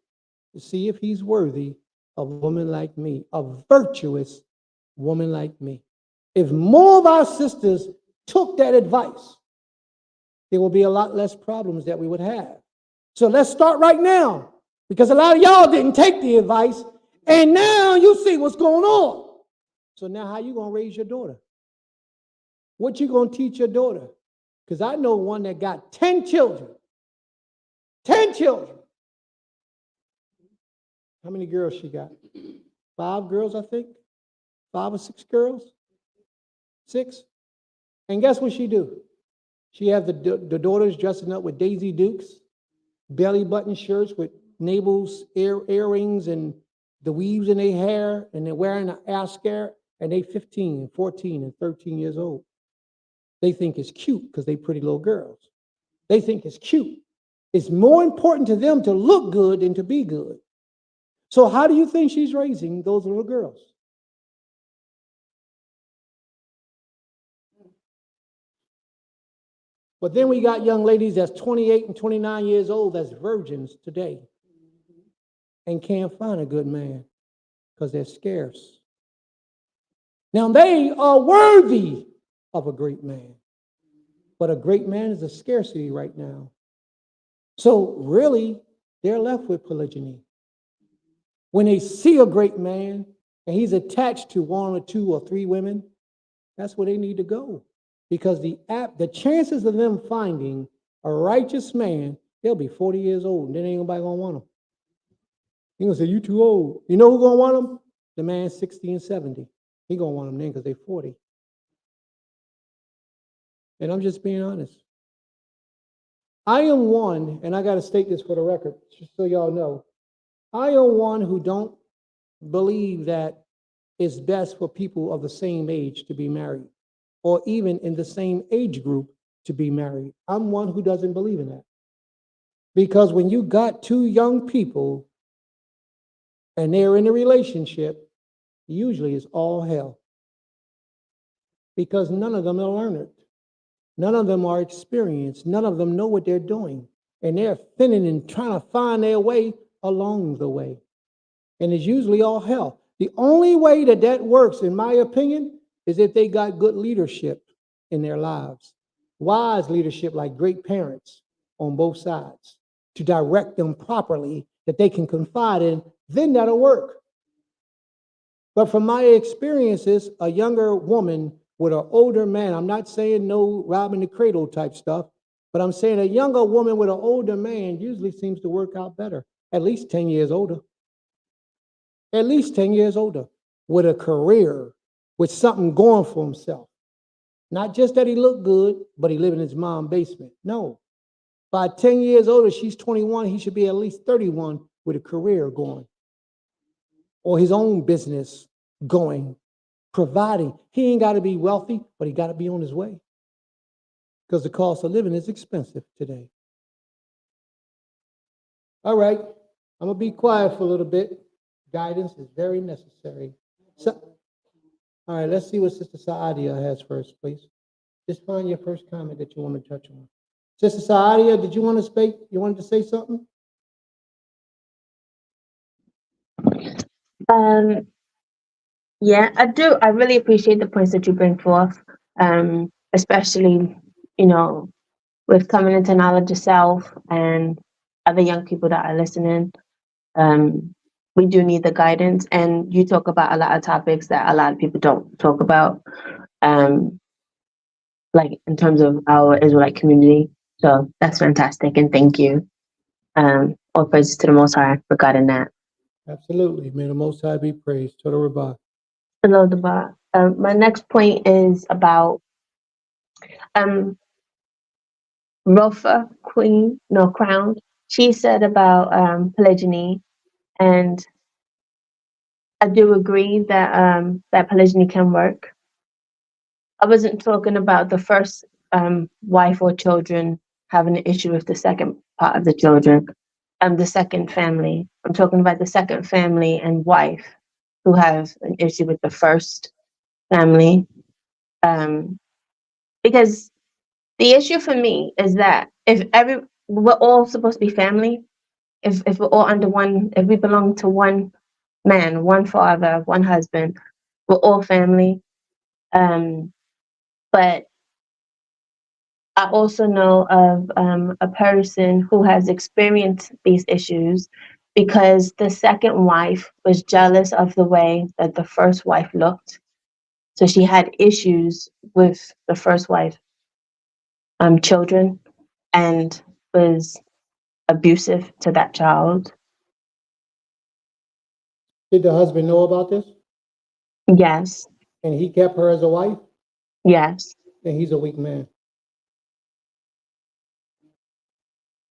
to see if he's worthy of a woman like me, a virtuous woman like me. If more of our sisters took that advice, there will be a lot less problems that we would have. So let's start right now, because a lot of y'all didn't take the advice, and now you see what's going on. So now how you going to raise your daughter? What you going to teach your daughter? Because I know one that got 10 children. 10 children. How many girls she got? 5 girls, I think. 5 or 6 girls. 6. And guess what she do? She has the daughters dressing up with Daisy Dukes, belly button shirts with navels, earrings, and the weaves in their hair, and they're wearing an ascot, and they 15, 14, and 13 years old. They think it's cute because they pretty little girls. They think it's cute. It's more important to them to look good than to be good. So how do you think she's raising those little girls? But then we got young ladies that's 28 and 29 years old that's virgins today and can't find a good man because they're scarce. Now they are worthy of a great man, but a great man is a scarcity right now. So really, they're left with polygyny. When they see a great man and he's attached to 1 or 2 or 3 women, that's where they need to go. Because the chances of them finding a righteous man, they'll be 40 years old, and then ain't nobody gonna want them. You're gonna say, you too old. You know who gonna want them? The man 60 and 70. He gonna want them then because they're 40. And I'm just being honest. I am one, and I gotta state this for the record, just so y'all know. I am one who don't believe that it's best for people of the same age to be married, or even in the same age group to be married. I'm one who doesn't believe in that. Because when you got 2 young people and they're in a relationship, usually it's all hell. Because none of them are learned. None of them are experienced. None of them know what they're doing. And they're thinning and trying to find their way along the way. And it's usually all hell. The only way that that works, in my opinion, is if they got good leadership in their lives. Wise leadership, like great parents on both sides, to direct them properly, that they can confide in, then that'll work. But from my experiences, a younger woman with an older man, I'm not saying no robbing the cradle type stuff, but I'm saying a younger woman with an older man usually seems to work out better, at least 10 years older. At least 10 years older, with a career, with something going for himself. Not just that he looked good, but he lived in his mom's basement. No. By 10 years older, she's 21, he should be at least 31 with a career going. Or his own business going, providing. He ain't got to be wealthy, but he got to be on his way. Because the cost of living is expensive today. All right, I'm going to be quiet for a little bit. Guidance is very necessary. So, All right, let's see what Sister Saadia has first, please. Just find your first comment that you want to touch on. Sister Saadia, did you want to speak? You wanted to say something? Um, yeah, I do. I really appreciate the points that you bring forth, especially, you know, with coming into knowledge of self and other young people that are listening. We do need the guidance, and you talk about a lot of topics that a lot of people don't talk about, like in terms of our Israelite community. So that's fantastic, and thank you. All praises to the Most High regarding that. Absolutely. May the Most High be praised. Total Rabbah. Hello, Deba. My next point is about Rofa Queen, no Crown. She said about polygyny, and I do agree that that polygyny can work. I wasn't talking about the first wife or children having an issue with the second part of the children, the second family. I'm talking about the second family and wife who have an issue with the first family. Because the issue for me is that we're all supposed to be family, if we're all under one, if we belong to one man, one father, one husband, we're all family. But I also know of a person who has experienced these issues because the second wife was jealous of the way that the first wife looked. So she had issues with the first wife, children, and was abusive to that child. Did the husband know about this? Yes, And he kept her as a wife? yes. Then he's a weak man.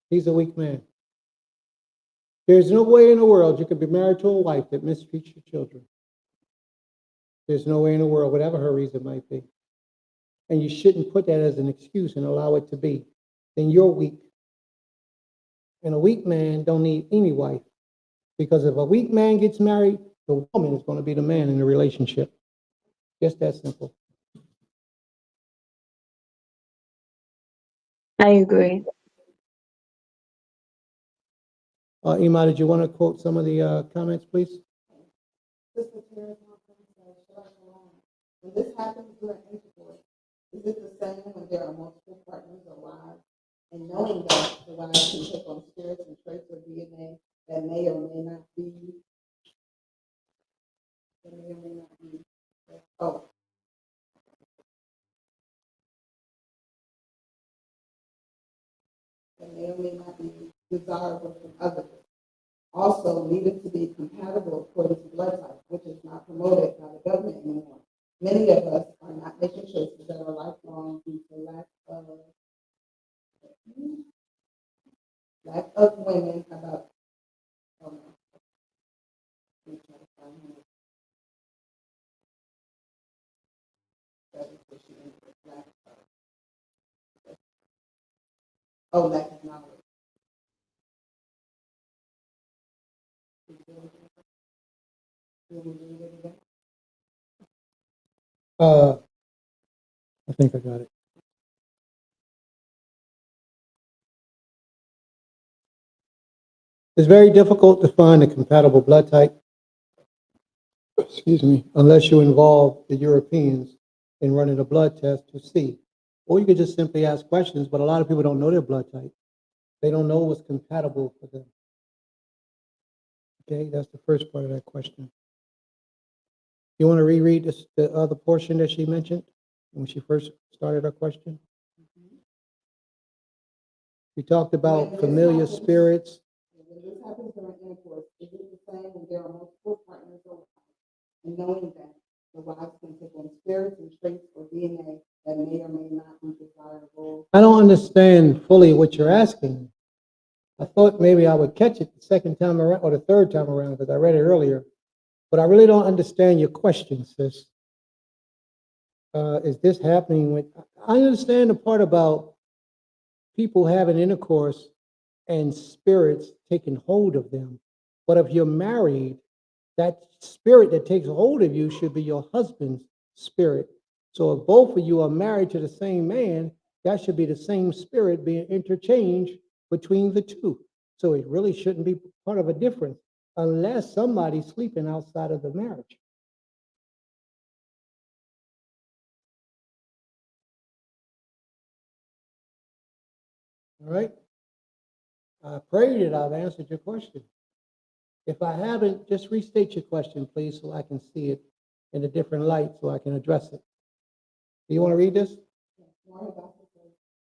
He's a weak man. There's no way in the world you could be married to a wife that mistreats your children. There's no way in the world, whatever her reason might be. And you shouldn't put that as an excuse and allow it to be. Then you're weak. And a weak man don't need any wife. Because if a weak man gets married, the woman is going to be the man in the relationship. Just that simple. I agree. Ima, did you want to quote some of the comments, please? Sister Terry Thompson says, "Shalom. When this happens during intercourse, is it the same when there are multiple partners or wives? And knowing that the wives can take on spirits and traits of DNA that may or may not be, oh, that may or may not be desirable from others. Also needed to be compatible according to blood type, which is not promoted by the government anymore. Many of us are not making choices that are lifelong due to lack of women about. Oh, no. Let me try to find her. That is what she ended. Lack of knowledge. I think I got it. It's very difficult to find a compatible blood type, excuse me, unless you involve the Europeans in running a blood test to see. Or you could just simply ask questions, but a lot of people don't know their blood type. They don't know what's compatible for them. Okay, that's the first part of that question. You want to reread the other portion that she mentioned when she first started her question? We talked about familiar spirits. When this happens during intercourse, is it the same when there are multiple partners or wives? And knowing that the wives can take on spirits and traits or DNA that may or may not be desirable. I don't understand fully what you're asking. I thought maybe I would catch it the second time around or the third time around because I read it earlier. But I really don't understand your question, sis. Is this happening with? I understand the part about people having intercourse and spirits taking hold of them. But if you're married, that spirit that takes hold of you should be your husband's spirit. So if both of you are married to the same man, that should be the same spirit being interchanged between the two. So it really shouldn't be part of a difference unless somebody's sleeping outside of the marriage. All right? I pray that I've answered your question. If I haven't, just restate your question, please, so I can see it in a different light so I can address it. Do you want to read this?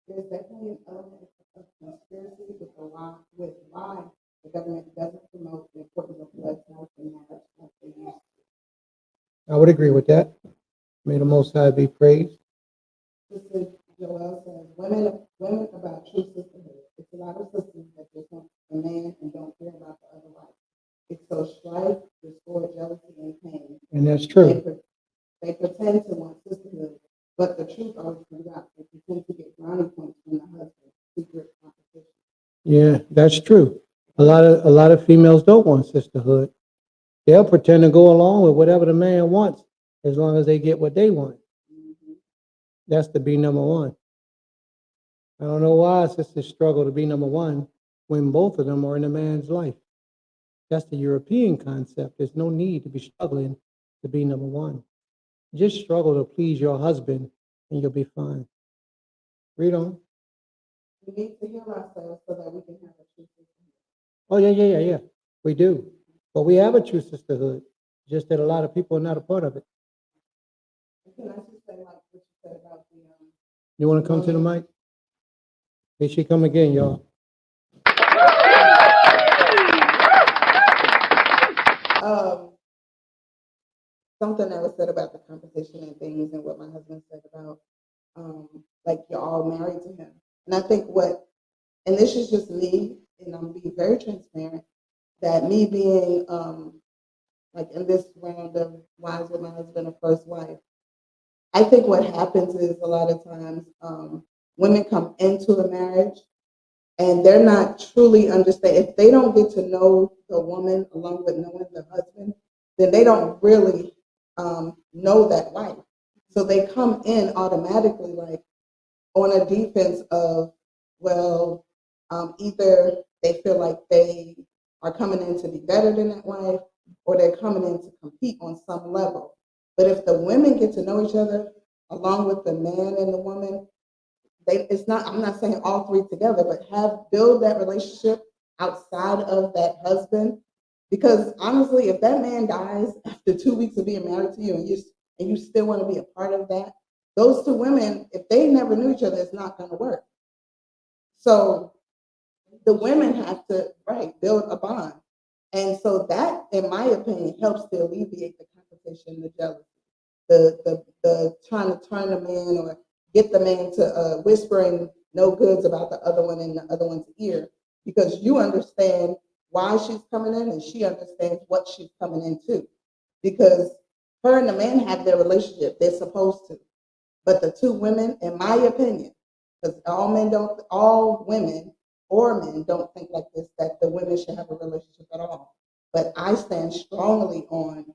There's definitely an element of conspiracy with why the government doesn't promote the importance of blood ties in marriage like they used to. I would agree with that. May the Most High be praised. Sister Joel says, women about true sisterhood. It's a lot of sisters that just want a man and don't care about the other wife. It's so strife, discord, jealousy, and pain. And that's true. They pretend to want sisterhood, but the truth always comes out. They pretend to get brownie points from the husband. Secret competition. Yeah, that's true. A lot of females don't want sisterhood. They'll pretend to go along with whatever the man wants as long as they get what they want. That's to be number one. I don't know why sisters struggle to be number one when both of them are in a man's life. That's the European concept. There's no need to be struggling to be number one. Just struggle to please your husband and you'll be fine. Read on. We need to heal ourselves so that we can have a true sisterhood. Oh, yeah. We do. But we have a true sisterhood. Just that a lot of people are not a part of it. Can I just say, like what you said about the You want to come to the mic? Here she come again, y'all. Something that was said about the competition and things, and what my husband said about like you're all married to him. And I think and this is just me, and I'm being very transparent, that me being like in this round of wives with my husband, a first wife, I think what happens is a lot of times women come into a marriage and they're not truly understand. If they don't get to know the woman along with knowing the husband, then they don't really know that wife. So they come in automatically like on a defense of, well, either they feel like they are coming in to be better than that wife, or they're coming in to compete on some level. But if the women get to know each other along with the man and the woman, I'm not saying all three together, but build that relationship outside of that husband. Because honestly, if that man dies after 2 weeks of being married to you and you still want to be a part of that, those two women, if they never knew each other, it's not going to work. So the women have to, build a bond. And so that, in my opinion, helps to alleviate the competition, the jealousy, the trying to turn the man or get the man to whispering no goods about the other one in the other one's ear, because you understand why she's coming in and she understands what she's coming into. Because her and the man have their relationship, they're supposed to. But the two women, in my opinion, because all women or men don't think like this, that the women should have a relationship at all. But I stand strongly on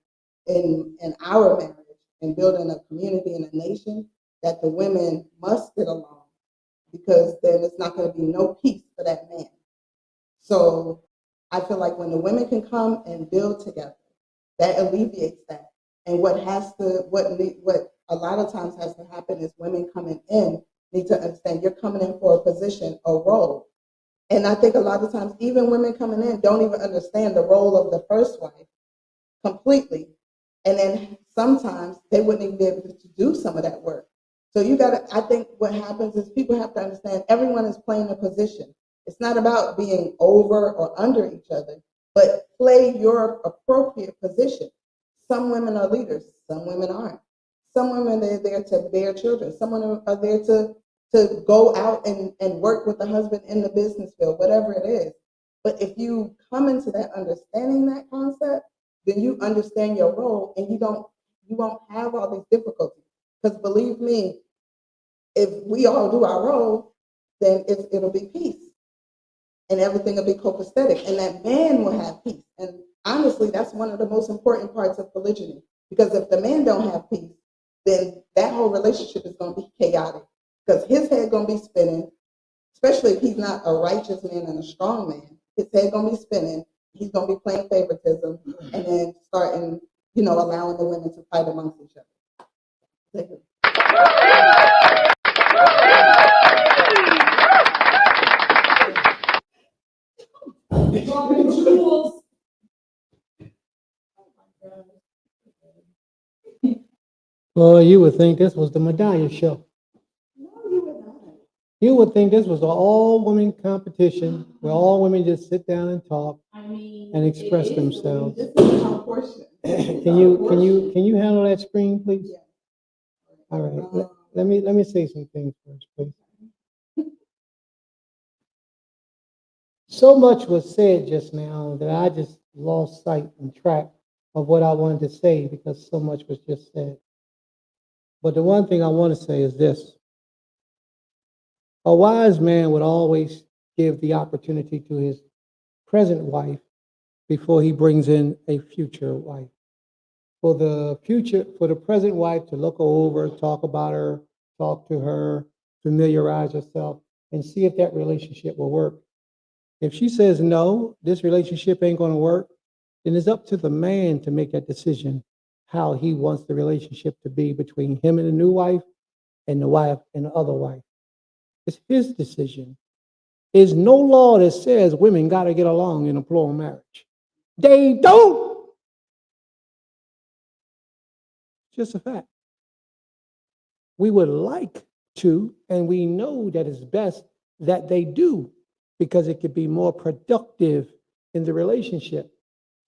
in our marriage and building a community and a nation that the women must get along, because then it's not going to be no peace for that man. So I feel like when the women can come and build together, that alleviates that. And what a lot of times has to happen is women coming in need to understand you're coming in for a position, a role. And I think a lot of times even women coming in don't even understand the role of the first wife completely. And then sometimes they wouldn't even be able to do some of that work. So I think what happens is people have to understand everyone is playing a position. It's not about being over or under each other, but play your appropriate position. Some women are leaders, some women aren't. Some women are there to bear children. Some women are there to go out and work with the husband in the business field, whatever it is. But if you come into that understanding that concept, then you understand your role and you won't have all these difficulties. Because believe me, if we all do our role, then it'll be peace. And everything will be copacetic. And that man will have peace. And honestly, that's one of the most important parts of polygyny. Because if the man don't have peace, then that whole relationship is going to be chaotic because his head going to be spinning, especially if he's not a righteous man and a strong man. His head going to be spinning. He's going to be playing favoritism and then starting, allowing the women to fight amongst each other. Thank you. Well, you would think this was the Medallion show. No, you would not. You would think this was an all-women competition where all women just sit down and talk and express themselves. This is our portion. Can you handle that screen, please? Yeah. All right. Let me say some things first, please. So much was said just now that I just lost sight and track of what I wanted to say because so much was just said. But the one thing I want to say is this. A wise man would always give the opportunity to his present wife before he brings in a future wife. For the present wife to look over, talk about her, talk to her, familiarize herself, and see if that relationship will work. If she says no, this relationship ain't going to work, then it's up to the man to make that decision how he wants the relationship to be between him and the new wife and the wife and the other wife. It's his decision. There's no law that says women got to get along in a plural marriage. They don't. Just a fact. We would like to, and we know that it's best that they do because it could be more productive in the relationship.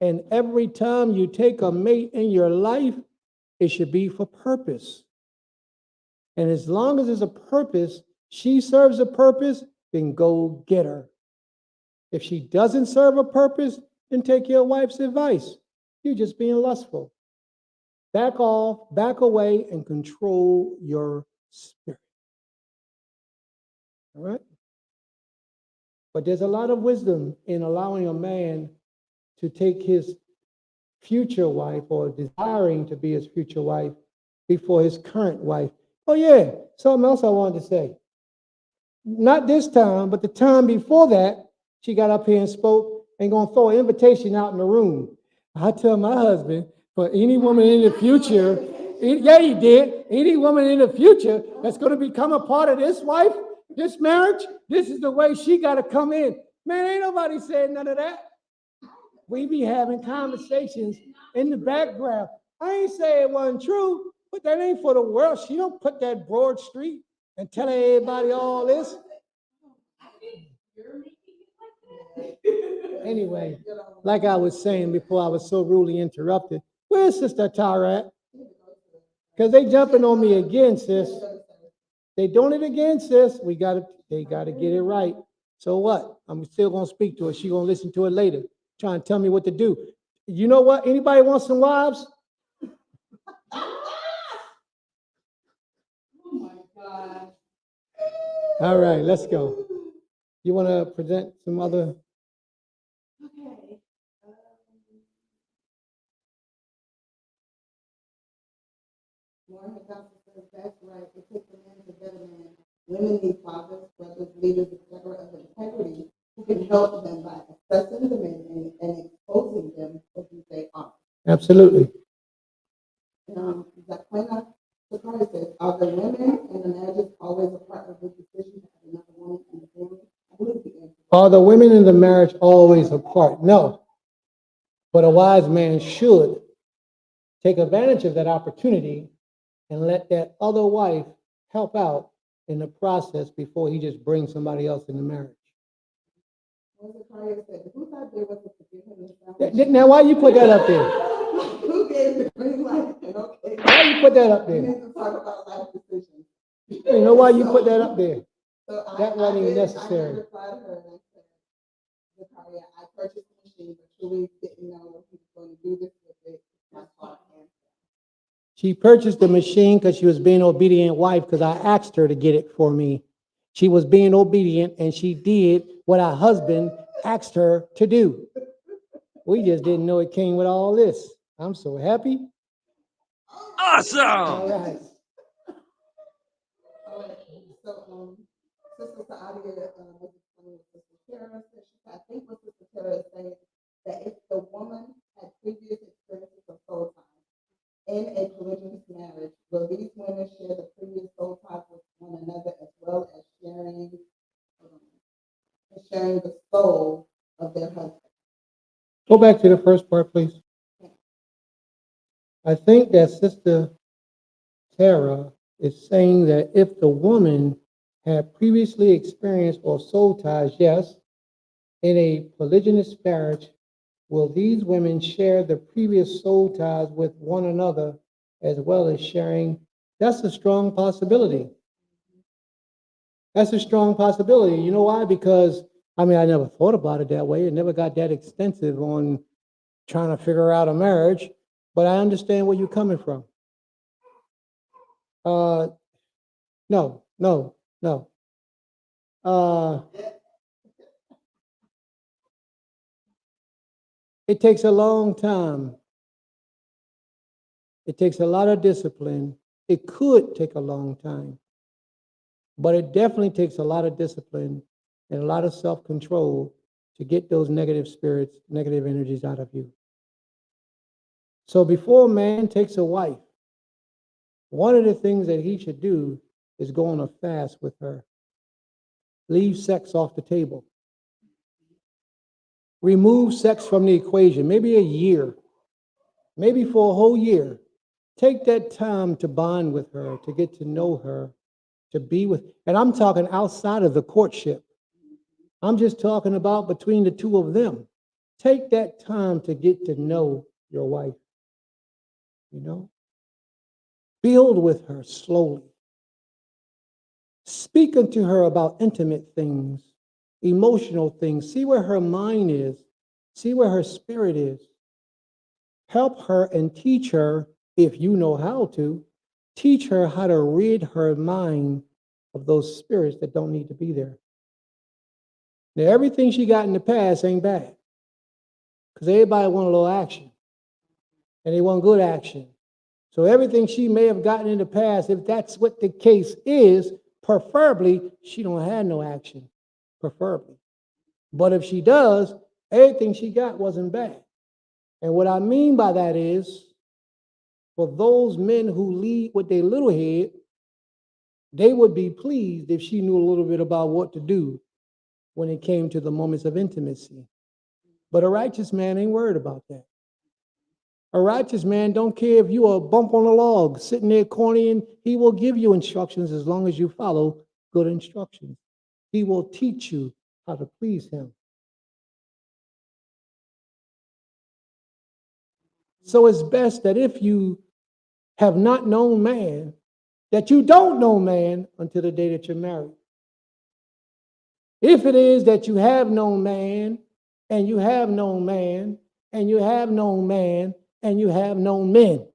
And every time you take a mate in your life, it should be for purpose. And as long as there's a purpose, she serves a purpose, then go get her. If she doesn't serve a purpose, then take your wife's advice. You're just being lustful. Back off, back away, and control your spirit. All right? But there's a lot of wisdom in allowing a man to take his future wife or desiring to be his future wife before his current wife. Oh yeah, something else I wanted to say. Not this time, but the time before that, she got up here and spoke and gonna throw an invitation out in the room. I tell my husband, for any woman in the future, yeah, he did. Any woman in the future that's gonna become a part of this wife, this marriage, this is the way she gotta come in. Man, ain't nobody saying none of that. We be having conversations in the background. I ain't saying it wasn't true, but that ain't for the world. She don't put that broad street and tell everybody all this. Anyway, like I was saying before I was so rudely interrupted, where's Sister Tara at? Because they jumping on me again, sis. They doing it again, sis. They gotta get it right. So what? I'm still gonna speak to her. She gonna listen to it later, trying to tell me what to do. You know what? Anybody want some wives? Oh my God. All right, let's go. You want to present some other? Okay. Lauren McDonald says that's right. It takes a man to better man. Women need fathers, brothers, leaders, etc. of integrity who can help them by assessing the men and exposing them for who they are. Absolutely. Zaquina Sakari says, are the women in the marriages always a part of the decision to have another woman in the family? I believe the answer. Are the women in the marriage always apart? No. But a wise man should take advantage of that opportunity and let that other wife help out in the process before he just brings somebody else in the marriage. Now, why you put that up there? Who gave the green light? Okay. Why you put that up there? We need to talk about life decisions. You know why you put that up there? So That wasn't even I necessary. did reply to her and I said, Zakaria, I purchased the machine, but truly didn't know he was going to do this with it. My fault. She purchased the machine because she was being an obedient wife because I asked her to get it for me. She was being obedient and she did what her husband asked her to do. We just didn't know it came with all this. I'm so happy. All Awesome. right. All right, so, Sister Saadia, was explaining to Sister Tara, I think what Sister Tara is saying, that if the woman had previous experiences of soul ties in a polygynous marriage, will these women share the previous soul ties with one another as well as sharing the soul of their husband? Go back to the first part, please. I think that Sister Tara is saying that if the woman had previously experienced or soul ties, yes, in a polygynous marriage, will these women share the previous soul ties with one another as well as sharing? That's a strong possibility. That's a strong possibility. You know why? Because, I mean, I never thought about it that way. It never got that extensive on trying to figure out a marriage, but I understand where you're coming from. No, no, no. It takes a long time. It takes a lot of discipline. It could take a long time, but it definitely takes a lot of discipline and a lot of self-control to get those negative spirits, negative energies out of you. So before a man takes a wife, one of the things that he should do is go on a fast with her. Leave sex off the table. Remove sex from the equation, maybe a year, maybe for a whole year. Take that time to bond with her, to get to know her, to be with, and I'm talking outside of the courtship. I'm just talking about between the two of them. Take that time to get to know your wife, you know? Build with her slowly. Speak unto her about intimate things, emotional things. See where her mind is. See where her spirit is. Help her and teach her, if you know how to, teach her how to rid her mind of those spirits that don't need to be there. Now, everything she got in the past ain't bad, because everybody want a little action, and they want good action. So everything she may have gotten in the past, if that's what the case is, preferably she don't have no action, preferably. But if she does, everything she got wasn't bad. And what I mean by that is, for those men who lead with their little head, they would be pleased if she knew a little bit about what to do when it came to the moments of intimacy. But a righteous man ain't worried about that. A righteous man don't care if you are a bump on a log sitting there corny, and he will give you instructions as long as you follow good instructions. He will teach you how to please him. So it's best that if you have not known man, that you don't know man until the day that you're married. If it is that you have known man, and you have known man, and you have known man, and you have known men,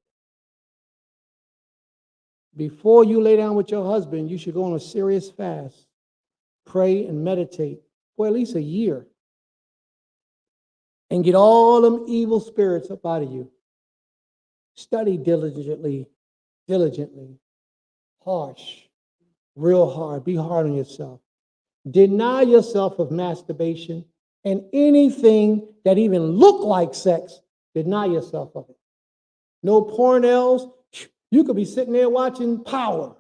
before you lay down with your husband, you should go on a serious fast, pray and meditate for at least a year, and get all them evil spirits up out of you. Study diligently, harsh, real hard. Be hard on yourself. Deny yourself of masturbation and anything that even look like sex. Deny yourself of it. No pornos. You could be sitting there watching Power,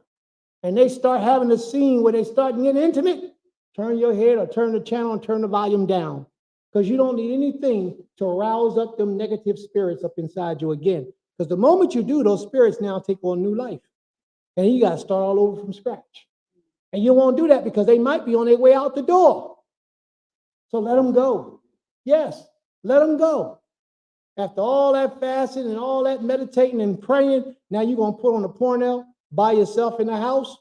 and they start having a scene where they start getting intimate. Turn your head or turn the channel and turn the volume down, because you don't need anything to rouse up them negative spirits up inside you again. Because the moment you do, those spirits now take on new life, and you got to start all over from scratch. And you won't do that because they might be on their way out the door. So let them go. Yes, let them go. After all that fasting and all that meditating and praying, now you're going to put on a porno by yourself in the house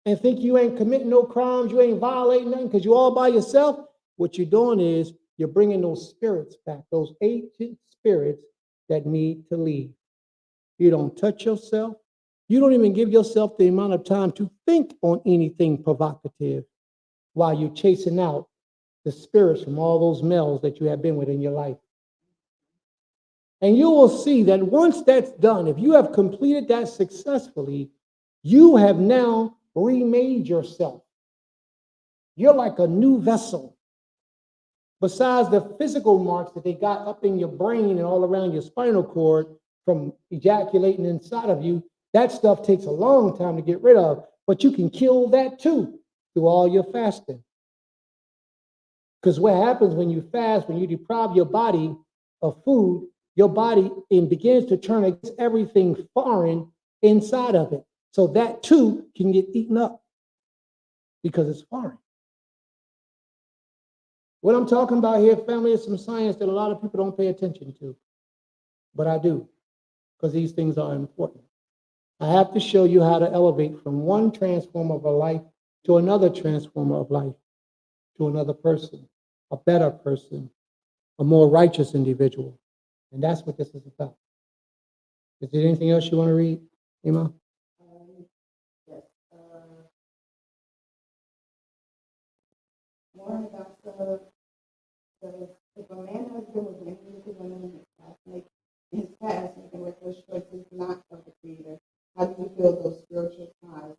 and think you ain't committing no crimes, you ain't violating nothing because you're all by yourself. What you're doing is you're bringing those spirits back, those ancient spirits that need to leave. You don't touch yourself. You don't even give yourself the amount of time to think on anything provocative while you're chasing out the spirits from all those males that you have been with in your life. And you will see that once that's done, if you have completed that successfully, you have now remade yourself. You're like a new vessel. Besides the physical marks that they got up in your brain and all around your spinal cord from ejaculating inside of you, that stuff takes a long time to get rid of. But you can kill that too through all your fasting. Because what happens when you fast, when you deprive your body of food, your body begins to turn against everything foreign inside of it. So that too can get eaten up because it's foreign. What I'm talking about here, family, is some science that a lot of people don't pay attention to. But I do, because these things are important. I have to show you how to elevate from one transformer of a life to another transformer of life, to another person, a better person, a more righteous individual. And that's what this is about. Is there anything else you want to read, Ima? Yes. More about if a man has been with many women in his past, making reckless choices not of the Creator, how do you feel those spiritual ties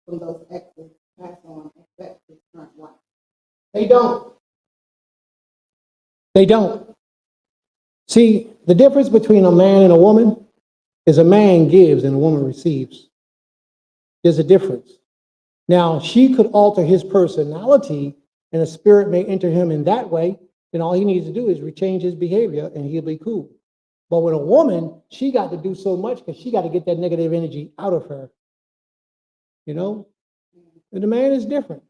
from those exes pass on affect his current life? They don't. They don't. See, the difference between a man and a woman is a man gives and a woman receives. There's a difference. Now, she could alter his personality and a spirit may enter him in that way, then all he needs to do is change his behavior and he'll be cool. But with a woman, she got to do so much because she got to get that negative energy out of her. You know? And the man is different.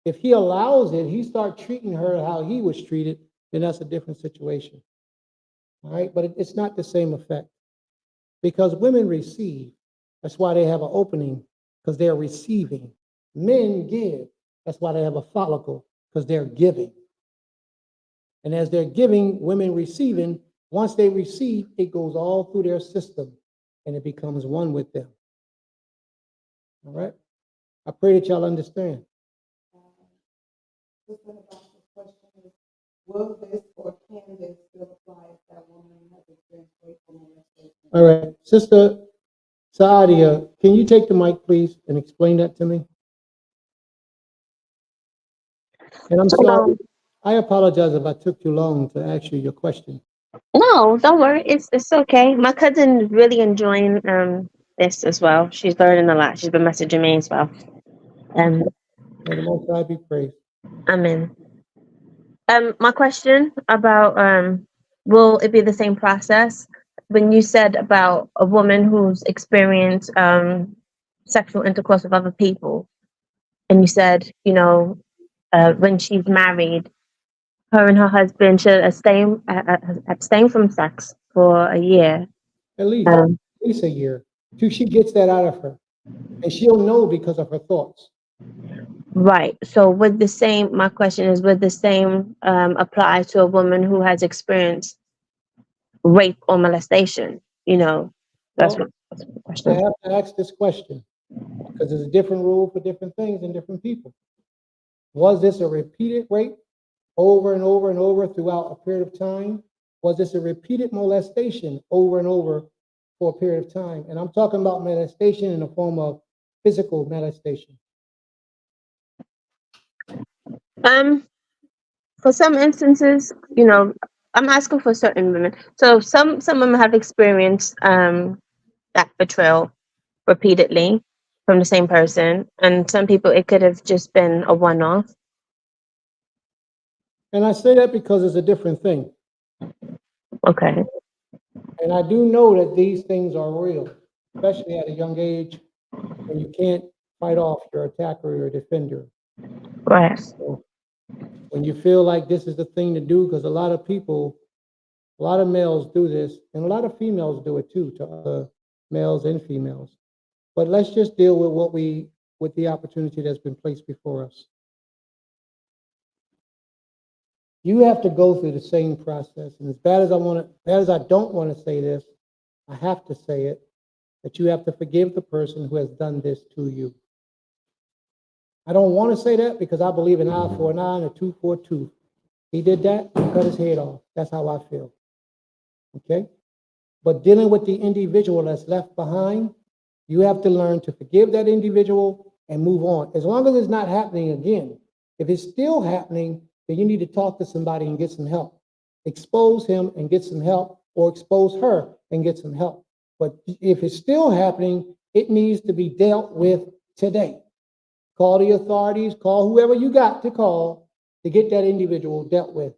If he allows it, he start treating her how he was treated, then that's a different situation. All right? But it's not the same effect. Because women receive. That's why they have an opening, because they're receiving. Men give. That's why they have a follicle, because they're giving. And as they're giving, women receiving, once they receive, it goes all through their system and it becomes one with them. All right? I pray that y'all understand. Will this or can this still apply if that woman has experienced racial molestation? All right. Sister Saadia, can you take the mic, please, and explain that to me? And I'm sorry. I apologize if I took too long to ask you your question. No, don't worry. It's okay. My cousin is really enjoying this as well. She's learning a lot. She's been messaging me as well. May the Most High be praised. Amen. My question about will it be the same process when you said about a woman who's experienced sexual intercourse with other people, and you said, when she's married, her and her husband should abstain from sex for a year. At least a year, till she gets that out of her. And she'll know because of her thoughts. Right. So my question is, would the same apply to a woman who has experienced rape or molestation? That's Well, that's the I question. have to ask this question because there's a different rule for different things and different people. Was this a repeated rape over and over and over throughout a period of time? Was this a repeated molestation over and over for a period of time? And I'm talking about molestation in the form of physical molestation. For some instances, I'm asking for certain women. So some women have experienced that betrayal repeatedly from the same person, and some people it could have just been a one-off. And I say that because it's a different thing. Okay. And I do know that these things are real, especially at a young age when you can't fight off your attacker or your defender. Right. So when you feel like this is the thing to do, because a lot of males do this, and a lot of females do it too, to other males and females. But let's just deal with the opportunity that's been placed before us. You have to go through the same process, and as bad as I don't want to say this, I have to say it, that you have to forgive the person who has done this to you. I don't want to say that because I believe an eye for an eye and a tooth for a tooth. He did that, cut his head off. That's how I feel. Okay? But dealing with the individual that's left behind, you have to learn to forgive that individual and move on. As long as it's not happening again. If it's still happening, then you need to talk to somebody and get some help. Expose him and get some help, or expose her and get some help. But if it's still happening, it needs to be dealt with today. Call the authorities, call whoever you got to call to get that individual dealt with.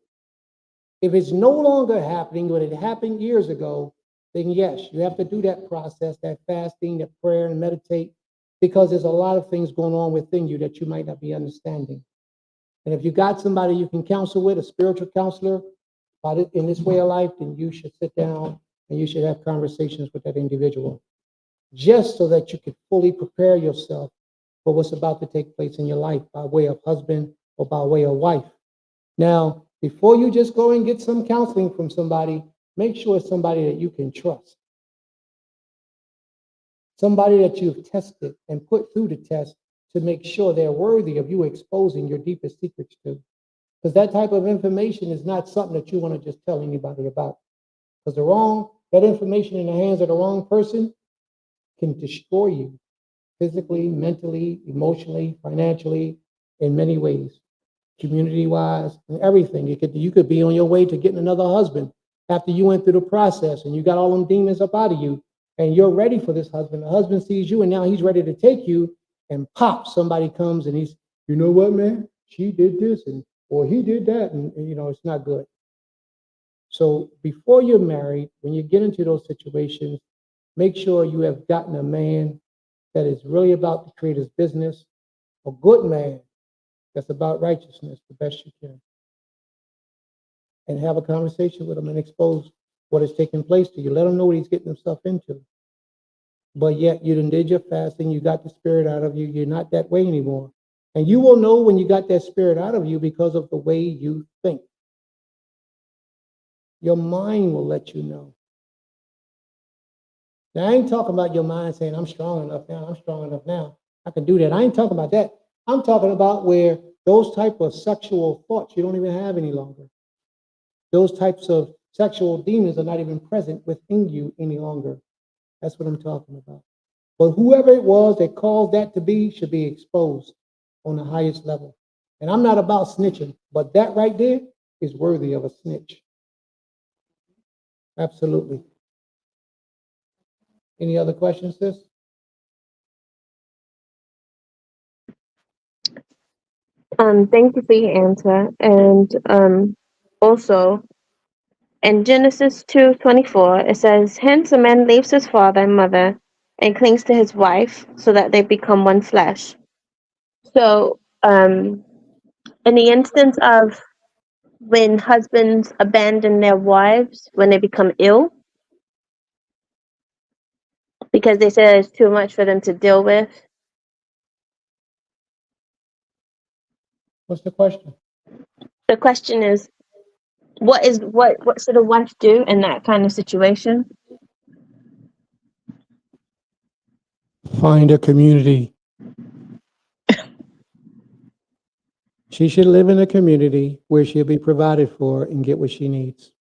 If it's no longer happening, but it happened years ago, then yes, you have to do that process, that fasting, that prayer, and meditate, because there's a lot of things going on within you that you might not be understanding. And if you got somebody you can counsel with, a spiritual counselor, about it in this way of life, then you should sit down and you should have conversations with that individual, just so that you can fully prepare yourself for what's about to take place in your life by way of husband or by way of wife. Now, before you just go and get some counseling from somebody, make sure it's somebody that you can trust. Somebody that you've tested and put through the test to make sure they're worthy of you exposing your deepest secrets to. Because that type of information is not something that you want to just tell anybody about. Because that information in the hands of the wrong person can destroy you physically, mentally, emotionally, financially, in many ways, community-wise, and everything. You could be on your way to getting another husband after you went through the process and you got all them demons up out of you, and you're ready for this husband. The husband sees you and now he's ready to take you, and pop, somebody comes and he's, you know what, man? She did this or he did that, and it's not good. So before you're married, when you get into those situations, make sure you have gotten a man that is really about to create his business, a good man that's about righteousness the best you can. And have a conversation with him and expose what is taking place to you. Let him know what he's getting himself into. But yet you done did your fasting, you got the spirit out of you, you're not that way anymore. And you will know when you got that spirit out of you because of the way you think. Your mind will let you know. Now, I ain't talking about your mind saying, I'm strong enough now, I can do that. I ain't talking about that. I'm talking about where those type of sexual thoughts you don't even have any longer. Those types of sexual demons are not even present within you any longer. That's what I'm talking about. But whoever it was that caused that to be should be exposed on the highest level. And I'm not about snitching, but that right there is worthy of a snitch. Absolutely. Any other questions, sis? Thank you for your answer. And also in Genesis 2:24, it says, "Hence a man leaves his father and mother and clings to his wife, so that they become one flesh." So, in the instance of when husbands abandon their wives when they become ill, because they say it's too much for them to deal with. What's the question? The question is, what should a wife do in that kind of situation? Find a community. She should live in a community where she'll be provided for and get what she needs.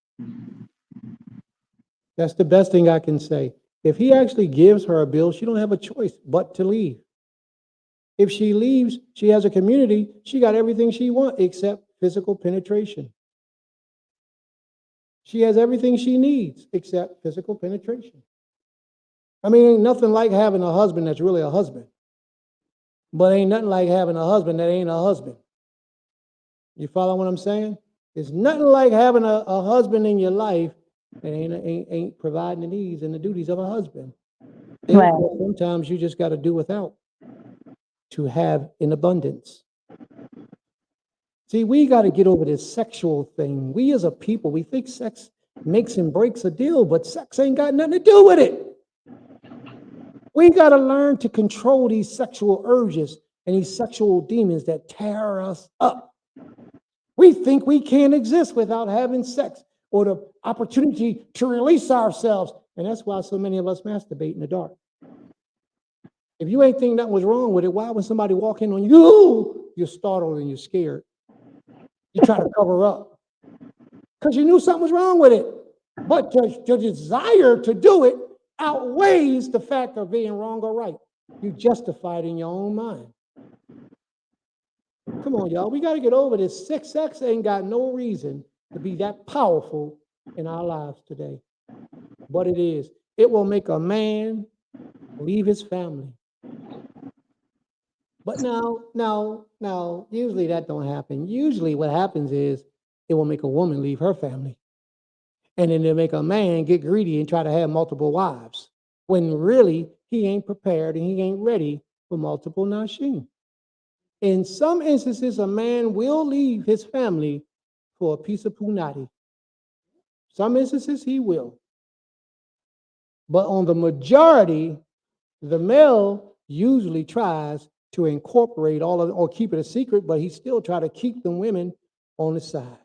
That's the best thing I can say. If he actually gives her a bill, she don't have a choice but to leave. If she leaves, she has a community, she got everything she wants except physical penetration. She has everything she needs except physical penetration. I mean, ain't nothing like having a husband that's really a husband. But ain't nothing like having a husband that ain't a husband. You follow what I'm saying? It's nothing like having a husband in your life that ain't providing the needs and the duties of a husband. Therefore, sometimes you just got to do without to have in abundance. See, we got to get over this sexual thing. We as a people, we think sex makes and breaks a deal, but sex ain't got nothing to do with it. We got to learn to control these sexual urges and these sexual demons that tear us up. We think we can't exist without having sex or the opportunity to release ourselves. And that's why so many of us masturbate in the dark. If you ain't think nothing was wrong with it, why when somebody walk in on you, you're startled and you're scared? You try to cover up because you knew something was wrong with it. But the desire to do it outweighs the fact of being wrong or right. You justify it in your own mind. Come on, y'all. We got to get over this. Sex ain't got no reason to be that powerful in our lives today. But it is. It will make a man leave his family. But now, usually that don't happen. Usually what happens is it will make a woman leave her family. And then they'll make a man get greedy and try to have multiple wives, when really he ain't prepared and he ain't ready for multiple nashim. In some instances, a man will leave his family for a piece of punati. Some instances he will. But on the majority, the male usually tries to incorporate all of it or keep it a secret, but he still try to keep the women on the side.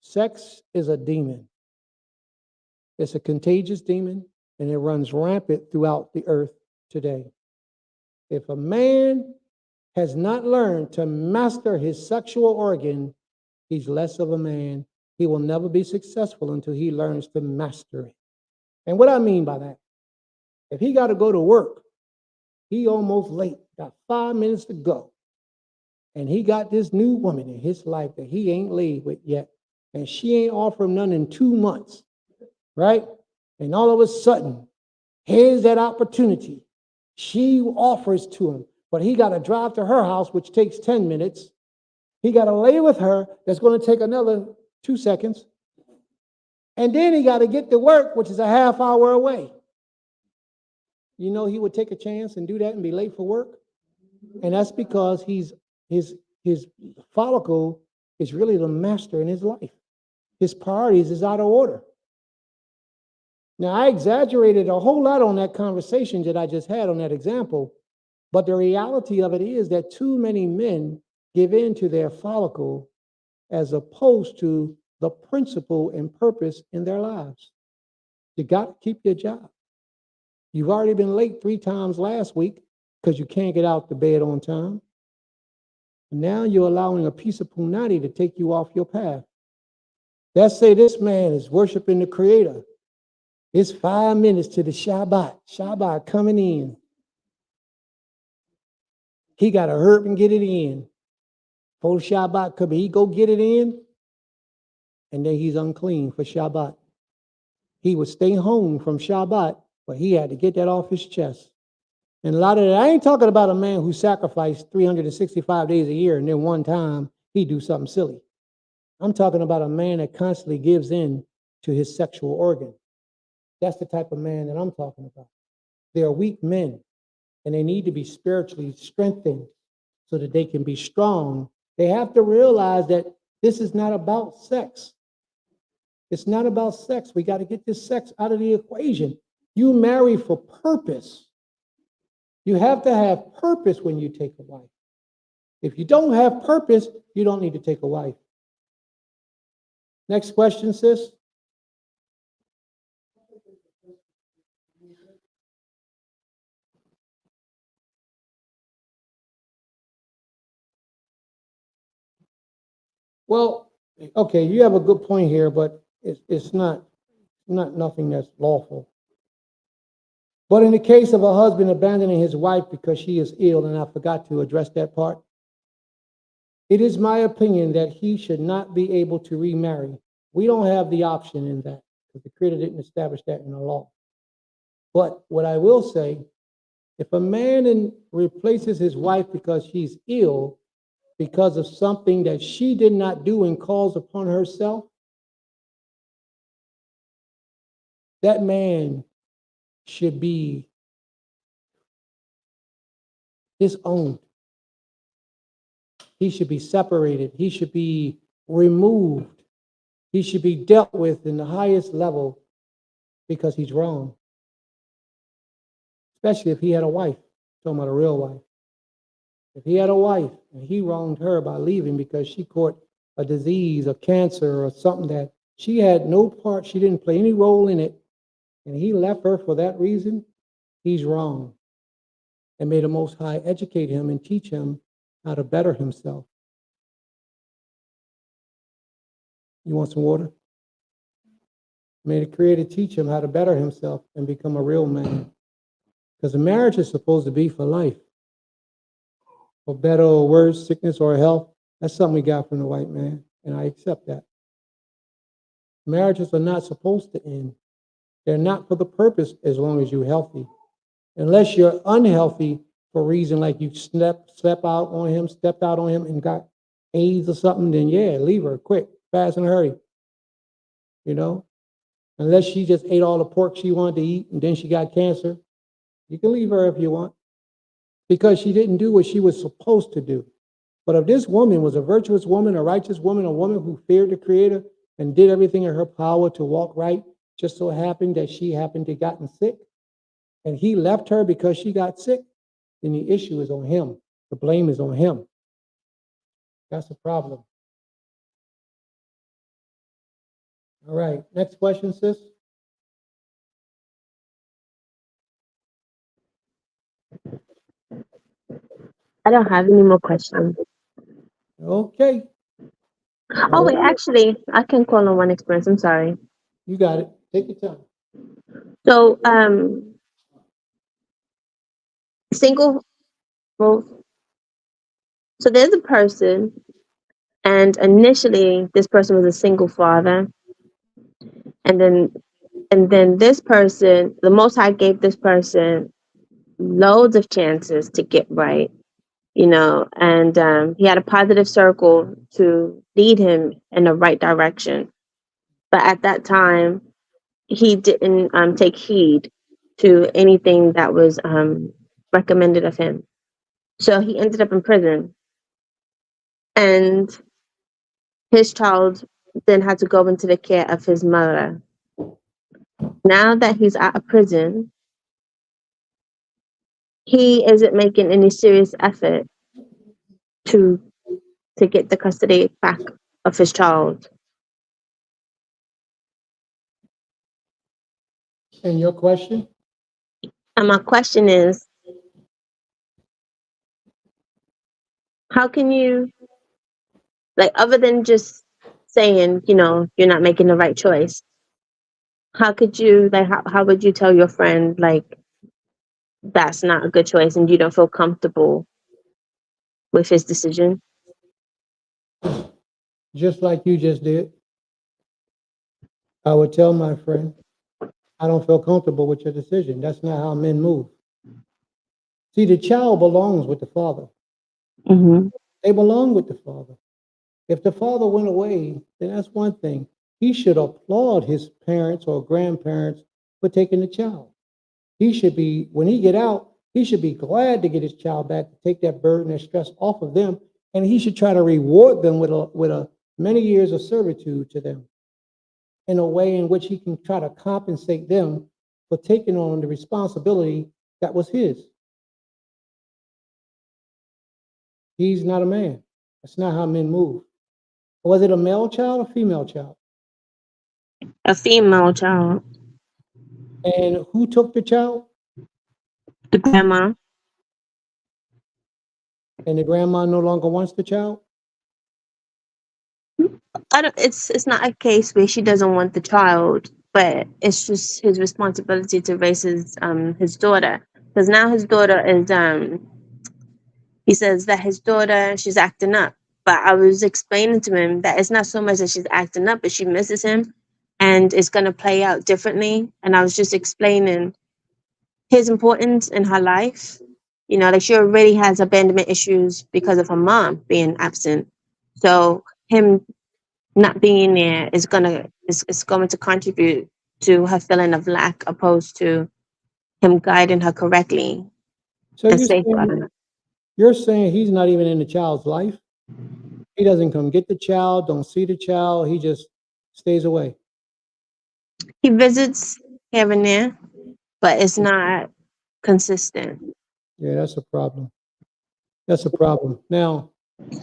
Sex is a demon. It's a contagious demon, and it runs rampant throughout the earth today. If a man has not learned to master his sexual organ, he's less of a man. He will never be successful until he learns to master it. And what I mean by that, if he got to go to work, he almost late, got 5 minutes to go, and he got this new woman in his life that he ain't laid with yet, and she ain't offered him none in 2 months, right? And all of a sudden, here's that opportunity. She offers to him, but he got to drive to her house, which takes 10 minutes. He got to lay with her. That's going to take another 2 seconds. And then he got to get to work, which is a half hour away. You know, he would take a chance and do that and be late for work. And that's because his follicle is really the master in his life. His priorities is out of order. Now, I exaggerated a whole lot on that conversation that I just had on that example, but the reality of it is that too many men give in to their follicle as opposed to the principle and purpose in their lives. You got to keep your job. You've already been late 3 times last week because you can't get out the bed on time. Now you're allowing a piece of punani to take you off your path. Let's say this man is worshiping the Creator. It's 5 minutes to the Shabbat. Shabbat coming in. He got to hurry and get it in. Before Shabbat come, he go get it in, and then he's unclean for Shabbat. He would stay home from Shabbat, but he had to get that off his chest. And a lot of that, I ain't talking about a man who sacrificed 365 days a year and then one time he do something silly. I'm talking about a man that constantly gives in to his sexual organ. That's the type of man that I'm talking about. They are weak men, and they need to be spiritually strengthened so that they can be strong. They have to realize that this is not about sex. It's not about sex. We got to get this sex out of the equation. You marry for purpose. You have to have purpose when you take a wife. If you don't have purpose, you don't need to take a wife. Next question, sis. Well, okay, you have a good point here, but it's not nothing that's lawful. But in the case of a husband abandoning his wife because she is ill, and I forgot to address that part, it is my opinion that he should not be able to remarry. We don't have the option in that because the Creator didn't establish that in the law. But what I will say, if a man replaces his wife because she's ill, because of something that she did not do and calls upon herself, that man should be disowned. He should be separated. He should be removed. He should be dealt with in the highest level because he's wrong. Especially if he had a wife, talking about a real wife. If he had a wife and he wronged her by leaving because she caught a disease, a cancer, or something that she had no part, she didn't play any role in it, and he left her for that reason, he's wrong. And may the Most High educate him and teach him how to better himself. You want some water? May the Creator teach him how to better himself and become a real man. Because a marriage is supposed to be for life. For better or worse, sickness or health, that's something we got from the white man, and I accept that. Marriages are not supposed to end. They're not for the purpose as long as you're healthy. Unless you're unhealthy for a reason like you stepped out on him and got AIDS or something, then yeah, leave her quick, fast and hurry. You know? Unless she just ate all the pork she wanted to eat and then she got cancer, you can leave her if you want. Because she didn't do what she was supposed to do. But if this woman was a virtuous woman, a righteous woman, a woman who feared the Creator and did everything in her power to walk right, just so happened that she happened to gotten sick, and he left her because she got sick, then the issue is on him. The blame is on him. That's the problem. All right, next question, sis. I don't have any more questions. Okay, Oh wait, actually, I can call on one experience. I'm sorry. you got it. Take your time. So, single. Well, so there's a person, and initially this person was a single father, and then this person, the Most High gave this person loads of chances to get right, and he had a positive circle to lead him in the right direction. But at that time, he didn't take heed to anything that was recommended of him. So he ended up in prison, and his child then had to go into the care of his mother. Now that he's out of prison, he isn't making any serious effort to get the custody back of his child. And your question? And my question is, how can you, like, other than just saying, you're not making the right choice, how could you, like, how would you tell your friend, like, that's not a good choice and you don't feel comfortable with his decision? Just like you just did. I would tell my friend, I don't feel comfortable with your decision. That's not how men move. See, the child belongs with the father. Mm-hmm. They belong with the father. If the father went away, then that's one thing. He should applaud his parents or grandparents for taking the child. He should be, when he get out, he should be glad to get his child back, to take that burden and stress off of them, and he should try to reward them with a many years of servitude to them, in a way in which he can try to compensate them for taking on the responsibility that was his. He's not a man. That's not how men move. Was it a male child or female child? A female child. And who took the child? The grandma. And the grandma no longer wants the child? It's not a case where she doesn't want the child, but it's just his responsibility to raise his daughter. Because now his daughter is he says that his daughter, she's acting up. But I was explaining to him that it's not so much that she's acting up, but she misses him and it's gonna play out differently. And I was just explaining his importance in her life. Like she already has abandonment issues because of her mom being absent. So him not being there is going to contribute to her feeling of lack, opposed to him guiding her correctly So and safeguarding her. you're saying he's not even in the child's life? He doesn't come get the child, don't see the child, he just stays away. He visits here and there, but it's not consistent. Yeah, that's a problem. That's a problem. Now,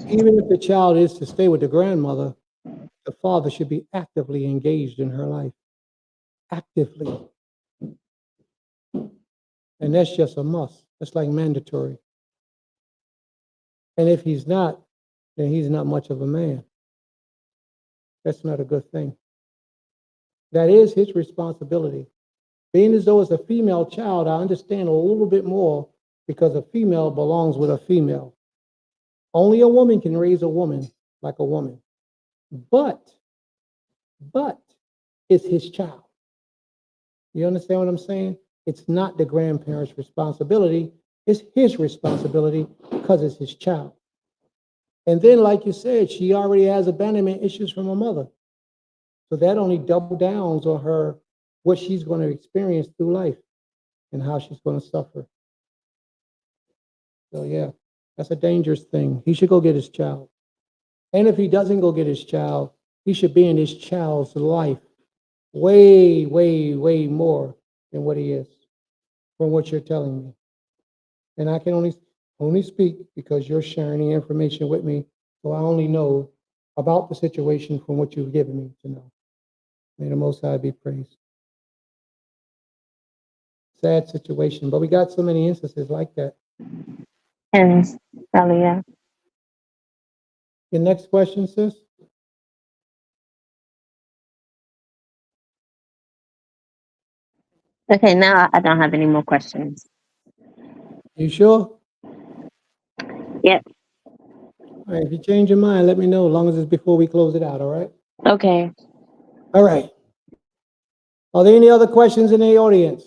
even if the child is to stay with the grandmother, the father should be actively engaged in her life. Actively. And that's just a must. That's like mandatory. And if he's not, then he's not much of a man. That's not a good thing. That is his responsibility. Being as though it's a female child, I understand a little bit more because a female belongs with a female. Only a woman can raise a woman like a woman. But it's his child. You understand what I'm saying? It's not the grandparent's responsibility. It's his responsibility because it's his child. And then, like you said, she already has abandonment issues from her mother. So that only double downs on her, what she's going to experience through life and how she's going to suffer. So yeah, that's a dangerous thing. He should go get his child. And if he doesn't go get his child, he should be in his child's life way, way, way more than what he is from what you're telling me. And I can only speak because you're sharing the information with me. So I only know about the situation from what you've given me to know. May the Most High be praised. Sad situation, but we got so many instances like that. And Elia. Your next question, sis? Okay, now I don't have any more questions. You sure? Yep. All right, if you change your mind, let me know, as long as it's before we close it out, all right? Okay. All right. Are there any other questions in the audience?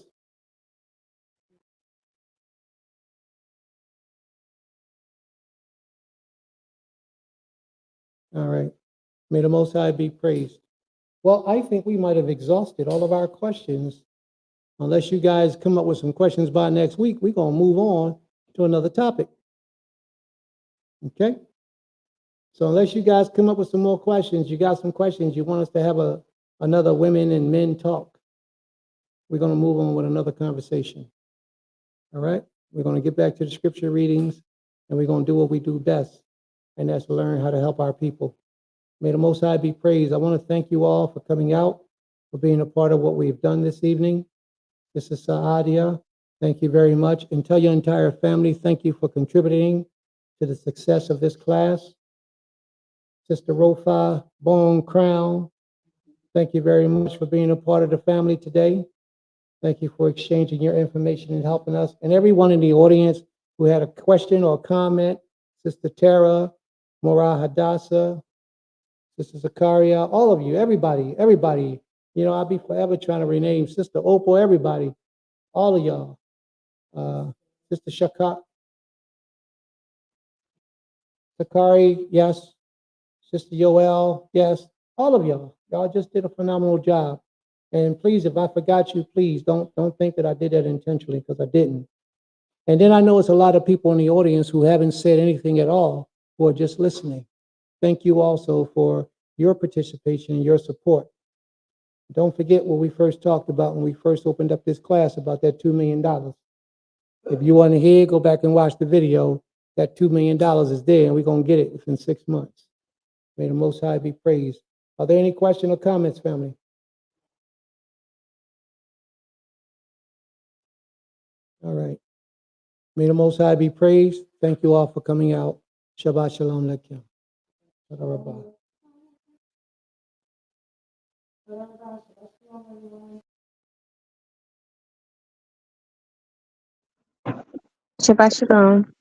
All right. May the Most High be praised. Well, I think we might have exhausted all of our questions. Unless you guys come up with some questions by next week, we're going to move on to another topic. Okay? So unless you guys come up with some more questions, you got some questions, you want us to have another women and men talk, we're going to move on with another conversation. All right? We're going to get back to the scripture readings, and we're going to do what we do best, and that's learn how to help our people. May the Most High be praised. I want to thank you all for coming out, for being a part of what we've done this evening. This is Saadia. Thank you very much. And tell your entire family, thank you for contributing to the success of this class. Sister Rofa, Bone Crown, thank you very much for being a part of the family today. Thank you for exchanging your information and helping us. And everyone in the audience who had a question or comment, Sister Tara, Morah Hadassah, Sister Zakaria, all of you, everybody. You know, I'll be forever trying to rename Sister Opal, everybody, all of y'all. Sister Sakari, yes. Sister Yoel, yes. All of y'all. Y'all just did a phenomenal job. And please, if I forgot you, please don't think that I did that intentionally, because I didn't. And then I know it's a lot of people in the audience who haven't said anything at all, who are just listening. Thank you also for your participation and your support. Don't forget what we first talked about when we first opened up this class about that $2 million. If you want to hear, go back and watch the video. That $2 million is there, and we're going to get it within 6 months. May the Most High be praised. Are there any questions or comments, family? All right. May the Most High be praised. Thank you all for coming out. Shabbat Shalom Aleichem. Shabbat Shalom.